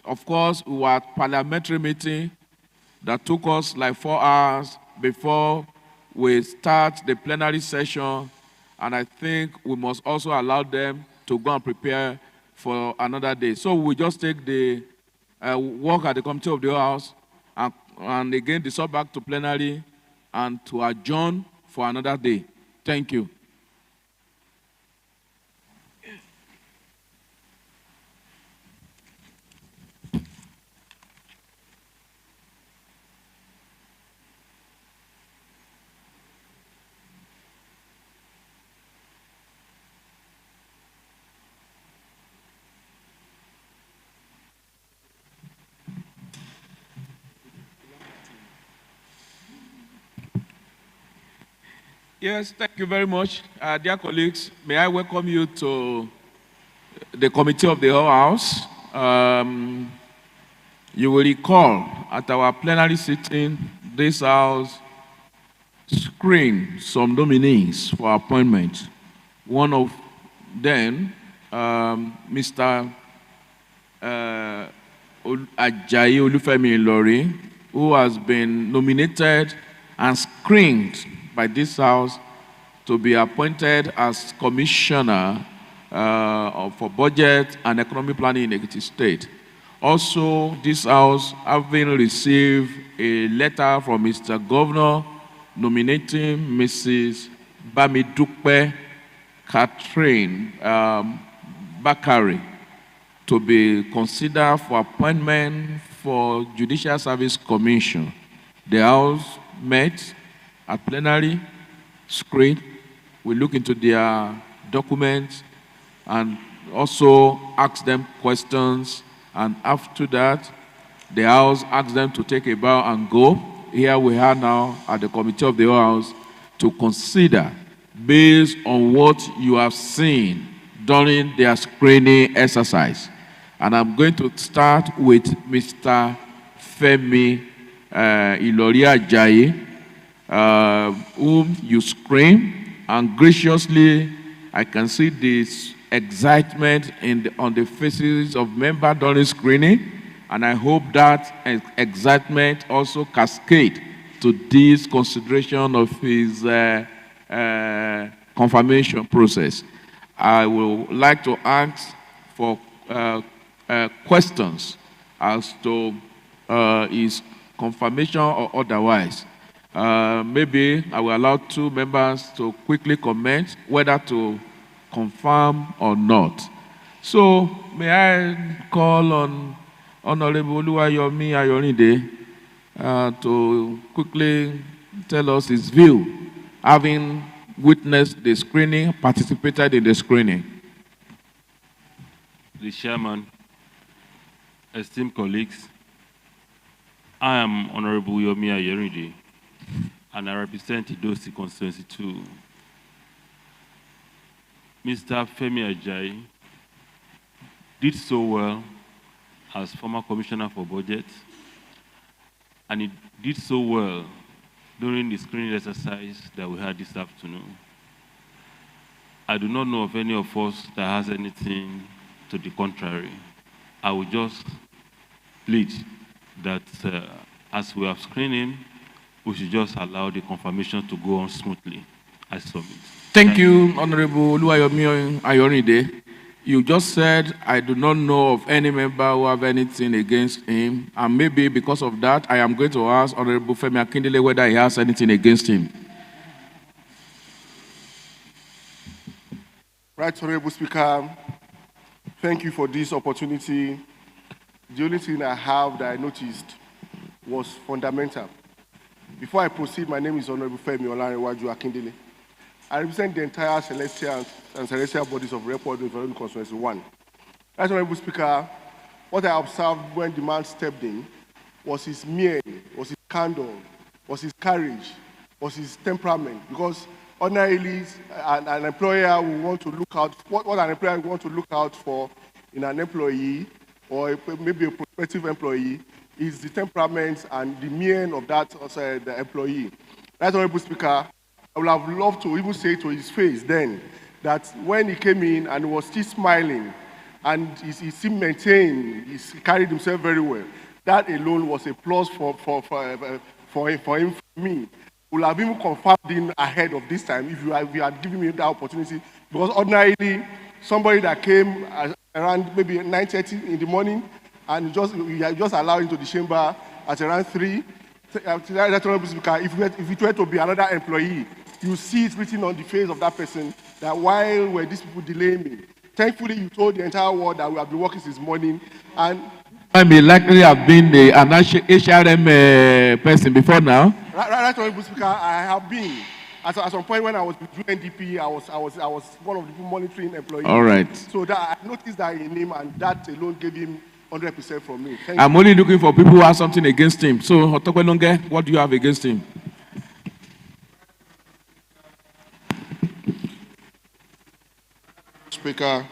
of course, we were at parliamentary meeting that took us like 4 hours before we start the plenary session, and I think we must also allow them to go and prepare for another day. So we just take the work at the Committee of the House and again dissolve back to plenary and to adjourn for another day. Thank you. Yes, thank you very much. Dear colleagues, may I welcome you to the committee of the whole House. You will recall at our plenary sitting, this House screened some nominees for appointment. One of them, Mr. Ajayi Olufemi Ilori, who has been nominated and screened by this House to be appointed as Commissioner for Budget and Economic Planning in Ekiti State. Also, this House having received a letter from Mr. Governor nominating Mrs. Bamidupe Catherine Bakari to be considered for appointment for Judicial Service Commission. The House met at plenary, screened, we look into their documents and also ask them questions, and after that, the House asked them to take a bow and go. Here we are now at the committee of the House to consider, based on what you have seen during their screening exercise. And I'm going to start with Mr. Femi Ilori Ajayi, whom you screened, and graciously I can see this excitement on the faces of members during screening, and I hope that excitement also cascade to this consideration of his confirmation process. I would like to ask for questions as to his confirmation or otherwise. Maybe I will allow two members to quickly comment whether to confirm or not. So, may I call on Honorable Oluwayomi Ayorinde to quickly tell us his view, having witnessed the screening, participated in the screening. The chairman, esteemed colleagues, I am Honorable Yomi Ayorinde, and I represent Idosi Constituency 2. Mr. Femi Ajayi did so well as former Commissioner for Budget, and he did so well during the screening exercise that we had this afternoon. I do not know of any of us that has anything to the contrary. I will just plead that as we have screened him, we should just allow the confirmation to go on smoothly. I submit. Thank you, Honorable Oluwayomi Ayorinde. You just said, I do not know of any member who have anything against him, and maybe because of that, I am going to ask Honorable Femi Akindele whether he has anything against him. Right, Honorable Speaker, thank you for this opportunity. The only thing I have that I noticed was fundamental. Before I proceed, my name is Honorable Femi Olanrewaju Akindele. I represent the entire celestial and celestial bodies of Report Development Constituency 1. Right, Honorable Speaker, what I observed when the man stepped in was his mien, was his candor, was his courage, was his temperament. Because ordinarily, an employer will want to look out, what an employer will want to look out for in an employee, or maybe a prospective employee, is the temperament and the mien of that the employee. Right, Honorable Speaker, I would have loved to even say to his face then that when he came in and he was still smiling and he still maintained, he carried himself very well, that alone was a plus for him, for me. Would have even confirmed him ahead of this time if you had given me that opportunity. Because ordinarily, somebody that came around maybe 9:30 in the morning and you just allow into the chamber at around 3. If it were to be another employee, you see it written on the face of that person that while were these people delaying me, thankfully you told the entire world that we have been working since morning. And I may likely have been an HRM person before now. Right, Honorable Speaker, I have been. At some point when I was with UNDP, I was one of the monitoring employees. All right. So that I noticed that in him, and that alone gave him 100% from me. I'm only looking for people who have something against him. So, Otokwelonge, what do you have against him? Speaker.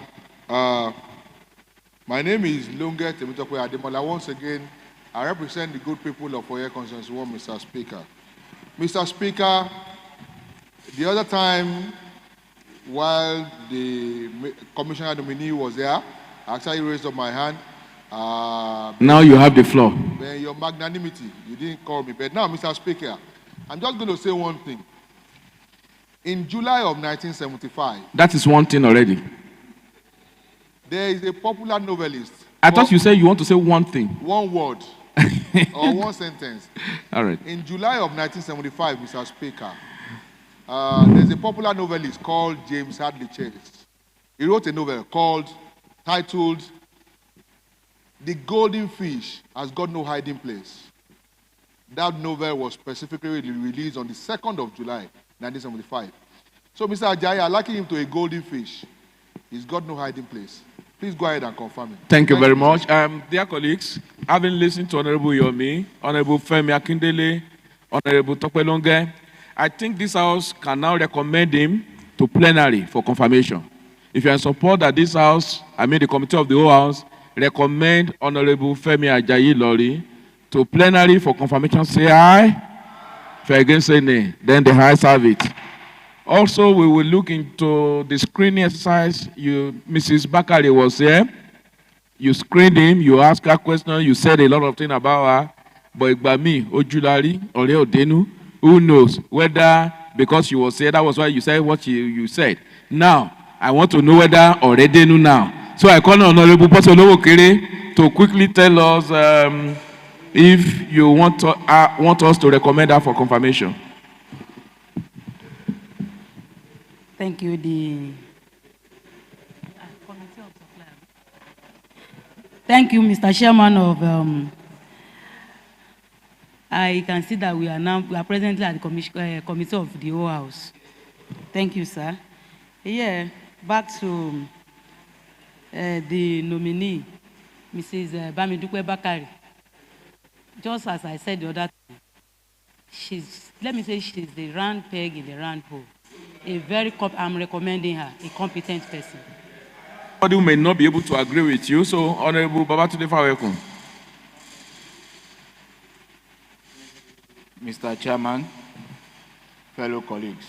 My name is Lunge Temitope Ademola. Once again, I represent the good people of Oye Constituency 1, Mr. Speaker. Mr. Speaker, the other time, while the commissioner nominee was there, I actually raised up my hand. Now you have the floor. Your magnanimity, you didn't call me. But now, Mr. Speaker, I'm just going to say one thing. In July of 1975, That is one thing already. there is a popular novelist. I thought you said you want to say one thing. One word or one sentence. All right. In July of 1975, Mr. Speaker, there's a popular novelist called James Hadley Chase. He wrote a novel titled The Golden Fish Has Got No Hiding Place. That novel was specifically released on the 2nd of July, 1975. So, Mr. Ajayi, I liken him to a golden fish. He's got no hiding place. Please go ahead and confirm it. Thank you very much. Dear colleagues, having listened to Honorable Yomi, Honorable Femi Akindele, Honorable Tokpelonge, I think this House can now recommend him to plenary for confirmation. If you are in support that this House, the committee of the whole House, recommend Honorable Femi Ajayi Lori to plenary for confirmation, say aye. If you are against, say nay. Then the House have it. Also, we will look into the screening exercise. Mrs. Bakari was here. You screened him, you asked her questions, you said a lot of things about her. But by me, Ojulari, Ore Odenu, who knows whether because she was here, that was why you said what you said. Now, I want to know whether Ore Odenu now. So I call on Honorable Posolowo Kere to quickly tell us if you want us to recommend her for confirmation. Thank you. Thank you, Mr. Chairman of. I can see that we are presently at the committee of the whole House. Thank you, sir. Yeah, back to the nominee, Mrs. Bamidukwe Bakari. Just as I said the other time, she's the round peg in the round hole. I'm recommending her, a competent person. Somebody who may not be able to agree with you, so Honorable Babatunde Fawekun. Mr. Chairman, fellow colleagues.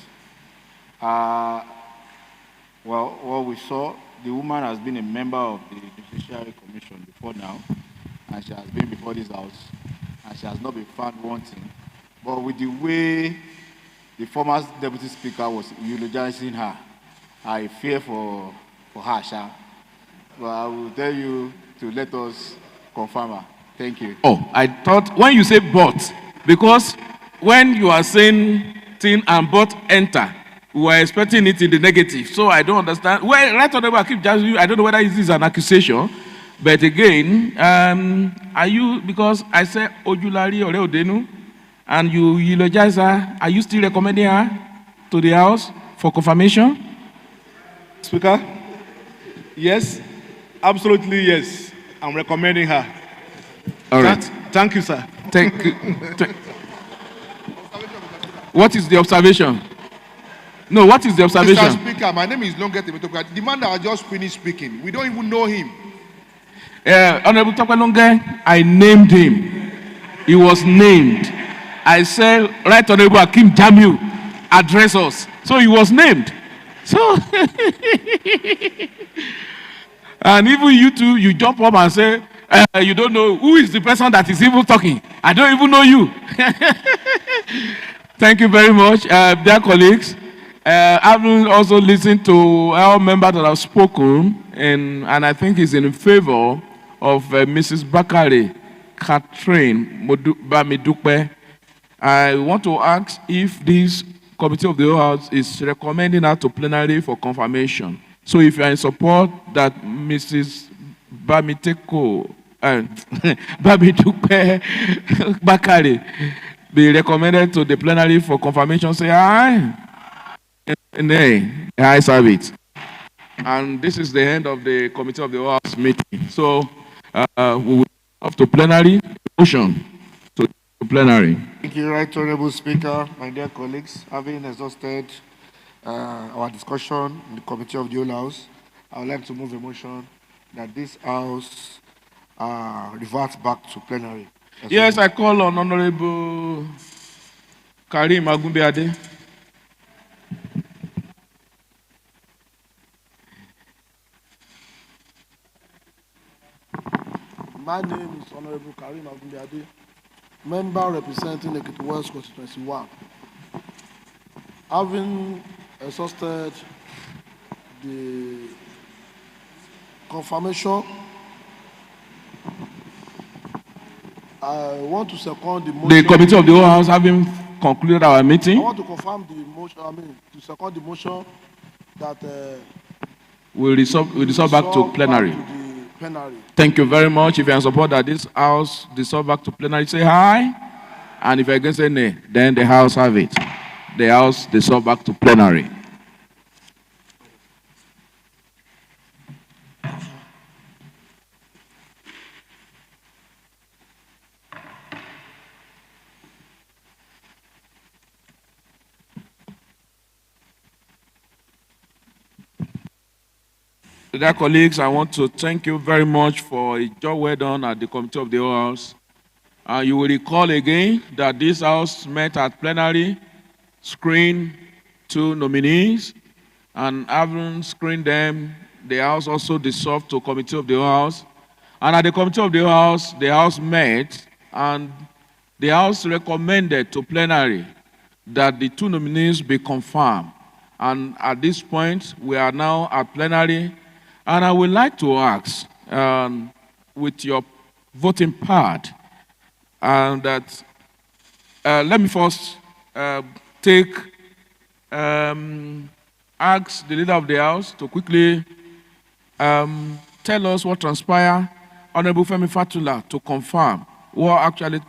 Well, what we saw, the woman has been a member of the Judiciary Commission before now, and she has been before this House, and she has not been found wanting. But with the way the former Deputy Speaker was eulogizing her, I fear for her, Sha. But I will tell you to let us confirm her. Thank you. Oh, I thought when you say but, because when you are saying thing and but enter, we were expecting it in the negative. So I don't understand. Well, right on the back, I don't know whether this is an accusation, but again, are you, because I said Ojulari Ore Odenu, and you eulogize her, are you still recommending her to the House for confirmation? Speaker, yes, absolutely yes. I'm recommending her. All right. Thank you, sir. Thank you. What is the observation? No, what is the observation? Mr. Speaker, my name is Longet Temitope. The man that I just finished speaking, we don't even know him. Honorable Tokpelonge, I named him. He was named. I said, Right Honorable Akim Jamiu, address us. So he was named. So, and even you two, you jump up and say, you don't know who is the person that is even talking. I don't even know you. Thank you very much, dear colleagues. I've also listened to our member that have spoken, and I think is in favor of Mrs. Bakari Catherine Bamidukwe. I want to ask if this committee of the whole House is recommending her to plenary for confirmation. So if you are in support that Mrs. Bamidukwe Bakari be recommended to the plenary for confirmation, say aye. Nay, the ayes have it. And this is the end of the committee of the whole House meeting. So we will have to plenary motion to plenary. Thank you, Right Honorable Speaker, my dear colleagues. Having exhausted our discussion in the committee of the whole House, I would like to move a motion that this House reverts back to plenary. Yes, I call on Honorable Karim Agumbiade. My name is Honorable Karim Agumbiade, member representing Ekiti West Constituency 1. Having exhausted the confirmation, I want to second the motion. The committee of the whole House having concluded our meeting. I want to confirm the motion, to second the motion that We'll resolve back to plenary. plenary. Thank you very much. If you're in support that this House resolve back to plenary, say aye. And if you're against say nay, then the House have it. The House resolve back to plenary. Dear colleagues, I want to thank you very much for a job well done at the Committee of the Whole House. You will recall again that this House met at plenary, screened 2 nominees, and having screened them, the House also dissolved to Committee of the Whole House. And at the Committee of the Whole House, the House met, and the House recommended to plenary that the 2 nominees be confirmed. And at this point, we are now at plenary. And I would like to ask, with your voting part, that let me first ask the leader of the House to quickly tell us what transpired. Honorable Femi Fatula to confirm what actually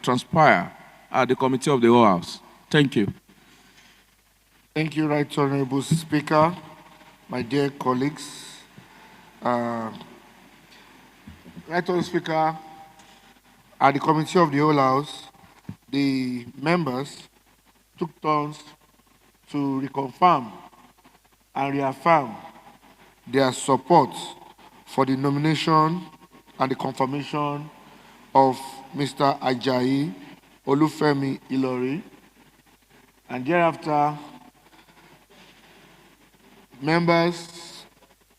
transpired at the Committee of the Whole House. Thank you. Thank you, Right Honorable Speaker, my dear colleagues. Right Honorable Speaker, at the Committee of the Whole House, the members took turns to reconfirm and reaffirm their support for the nomination and the confirmation of Mr. Ajayi Olufemi Ilori, and thereafter, members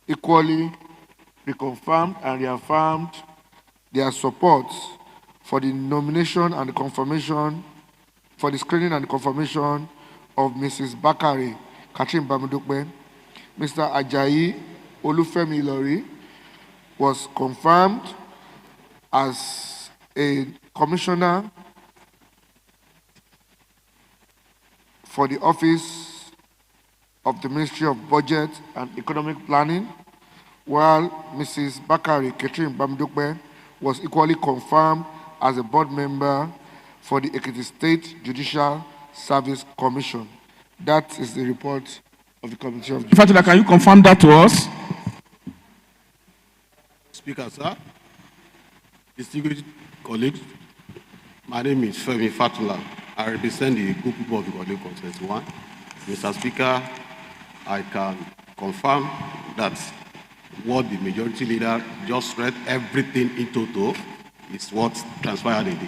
equally reconfirmed and reaffirmed their support for the nomination and the confirmation, for the screening and the confirmation of Mrs. Bakari Katrin Bamidukbe. Mr. Ajayi Olufemi Ilori was confirmed as a commissioner for the office of the Ministry of Budget and Economic Planning, while Mrs. Bakari Katrin Bamidukbe was equally confirmed as a board member for the Ekiti State Judicial Service Commission. That is the report of the Committee of... Fatula, can you confirm that to us? Speaker, sir, distinguished colleagues, my name is Femi Fatula. I represent the group people of the Godly Consensus 1. Mr. Speaker, I can confirm that what the majority leader just read, everything in total, is what transpired in the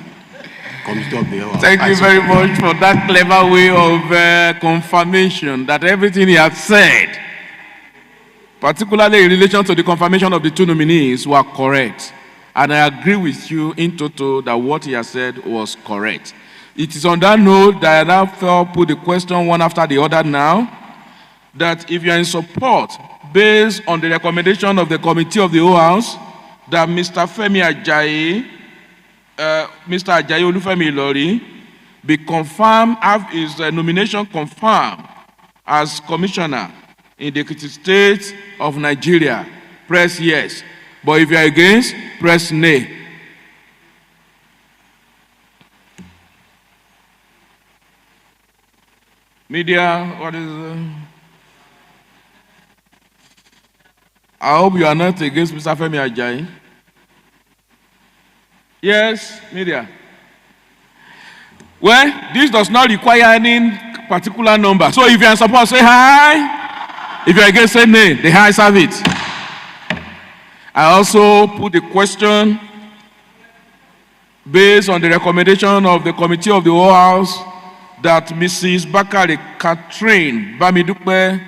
Committee of the House. Thank you very much for that clever way of confirmation that everything he has said, particularly in relation to the confirmation of the 2 nominees, were correct. And I agree with you in total that what he has said was correct. It is on that note that I now put the question one after the other now, that if you are in support, based on the recommendation of the Committee of the Whole House, that Mr. Femi Ajayi, Mr. Ajayi Olufemi Ilori, be confirmed, have his nomination confirmed as commissioner in the Ekiti State of Nigeria, press yes. But if you are against, press nay. Media, what is... I hope you are not against Mr. Femi Ajayi. Yes, media. Well, this does not require any particular number. So if you are in support, say aye. If you are against, say nay. The ayes have it. I also put the question based on the recommendation of the Committee of the Whole House that Mrs. Bakari Catherine Bamidupe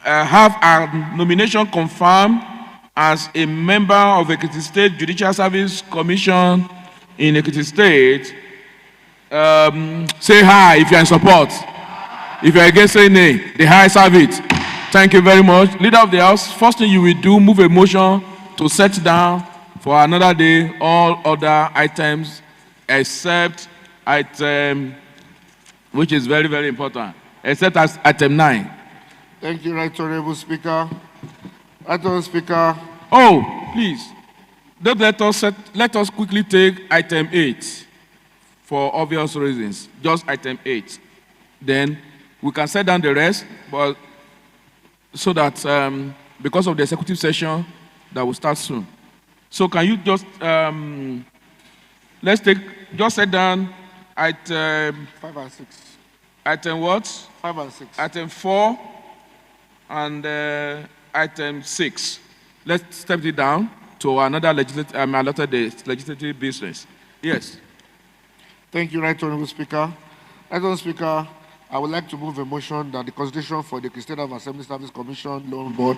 have her nomination confirmed as a member of Ekiti State Judicial Service Commission in Ekiti State. Say hi if you're in support. If you're against, say nay. The ayes have it. Thank you very much. Leader of the House, first thing you will do, move a motion to set down for another day all other items except item, which is very, very important, except as item 9. Thank you, Right Honorable Speaker. Right Honorable Speaker. Oh, please. Don't let us quickly take item 8 for obvious reasons. Just item 8. Then we can set down the rest, but so that because of the executive session that will start soon. So can you just just set down item 5 and 6. Item what? 5 and 6. Item 4 and item 6. Let's step it down to another legislative business. Yes. Thank you, Right Honorable Speaker. Right Honorable Speaker, I would like to move a motion that the consideration for the State of Assembly Service Commission Loan Board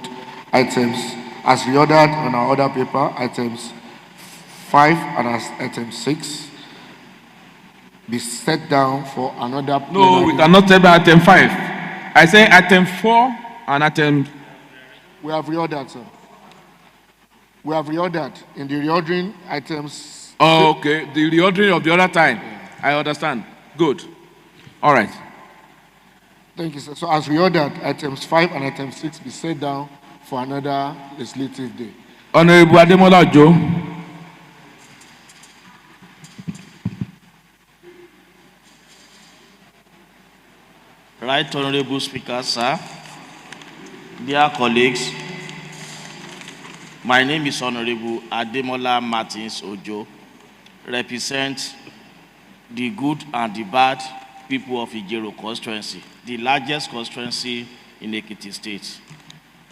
items as reordered on our order paper, items 5 and item 6, be set down for another. No, we cannot take item 5. I say item 4 and item. We have reordered, sir. We have reordered in the reordering items. Oh, okay. The reordering of the other time. I understand. Good. All right. Thank you, sir. So as reordered, items 5 and item 6 be set down for another legislative day. Honorable Ademola Ojo. Right Honorable Speaker, sir, dear colleagues, my name is Honorable Ademola Martins Ojo, represent the good and the bad people of Ijero constituency, the largest constituency in Ekiti State.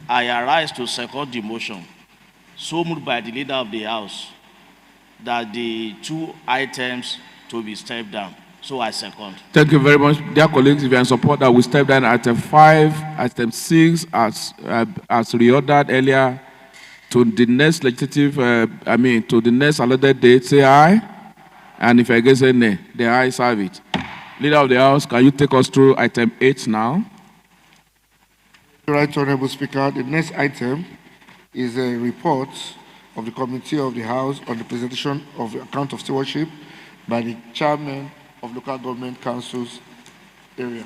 I arise to second the motion, so moved by the leader of the House, that the 2 items to be stepped down. So I second. Thank you very much. Dear colleagues, if you are in support, that we step down item 5, item 6, as reordered earlier to the next legislative, to the next allotted date, say aye. And if you're against, say nay. The ayes have it. Leader of the House, can you take us through item 8 now? Right, Honorable Speaker. The next item is a report of the Committee of the House on the presentation of the account of stewardship by the chairman of local government councils area.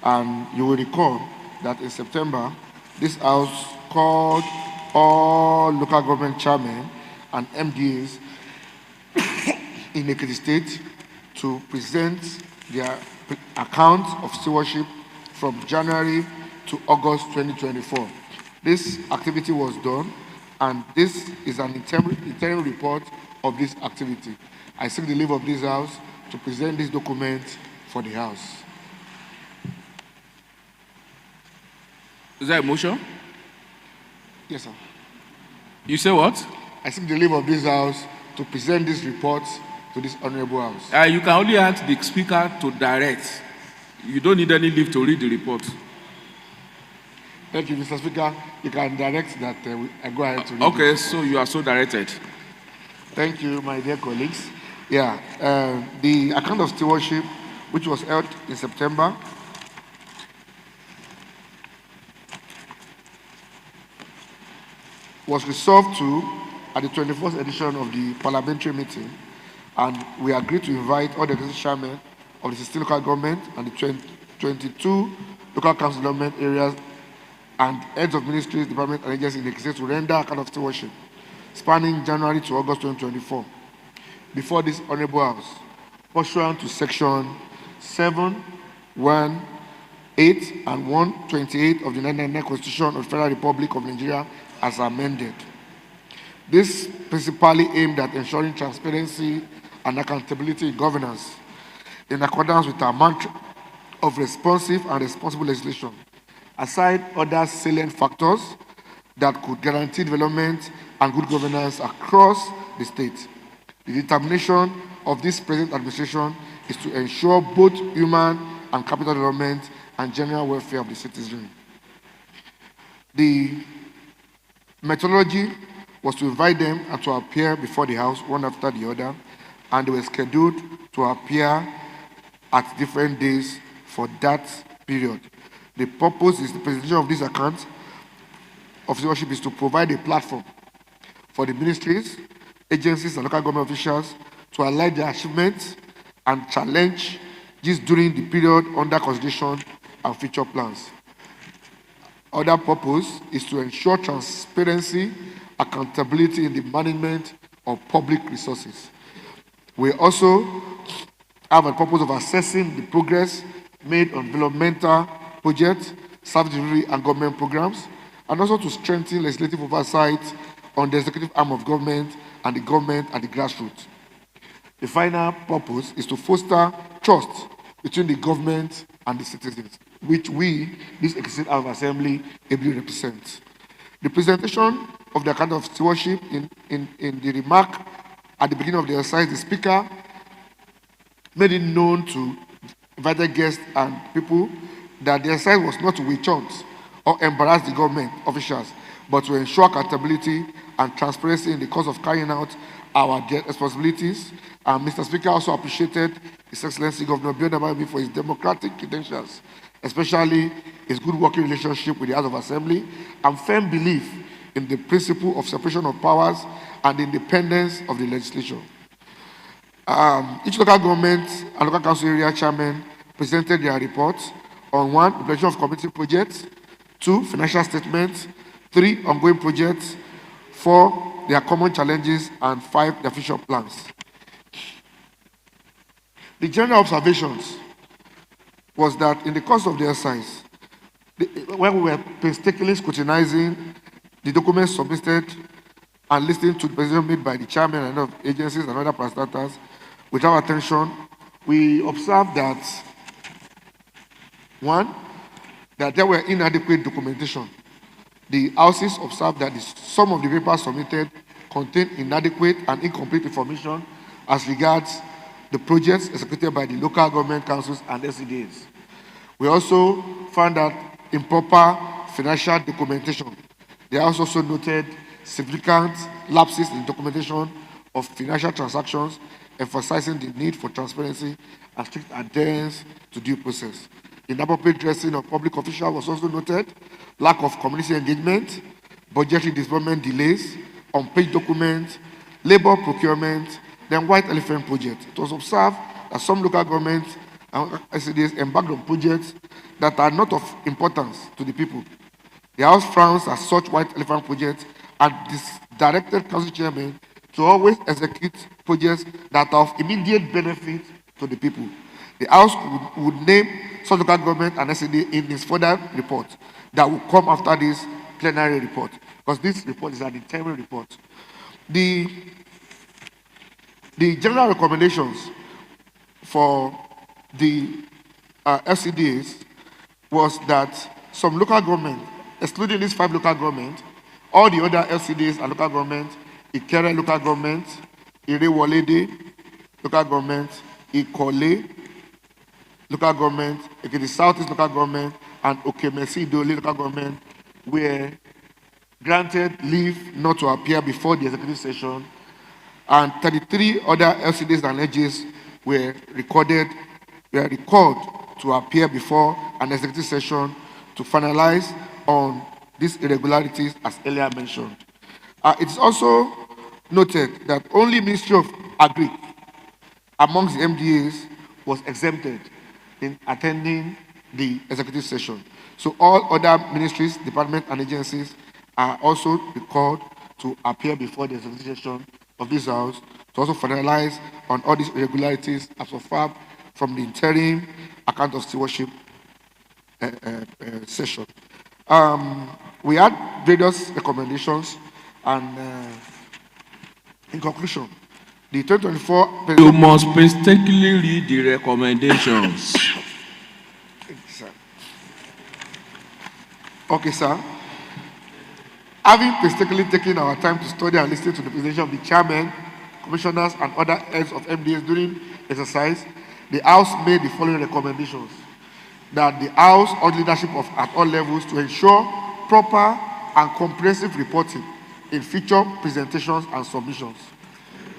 And you will recall that in September, this House called all local government chairmen and MDAs in Ekiti State to present their account of stewardship from January to August 2024. This activity was done, and this is an interim report of this activity. I seek the leave of this House to present this document for the House. Is that a motion? Yes, sir. You say what? I seek the leave of this House to present this report to this Honorable House. You can only ask the Speaker to direct. You don't need any leave to read the report. Thank you, Mr. Speaker. You can direct that I go ahead to read. Okay, so you are so directed. Thank you, my dear colleagues. Yeah, the account of stewardship, which was held in September, was resolved to at the 21st edition of the parliamentary meeting, and we agreed to invite all the executive chairmen of the 16 local government and the 22 local council government areas and heads of ministries, departments, and agencies in the State to render account of stewardship spanning January to August 2024 before this Honorable House, pursuant to section 7, 1, 8, and 128 of the 1999 Constitution of the Federal Republic of Nigeria as amended. This principally aimed at ensuring transparency and accountability in governance in accordance with our mantra of responsive and responsible legislation aside other salient factors that could guarantee development and good governance across the state. The determination of this present administration is to ensure both human and capital development and general welfare of the citizenry. The methodology was to invite them and to appear before the House one after the other, and they were scheduled to appear at different days for that period. The purpose is the presentation of this account of stewardship is to provide a platform for the ministries, agencies, and local government officials to highlight their achievements and challenge this during the period under consideration and future plans. Other purpose is to ensure transparency, accountability in the management of public resources. We also have a purpose of assessing the progress made on developmental projects, service delivery, and government programs, and also to strengthen legislative oversight on the executive arm of government and the government at the grassroots. The final purpose is to foster trust between the government and the citizens, which we, this Executive House of Assembly, ably represent. The presentation of the account of stewardship in the remark at the beginning of the exercise, the Speaker made it known to invited guests and people that the exercise was not to witch hunt or embarrass the government officials, but to ensure accountability and transparency in the course of carrying out our responsibilities. And Mr. Speaker also appreciated His Excellency Governor Bionabami for his democratic credentials, especially his good working relationship with the House of Assembly and firm belief in the principle of separation of powers and independence of the legislature. Each local government and local council area chairman presented their reports on 1, implementation of community projects, 2, financial statements, 3, ongoing projects, 4, their common challenges, and 5, their future plans. The general observations was that in the course of the exercise, when we were painstakingly scrutinizing the documents submitted and listening to the presentation made by the chairman and of agencies and other parastatals with our attention, we observed that, 1, that there were inadequate documentation. The houses observed that some of the papers submitted contained inadequate and incomplete information as regards the projects executed by the local government councils and SCDAs. We also found that improper financial documentation. The House also noted significant lapses in documentation of financial transactions, emphasizing the need for transparency and strict adherence to due process. Inappropriate dressing of public officials was also noted, lack of community engagement, budgetary disbursement delays, unpaid documents, labor procurement, then white elephant project. It was observed that some local governments and SCDs embarked on projects that are not of importance to the people. The House frowns at such white elephant projects and directed council chairmen to always execute projects that are of immediate benefit to the people. The House would name such local government and SCD in its further report that will come after this plenary report, because this report is an interim report. The general recommendations for the FCDAs was that some local government, excluding these 5 local governments, all the other LCDs and local governments, Ikere local government, Irewolede local government, Ikole local government, Ekiti Southeast local government, and Okemesi Idole local government were granted leave not to appear before the executive session, and 33 other LCDs and edges were recorded to appear before an executive session to finalize on these irregularities as earlier mentioned. It is also noted that only Ministry of Agri amongst the MDAs was exempted in attending the executive session. So all other ministries, departments, and agencies are also recalled to appear before the executive session of this House to also finalize on all these irregularities as of far from the interim account of stewardship session. We had various recommendations, and in conclusion, the 2024... You must painstakingly read the recommendations. Okay, sir. Having painstakingly taken our time to study and listen to the presentation of the chairman, commissioners, and other heads of MDAs during exercise, the House made the following recommendations. That the House urged leadership at all levels to ensure proper and comprehensive reporting in future presentations and submissions.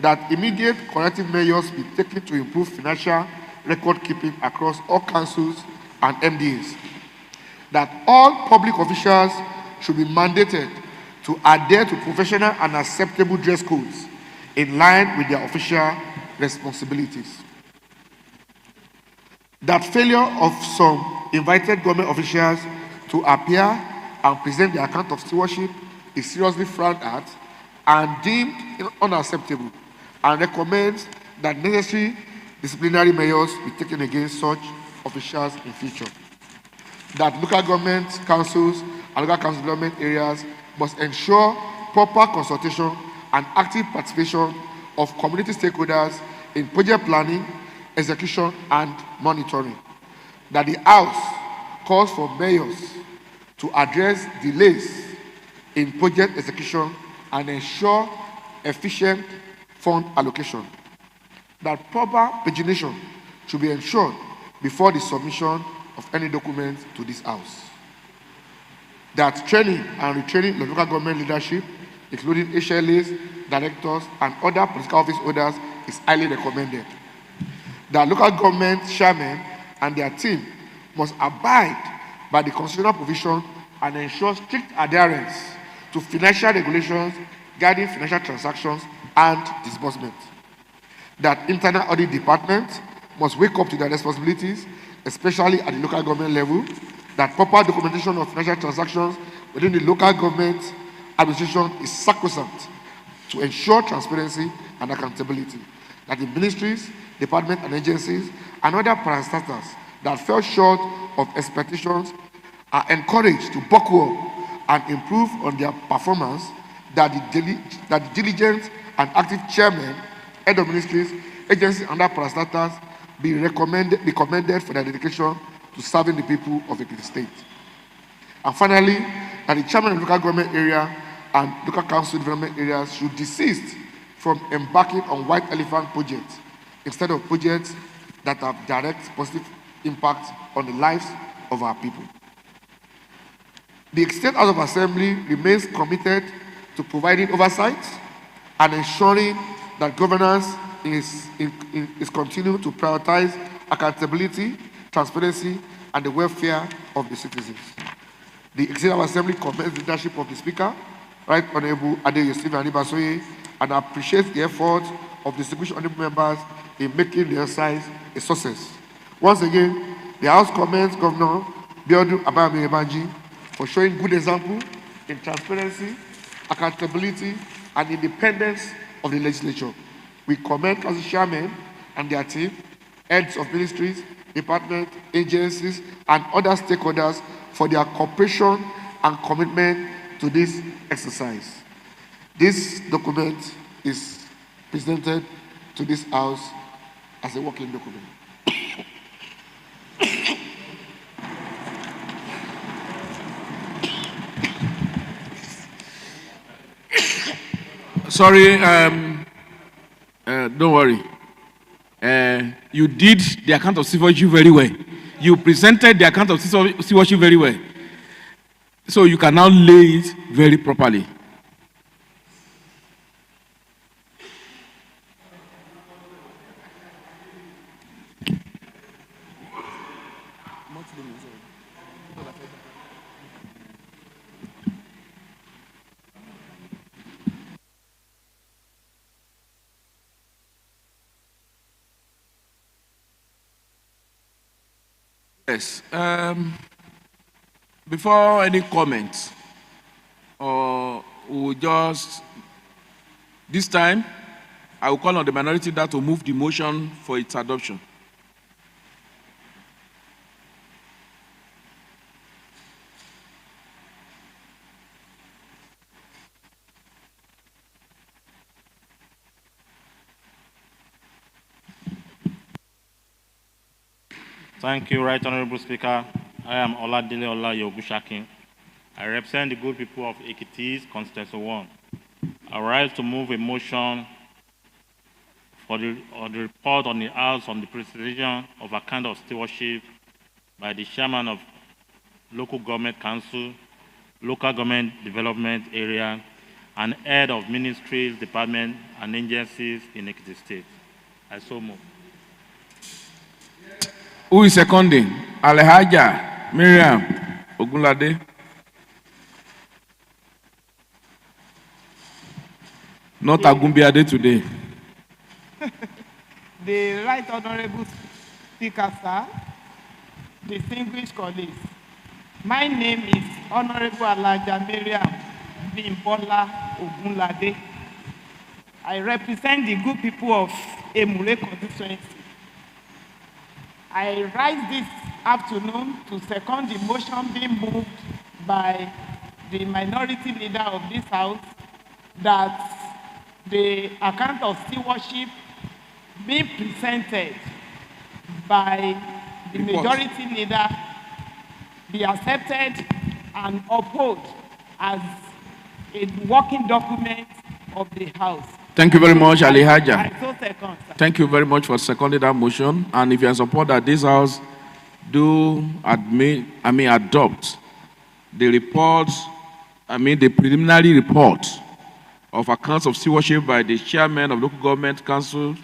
That immediate corrective measures be taken to improve financial record keeping across all councils and MDAs. That all public officials should be mandated to adhere to professional and acceptable dress codes in line with their official responsibilities. That failure of some invited government officials to appear and present the account of stewardship is seriously frowned at and deemed unacceptable, and recommends that necessary disciplinary measures be taken against such officials in future. That local government councils and local council development areas must ensure proper consultation and active participation of community stakeholders in project planning, execution, and monitoring. That the House calls for mayors to address delays in project execution and ensure efficient fund allocation. That proper pagination should be ensured before the submission of any document to this House. That training and retraining of local government leadership, including HLAs, directors, and other political office holders, is highly recommended. That local government chairmen and their team must abide by the constitutional provision and ensure strict adherence to financial regulations guiding financial transactions and disbursement. That internal audit department must wake up to their responsibilities, especially at the local government level. That proper documentation of financial transactions within the local government administration is sacrosanct to ensure transparency and accountability. That the ministries, departments, and agencies and other parastatals that fell short of expectations are encouraged to buckle up and improve on their performance. That the diligent and active chairmen, head of ministries, agencies, and other parastatals be commended for their dedication to serving the people of Ekiti State. And finally, that the chairman of local government area and local council development areas should desist from embarking on white elephant projects instead of projects that have direct positive impact on the lives of our people. The State House of Assembly remains committed to providing oversight and ensuring that governance is continuing to prioritize accountability, transparency, and the welfare of the citizens. The Executive Assembly commends the leadership of the Speaker, Right Honorable Adeyo Stephen Anibasoye, and appreciates the effort of the distinguished honorable members in making the exercise a success. Once again, the House commends Governor Biodun Abayomi Ebanji for showing good example in transparency, accountability, and independence of the legislature. We commend Council Chairmen and their team, heads of ministries, departments, agencies, and other stakeholders for their cooperation and commitment to this exercise. This document is presented to this House as a working document. Sorry, don't worry. You did the account of stewardship very well. You presented the account of stewardship very well. So you can now lay it very properly. Yes. Before any comments, we'll just, this time, I will call on the minority leader to move the motion for its adoption. Thank you, Right Honorable Speaker. I am Oladile Olayo Bushakin. I represent the good people of Ekitis, Constituency 1. I rise to move a motion for the report on the House on the precision of account of stewardship by the chairman of local government council, local government development area, and head of ministries, departments, and agencies in Ekiti State. I so move. Who is seconding? Alhaja Miriam Ogunlade. Not Agumbiade today. The Right Honorable Speaker, sir, distinguished colleagues, my name is Honorable Alhaja Miriam Bimbola Ogunlade. I represent the good people of Emure constituency. I rise this afternoon to second the motion being moved by the minority leader of this house that the account of stewardship being presented by the majority leader be accepted and upheld as a working document of the House. Thank you very much, Alhaja. I so second, sir. Thank you very much for seconding that motion. And if you are in support that this House do adopt the report, the preliminary report of accounts of stewardship by the chairman of local government council,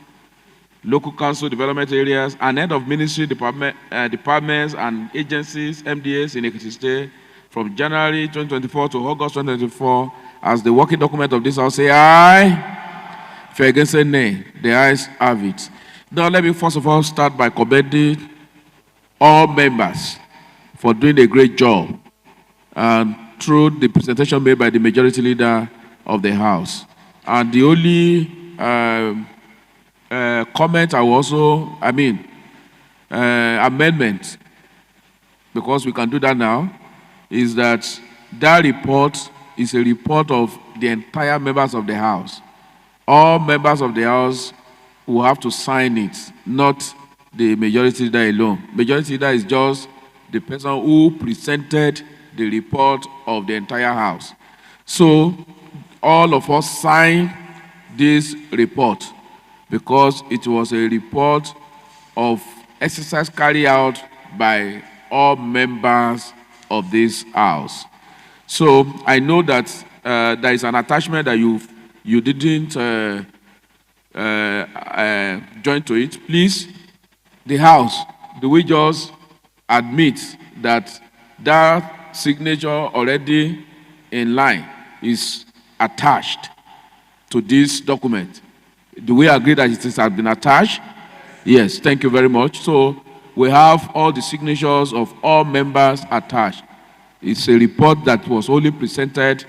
local council development areas, and head of ministry departments and agencies, MDAs in Ekiti State from January 2024 to August 2024 as the working document of this House. Say aye. If you're against, say nay. The ayes have it. Now let me first of all start by commending all members for doing a great job through the presentation made by the majority leader of the House. And the only comment I will also, amendment, because we can do that now, is that that report is a report of the entire members of the House. All members of the House will have to sign it, not the majority leader alone. Majority leader is just the person who presented the report of the entire House. So all of us sign this report because it was a report of exercise carried out by all members of this House. So I know that there is an attachment that you didn't join to it. Please, the House, do we just admit that that signature already in line is attached to this document? Do we agree that it has been attached? Yes, thank you very much. So we have all the signatures of all members attached. It's a report that was only presented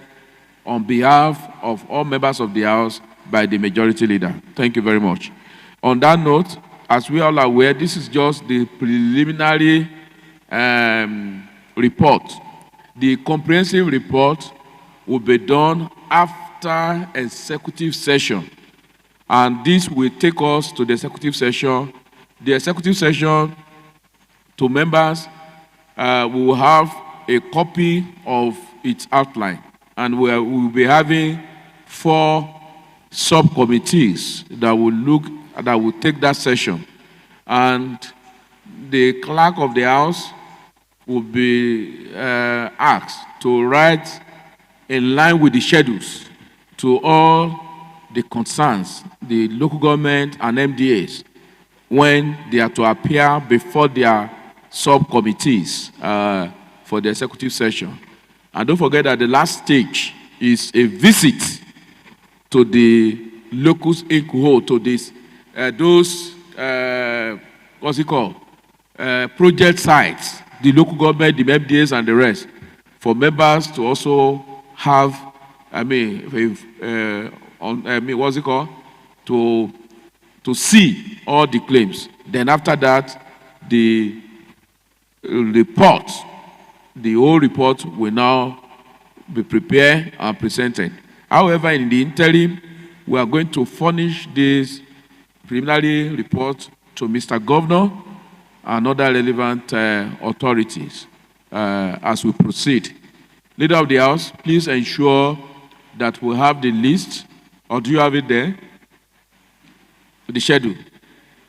on behalf of all members of the House by the majority leader. Thank you very much. On that note, as we all are aware, this is just the preliminary report. The comprehensive report will be done after executive session. And this will take us to the executive session. The executive session, to members, we will have a copy of its outline. And we will be having 4 subcommittees that will take that session. And the clerk of the House will be asked to write in line with the schedules to all the concerns, the local government and MDAs, when they are to appear before their subcommittees for the executive session. And don't forget that the last stage is a visit to the locus incubo, to this, those, what's it called, project sites, the local government, the MDAs, and the rest, for members to also have, what's it called, to see all the claims. Then after that, the report, the whole report will now be prepared and presented. However, in the interim, we are going to furnish this preliminary report to Mr. Governor and other relevant authorities as we proceed. Leader of the House, please ensure that we have the list, or do you have it there? The schedule.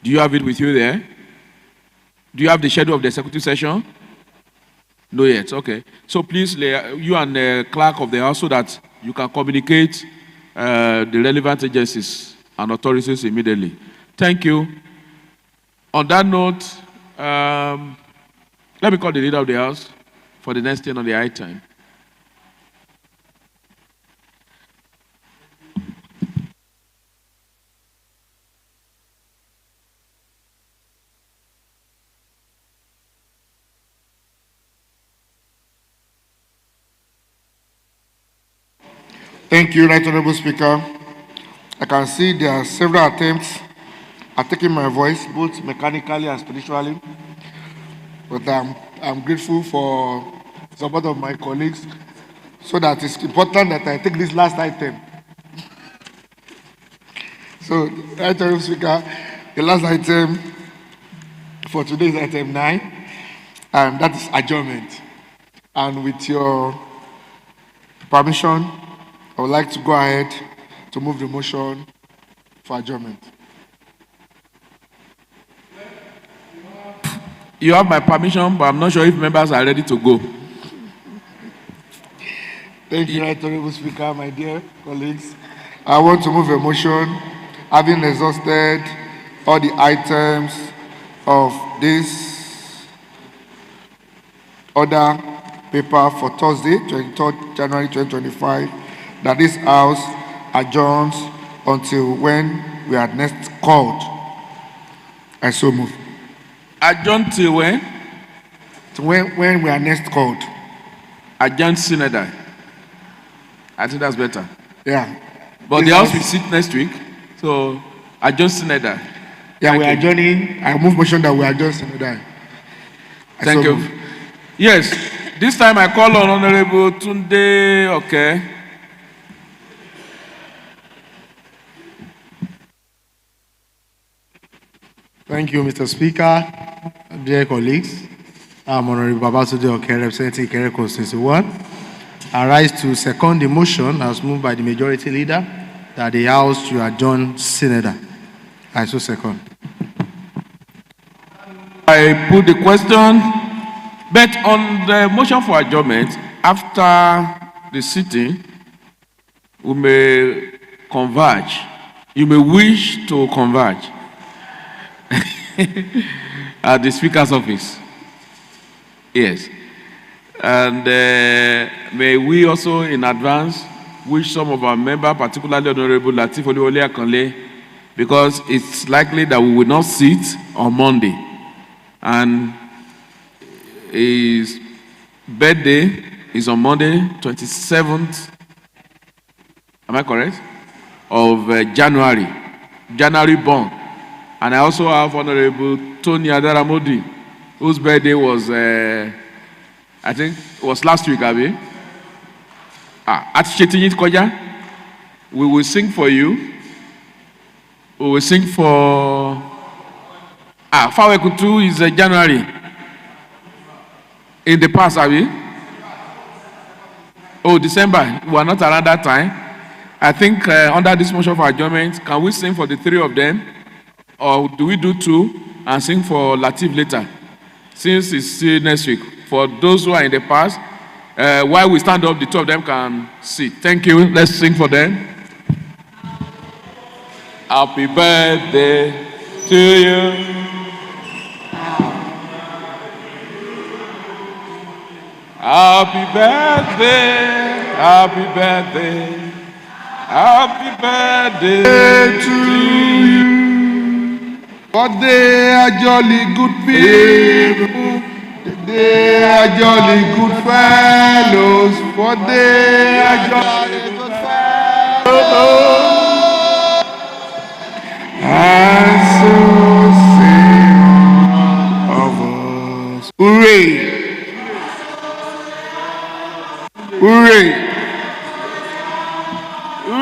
Do you have it with you there? Do you have the schedule of the executive session? No yet, okay. So please, you and the clerk of the House, so that you can communicate the relevant agencies and authorities immediately. Thank you. On that note, let me call the Leader of the House for the next thing on the item. Thank you, Right Honorable Speaker. I can see there are several attempts at taking my voice, both mechanically and spiritually. But I'm grateful for the support of my colleagues, so that it's important that I take this last item. So, Right Honorable Speaker, the last item for today is item 9, and that is adjournment. And with your permission, I would like to go ahead to move the motion for adjournment. You have my permission, but I'm not sure if members are ready to go. Thank you, Right Honorable Speaker, my dear colleagues. I want to move a motion, having exhausted all the items of this order paper for Thursday, 23rd January 2025, that this House adjourns until when we are next called. I so move. Adjourn till when? To when we are next called. Adjourn Senator. I think that's better. Yeah. But the House will sit next week, so adjourn Senator. Yeah, we are adjourning. I move motion that we adjourn Senator. Thank you. Yes, this time I call on Honorable Tunde. Okay. Thank you, Mr. Speaker. Dear colleagues, I'm Honorable Babasude Oke, representing Ikere Constituency 1. I rise to second the motion as moved by the majority leader that the House should adjourn Senator. I so second. I put the question, but on the motion for adjournment, after the sitting, we may converge. You may wish to converge at the Speaker's office. Yes. And may we also in advance wish some of our members, particularly Honorable Lateef Oluwole Akanle, because it's likely that we will not sit on Monday. And his birthday is on Monday, 27th, am I correct? Of January born. And I also have Honorable Tony Adaramodi, whose birthday was, I think, it was last week, Abi. At Chetinit Koja, we will sing for you. We will sing for... Fawekutu is January. In the past, Abi. Oh, December. We are not around that time. I think under this motion for adjournment, can we sing for the three of them? Or do we do two and sing for Lateef later? Since it's still next week. For those who are in the past, while we stand up, the two of them can sit. Thank you. Let's sing for them. Happy birthday to you. Happy birthday, happy birthday, happy birthday to you. For they are jolly good people, they are jolly good fellows, for they are jolly good fellows. And so say of us. Hooray! Hooray!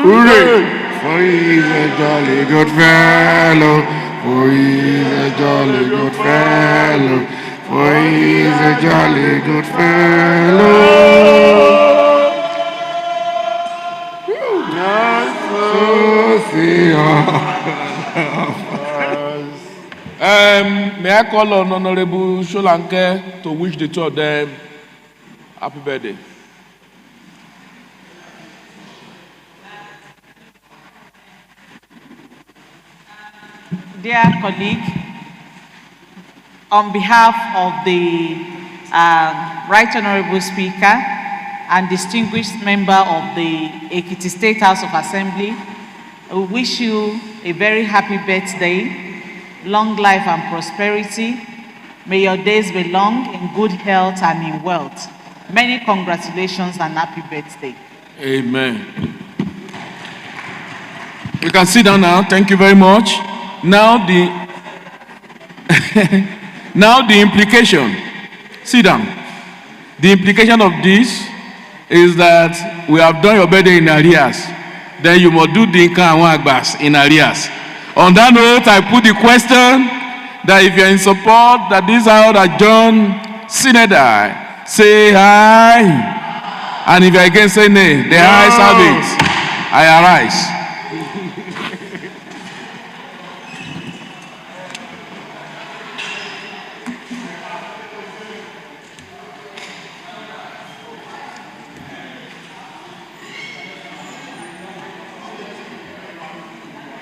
Hooray! For he is a jolly good fellow. For he is a jolly good fellow. For he is a jolly good fellow. May I call on Honorable Sholanke to wish the two of them happy birthday? Dear colleague, on behalf of the Right Honorable Speaker and distinguished member of the Ekiti State House of Assembly, we wish you a very happy birthday, long life and prosperity. May your days be long in good health and in wealth. Many congratulations and happy birthday. Amen. You can sit down now. Thank you very much. Now the implication. Sit down. The implication of this is that we have done your birthday in arrears. Then you must do the Inka and Wagbas in arrears. On that note, I put the question that if you're in support that this house adjourn synod, say aye. And if you're against, say nay. The ayes have it. I arise.